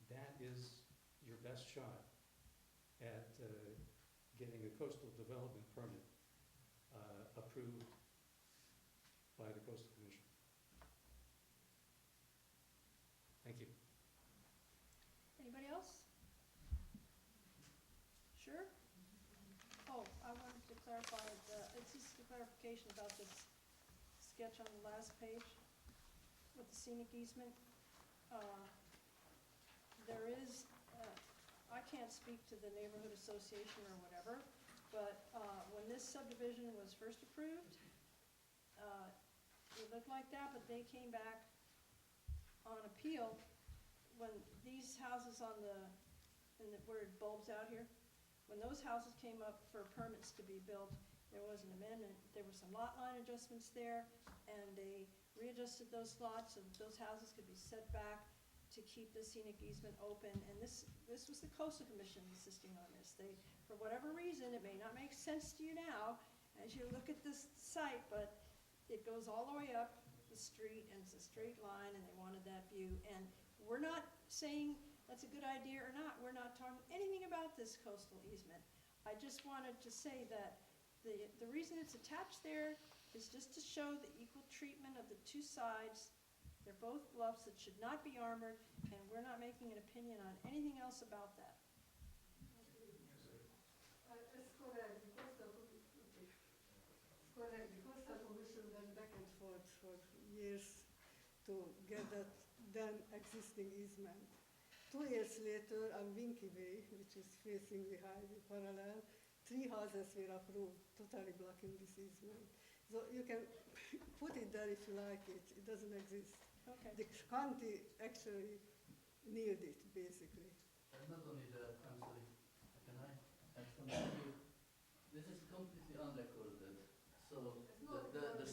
that is your best shot at getting a coastal development permit approved by the Coastal Commission. Thank you. Anybody else? Sure? Oh, I wanted to clarify, it's just a clarification about this sketch on the last page with the scenic easement. There is, I can't speak to the neighborhood association or whatever, but when this subdivision was first approved, it looked like that, but they came back on appeal when these houses on where it bulbs out here, when those houses came up for permits to be built, there was an amendment, there were some lot line adjustments there, and they readjusted those lots so that those houses could be set back to keep the scenic easement open. And this was the Coastal Commission insisting on this. They, for whatever reason, it may not make sense to you now as you look at this site, but it goes all the way up the street and it's a straight line, and they wanted that view. And we're not saying that's a good idea or not. We're not talking anything about this coastal easement. I just wanted to say that the reason it's attached there is just to show the equal treatment of the two sides. They're both bluffs that should not be armored, and we're not making an opinion on anything else about that. It's correct, because the Coastal Commission went back and forth for years to get that then existing easement. 2 years later, on Winky Way, which is facing the highway parallel, 3 houses were approved, totally blocking this easement. So you can put it there if you like it. It doesn't exist. Okay. The county actually neared it, basically. And not only that, I'm sorry, can I add something? This is completely unrecorded. So the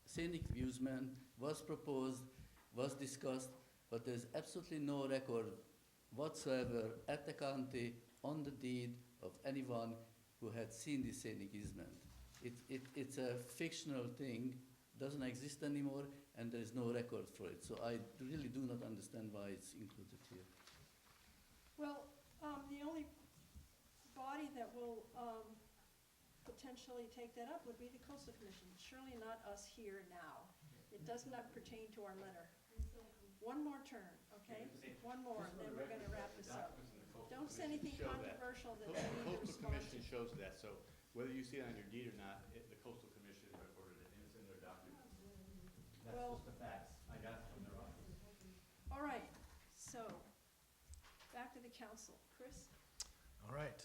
scenic viewsman was proposed, was discussed, but there's absolutely no record whatsoever at the county on the deed of anyone who had seen the scenic easement. It's a fictional thing, doesn't exist anymore, and there is no record for it. So I really do not understand why it's included here. Well, the only body that will potentially take that up would be the Coastal Commission, surely not us here now. It does not pertain to our letter. One more turn, okay? One more, and then we're gonna wrap this up. Don't say anything controversial that we need to Coastal respond Commission to. shows that, so whether you see it on your deed or not, the Coastal Commission recorded it, and it's in their documents. That's Well- just the facts. I got it from their office. All right, so, back to the council. Chris? All right.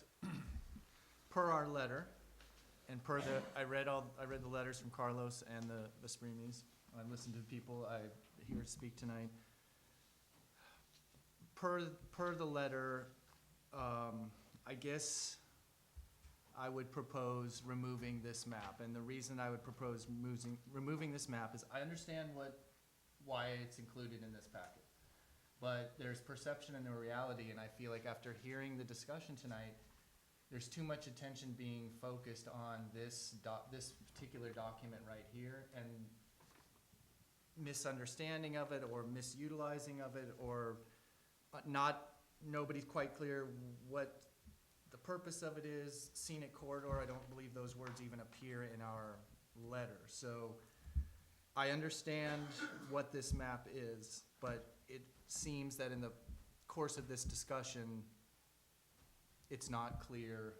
Per our letter, and per the, I read the letters from Carlos and the Vesprinis. I listened to the people I hear speak tonight. Per the letter, I guess I would propose removing this map. And the reason I would propose removing this map is I understand why it's included in this packet. But there's perception and the reality, and I feel like after hearing the discussion tonight, there's too much attention being focused on this particular document right here, and misunderstanding of it or misutilizing of it, or nobody's quite clear what the purpose of it is. Scenic corridor, I don't believe those words even appear in our letter. So I understand what this map is, but it seems that in the course of this discussion, it's not clear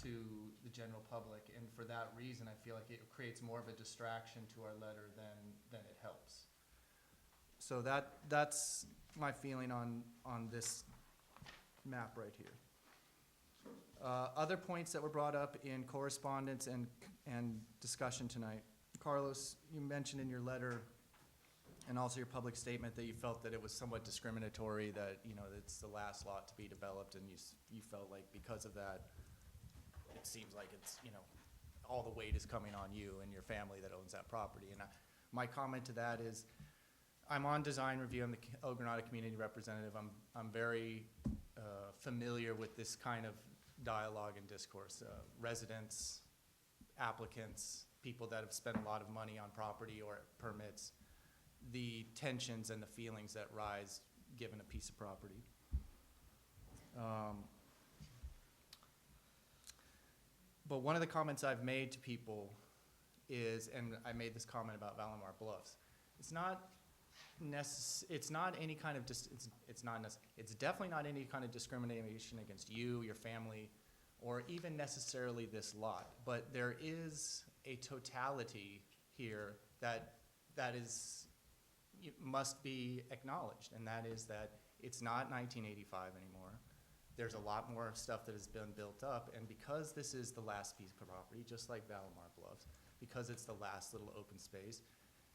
to the general public, and for that reason, I feel like it creates more of a distraction to our letter than it helps. So that's my feeling on this map right here. Other points that were brought up in correspondence and discussion tonight. Carlos, you mentioned in your letter and also your public statement that you felt that it was somewhat discriminatory, that, you know, it's the last lot to be developed, and you felt like because of that, it seems like it's, you know, all the weight is coming on you and your family that owns that property. And my comment to that is, I'm on design review. I'm the El Granada community representative. I'm very familiar with this kind of dialogue and discourse. Residents, applicants, people that have spent a lot of money on property or permits, the tensions and the feelings that rise given a piece of property. But one of the comments I've made to people is, and I made this comment about Valimar Bluffs, it's definitely not any kind of discrimination against you, your family, or even necessarily this lot. But there is a totality here that must be acknowledged, and that is that it's not 1985 anymore. There's a lot more stuff that has been built up, and because this is the last piece of property, just like Valimar Bluffs, because it's the last little open space,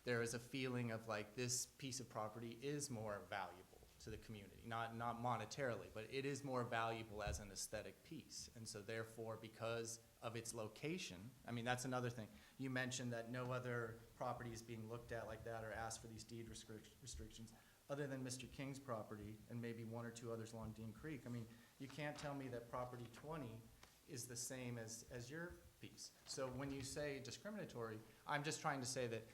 there is a feeling of like this piece of property is more valuable to the community, not monetarily, but it is more valuable as an aesthetic piece. And so therefore, because of its location, I mean, that's another thing. You mentioned that no other property is being looked at like that or asked for these deed restrictions other than Mr. King's property and maybe one or two others along Dean Creek. I mean, you can't tell me that property 20 is the same as your piece. So when you say discriminatory, I'm just trying to say that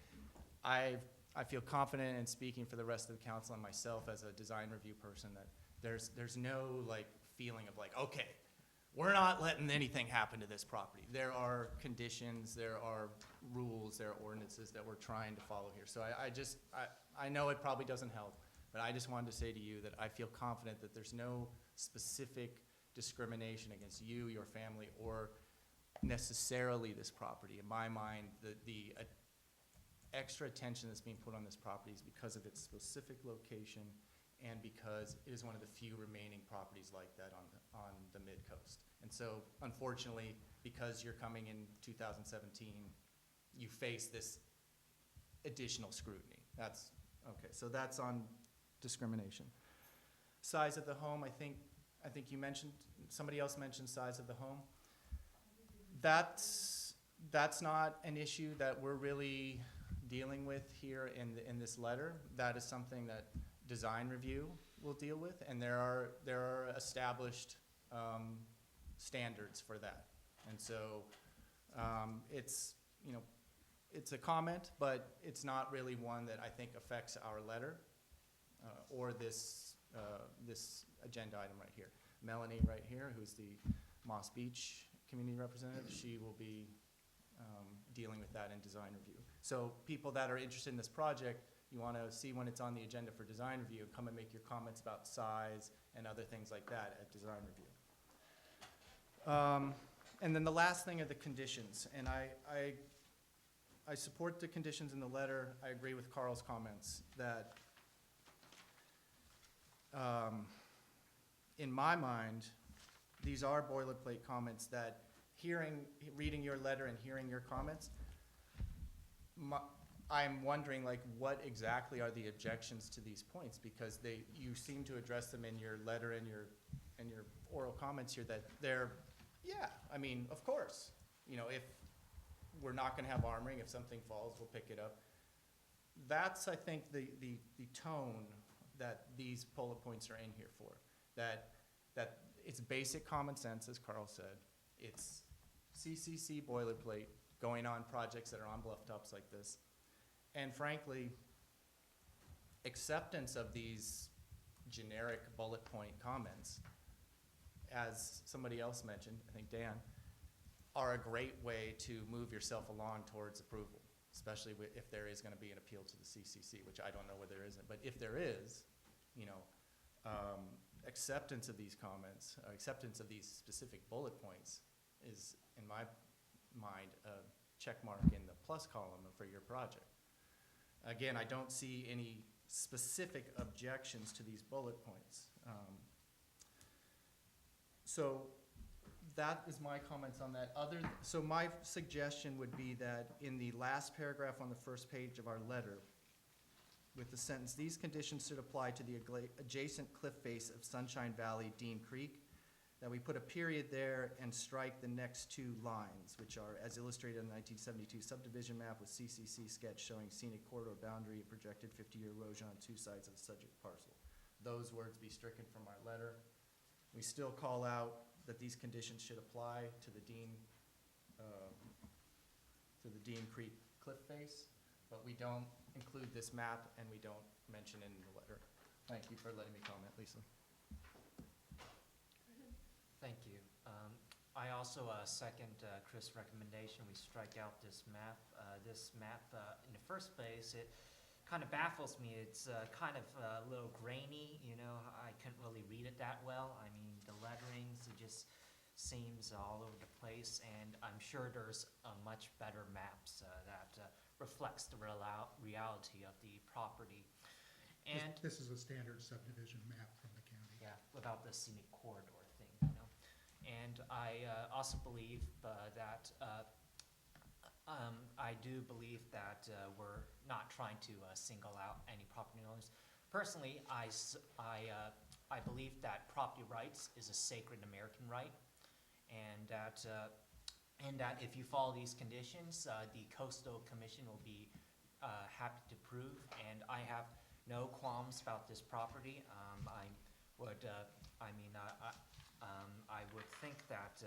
I feel confident in speaking for the rest of the council and myself as a design review person that there's no like feeling of like, okay, we're not letting anything happen to this property. There are conditions, there are rules, there are ordinances that we're trying to follow here. So I know it probably doesn't help, but I just wanted to say to you that I feel confident that there's no specific discrimination against you, your family, or necessarily this property. In my mind, the extra attention that's being put on this property is because of its specific location and because it is one of the few remaining properties like that on the Midcoast. And so, unfortunately, because you're coming in 2017, you face this additional scrutiny. That's, okay, so that's on discrimination. Size of the home, I think you mentioned, somebody else mentioned size of the home. That's not an issue that we're really dealing with here in this letter. That is something that design review will deal with, and there are established standards for that. And so it's a comment, but it's not really one that I think affects our letter or this agenda item right here. Melanie right here, who's the Moss Beach community representative, she will be dealing with that in design review. So people that are interested in this project, you want to see when it's on the agenda for design review, come and make your comments about size and other things like that at design review. And then the last thing are the conditions. And I support the conditions in the letter. I agree with Carl's comments that in my mind, these are boilerplate comments that reading your letter and hearing your comments, I'm wondering, like, what exactly are the objections to these points? Because you seem to address them in your letter and your oral comments here that they're, yeah, I mean, of course. You know, if we're not gonna have armoring, if something falls, we'll pick it up. That's, I think, the tone that these bullet points are in here for. That it's basic common sense, as Carl said. It's CCC boilerplate going on projects that are on bluff tops like this. And frankly, acceptance of these generic bullet point comments, as somebody else mentioned, I think Dan, are a great way to move yourself along towards approval, especially if there is going to be an appeal to the CCC, which I don't know whether there isn't. But if there is, you know, acceptance of these comments, acceptance of these specific bullet points is, in my mind, a check mark in the plus column for your project. Again, I don't see any specific objections to these bullet points. So that is my comments on that. So my suggestion would be that in the last paragraph on the first page of our letter, with the sentence, "These conditions should apply to the adjacent cliff face of Sunshine Valley, Dean Creek," that we put a period there and strike the next two lines, which are as illustrated in the 1972 subdivision map with CCC sketch showing scenic corridor boundary and projected 50-year erosion on two sides of the subject parcel. Those words be stricken from our letter. We still call out that these conditions should apply to the Dean Creek cliff face, but we don't include this map and we don't mention it in the letter. Thank you for letting me comment, Lisa. Thank you. I also second Chris' recommendation. We strike out this map. This map, in the first place, it kind of baffles me. It's kind of a little grainy, you know. I couldn't really read it that well. I mean, the letterings, it just seems all over the place, and I'm sure there's much better maps that reflects the reality of the property. And This is a standard subdivision map from the county. yeah, without the scenic corridor thing, you know. And I also believe that I do believe that we're not trying to single out any property owners. Personally, I believe that property rights is a sacred American right, and that if you follow these conditions, the Coastal Commission will be happy to approve. And I have no qualms about this property. I would think that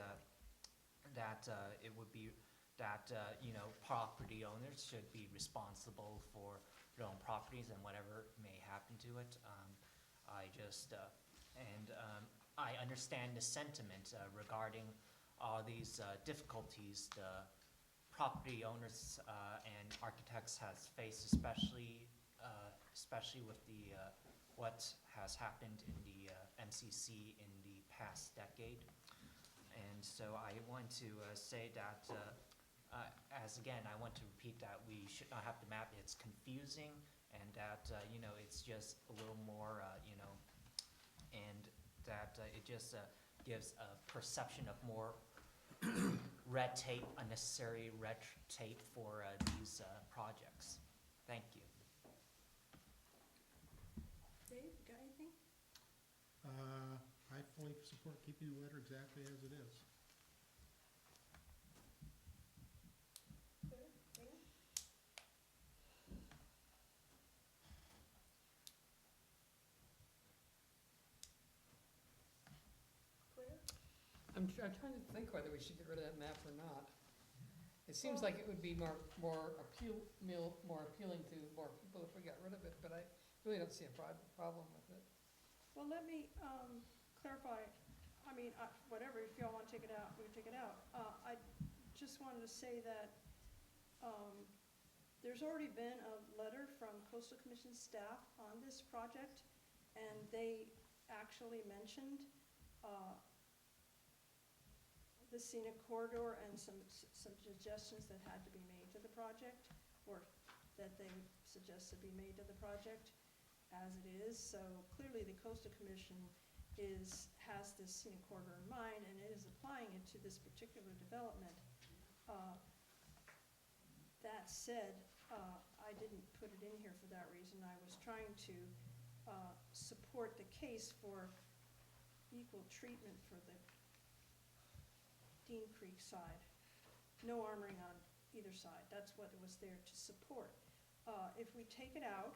it would be that you know, property owners should be responsible for their own properties and whatever may happen to it. I understand the sentiment regarding all these difficulties the property owners and architects has faced, especially with the what has happened in the MCC in the past decade. And so I want to say that, I want to repeat that we should not have the map. It's confusing, and that, you know, it's just a little more, you know, and that it just gives a perception of more red tape, unnecessary red tape for these projects. Thank you. Dave, got anything? I fully support keeping the letter exactly as it is. Clear? Dan? Clear? I'm trying to think whether we should get rid of that map or not. It seems like it would be more appealing to more people if we got rid of it, but I really don't see a problem with it. Well, let me clarify. I mean, whatever, if y'all want to take it out, we can take it out. I just wanted to say that there's already been a letter from Coastal Commission staff on this project, and they actually mentioned the scenic corridor and some suggestions that had to be made to the project, or that they suggested be made to the project as it is. So clearly the Coastal Commission is has this scenic corridor in mind, and it is applying it to this particular development. That said, I didn't put it in here for that reason. I was trying to support the case for equal treatment for the Dean Creek side. No armoring on either side. That's what it was there to support. If we take it out,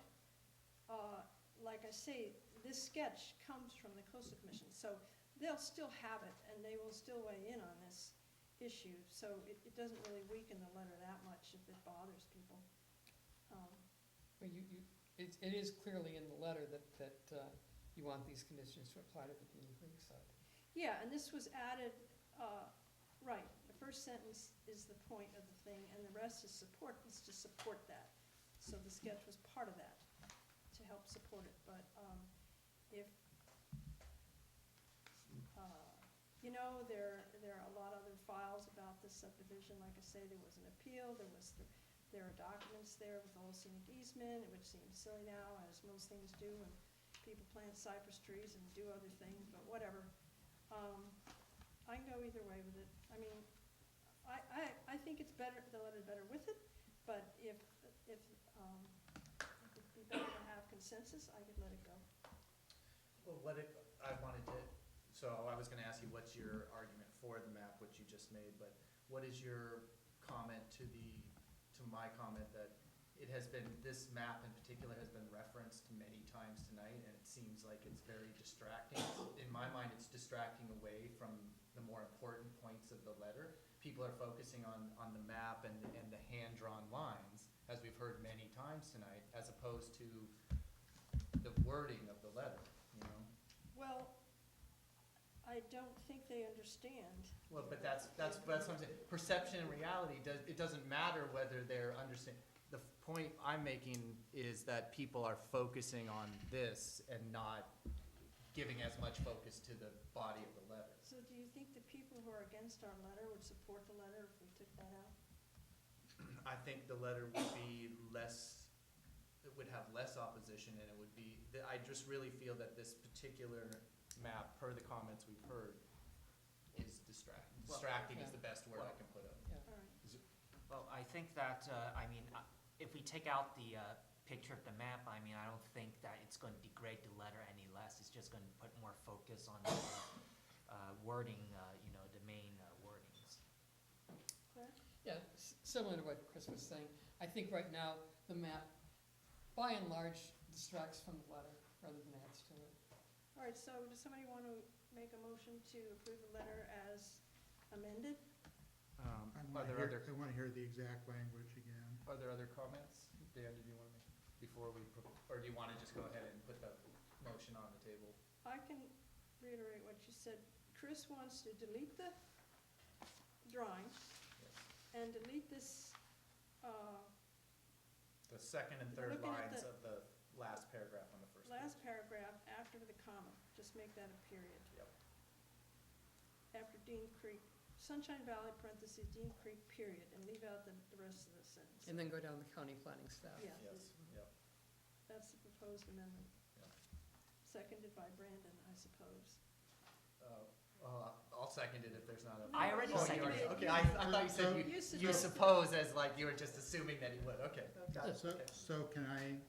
like I say, this sketch comes from the Coastal Commission, so they'll still have it, and they will still weigh in on this issue, so it doesn't really weaken the letter that much if it bothers people. Well, it is clearly in the letter that you want these conditions to apply to the Dean Creek side. Yeah, and this was added, right, the first sentence is the point of the thing, and the rest is support, is to support that. So the sketch was part of that, to help support it, but if, you know, there are a lot of other files about this subdivision. Like I say, there was an appeal, there are documents there with the whole scenic easement, which seems silly now, as most things do when people plant cypress trees and do other things, but whatever. I can go either way with it. I mean, I think it's better, the letter's better with it, but if it'd be better to have consensus, I could let it go. Well, so I was gonna ask you, what's your argument for the map, which you just made, but what is your comment to my comment that this map in particular has been referenced many times tonight, and it seems like it's very distracting. In my mind, it's distracting away from the more important points of the letter. People are focusing on the map and the hand-drawn lines, as we've heard many times tonight, as opposed to the wording of the letter, you know? Well, I don't think they understand. Well, but that's what I'm saying. Perception and reality, it doesn't matter whether they're understanding. The point I'm making is that people are focusing on this and not giving as much focus to the body of the letter. So do you think the people who are against our letter would support the letter if we took that out? I think the letter would be it would have less opposition, and it would be, I just really feel that this particular map, per the comments we've heard, is distracting. Distracting is the best word I can put on it. All right. Well, I think that, if we take out the picture of the map, I don't think that it's going to degrade the letter any less. It's just going to put more focus on the wording, the main wordings. Claire? Yeah, similar to what Chris was saying. I think right now, the map, by and large, distracts from the letter rather than adds to it. All right, so does somebody want to make a motion to approve the letter as amended? I want to hear the exact language again. Are there other comments? Dan, did you want to make, or do you want to just go ahead and put the motion on the table? I can reiterate what you said. Chris wants to delete the drawing and delete this, The second and third Looking at lines the- of the last paragraph on the first page. last paragraph after the comma, just make that a period. Yep. After Dean Creek, Sunshine Valley, parentheses, Dean Creek, period, and leave out the rest of the sentence. And then go down the county planning staff. Yeah, Yes, yep. that's the proposed amendment. Yep. Seconded by Brandon, I suppose. I'll second it if there's not a. I already Oh, you seconded already- it. Okay, I thought you said You you suppose as like you were just assuming that he would, okay. Got it, So, okay. so can I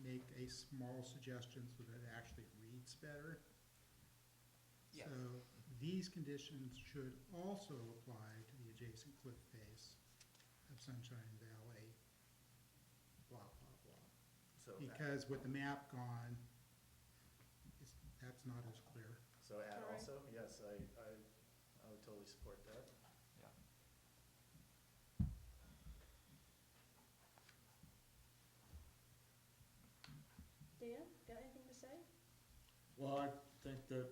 make a small suggestion so that it actually reads better? Yes. So these conditions should also apply to the adjacent cliff face of Sunshine Valley, blah, blah, blah. So Because with the map gone, that's not as clear. So add All right. also, yes, I would totally support that. Dan, got anything to say? Well, I think that,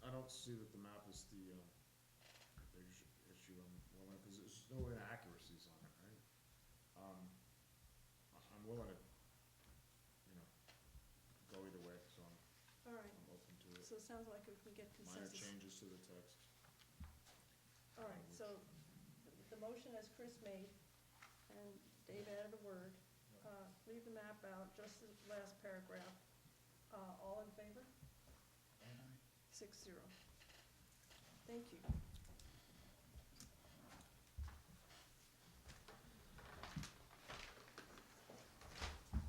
I don't see that the map is the big issue because there's no inaccuracies on it, right? I'm willing to, go either way, so All right, I'm open to it. so it sounds like we can get Minor consensus. changes to the text. All right, so the motion as Chris made, and Dave added a word, leave the map out, just the last paragraph. All in favor? 6-0. Thank you.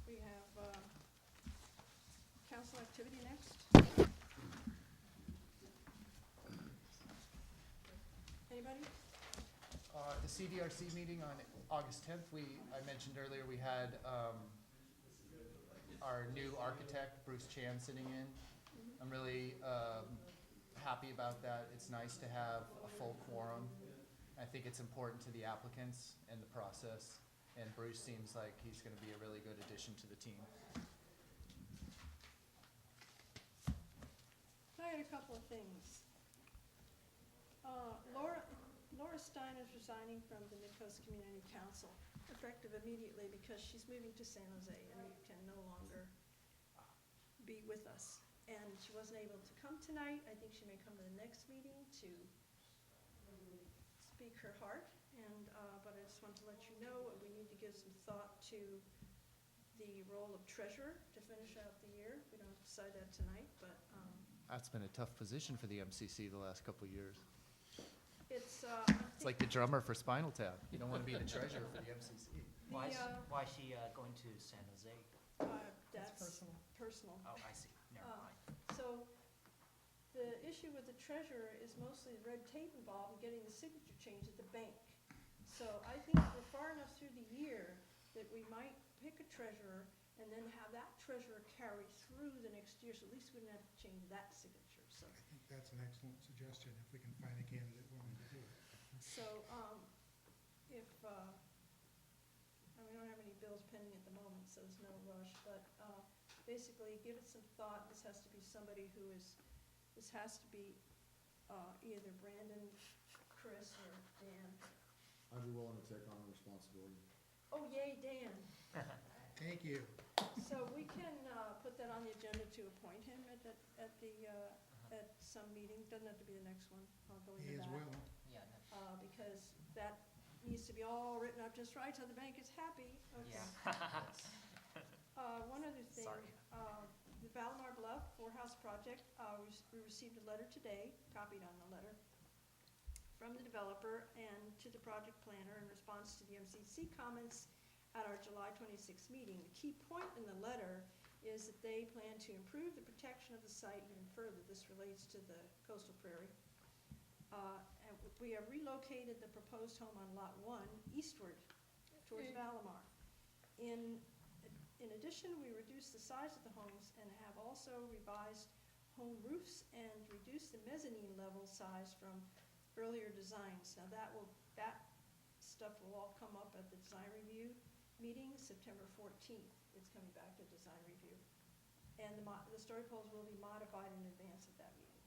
We have council activity next. Anybody? The CDRC meeting on August 10th, I mentioned earlier, we had our new architect, Bruce Chan, sitting in. I'm really happy about that. It's nice to have a full quorum. I think it's important to the applicants and the process, and Bruce seems like he's going to be a really good addition to the team. I had a couple of things. Laura Stein is resigning from the Midcoast Community Council, effective immediately because she's moving to San Jose and can no longer be with us. And she wasn't able to come tonight. I think she may come to the next meeting to speak her heart. And but I just wanted to let you know we need to give some thought to the role of treasurer to finish out the year. We don't decide that tonight, but That's been a tough position for the MCC the last couple of years. it's It's like the drummer for Spinal Tap. You don't want to be the treasurer for the MCC. Why is she going to San Jose? That's personal. personal. Oh, I see. Never mind. So the issue with the treasurer is mostly the red tape involved in getting the signature change at the bank. So I think we're far enough through the year that we might pick a treasurer and then have that treasurer carry through the next year, so at least we don't have to change that signature, so. I think that's an excellent suggestion, if we can find a candidate willing to do it. So, if, we don't have any bills pending at the moment, so there's no rush, but, basically, give it some thought. This has to be somebody who is, this has to be, either Brandon, Chris, or Dan. I'd be willing to take on the responsibility. Oh, yay, Dan. Thank you. So we can, put that on the agenda to appoint him at some meeting. Doesn't have to be the next one. I'll go into He that. as well. Yeah, Because that needs to be all written up just right so the bank is happy. Okay. One other thing. Sorry. The Valimar Bluff 4-house project, we received a letter today, copied on the letter, from the developer and to the project planner in response to the MCC comments at our July 26th meeting. The key point in the letter is that they plan to improve the protection of the site even further. This relates to the coastal prairie. And we have relocated the proposed home on Lot 1 eastward towards Valimar. In addition, we reduced the size of the homes and have also revised home roofs and reduced the mezzanine level size from earlier designs. Now that stuff will all come up at the design review meeting, September 14th. It's coming back to design review. And the story poles will be modified in advance of that meeting.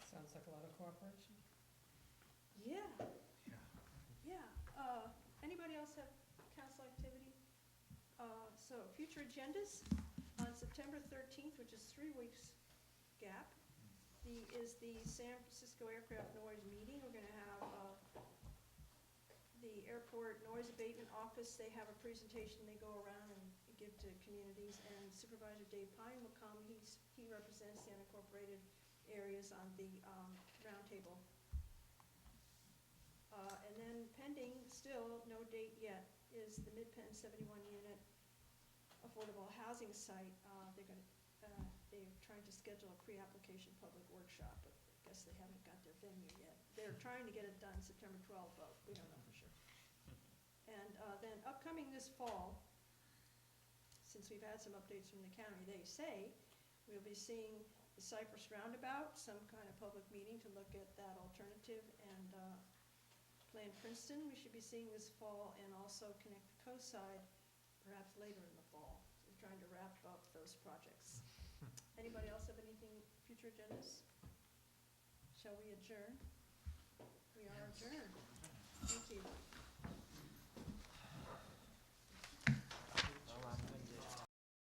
Sounds like a lot of cooperation. Yeah. Anybody else have council activity? So future agendas on September 13th, which is 3 weeks gap, is the San Francisco Aircraft Noise Meeting. We're gonna have the Airport Noise Abatement Office. They have a presentation they go around and give to communities, and Supervisor Dave Pine will come. He represents the unincorporated areas on the roundtable. And then pending, still no date yet, is the Mid-Penn 71 unit affordable housing site. They're trying to schedule a pre-application public workshop, but I guess they haven't got their venue yet. They're trying to get it done September 12th, but we don't know for sure. And then upcoming this fall, since we've had some updates from the county, they say we'll be seeing the Cypress Roundabout, some kind of public meeting to look at that alternative, and Plan Princeton we should be seeing this fall, and also Connect the Coast Side perhaps later in the fall. So we're trying to wrap up those projects. Anybody else have anything, future agendas? Shall we adjourn? We are adjourned. Thank you.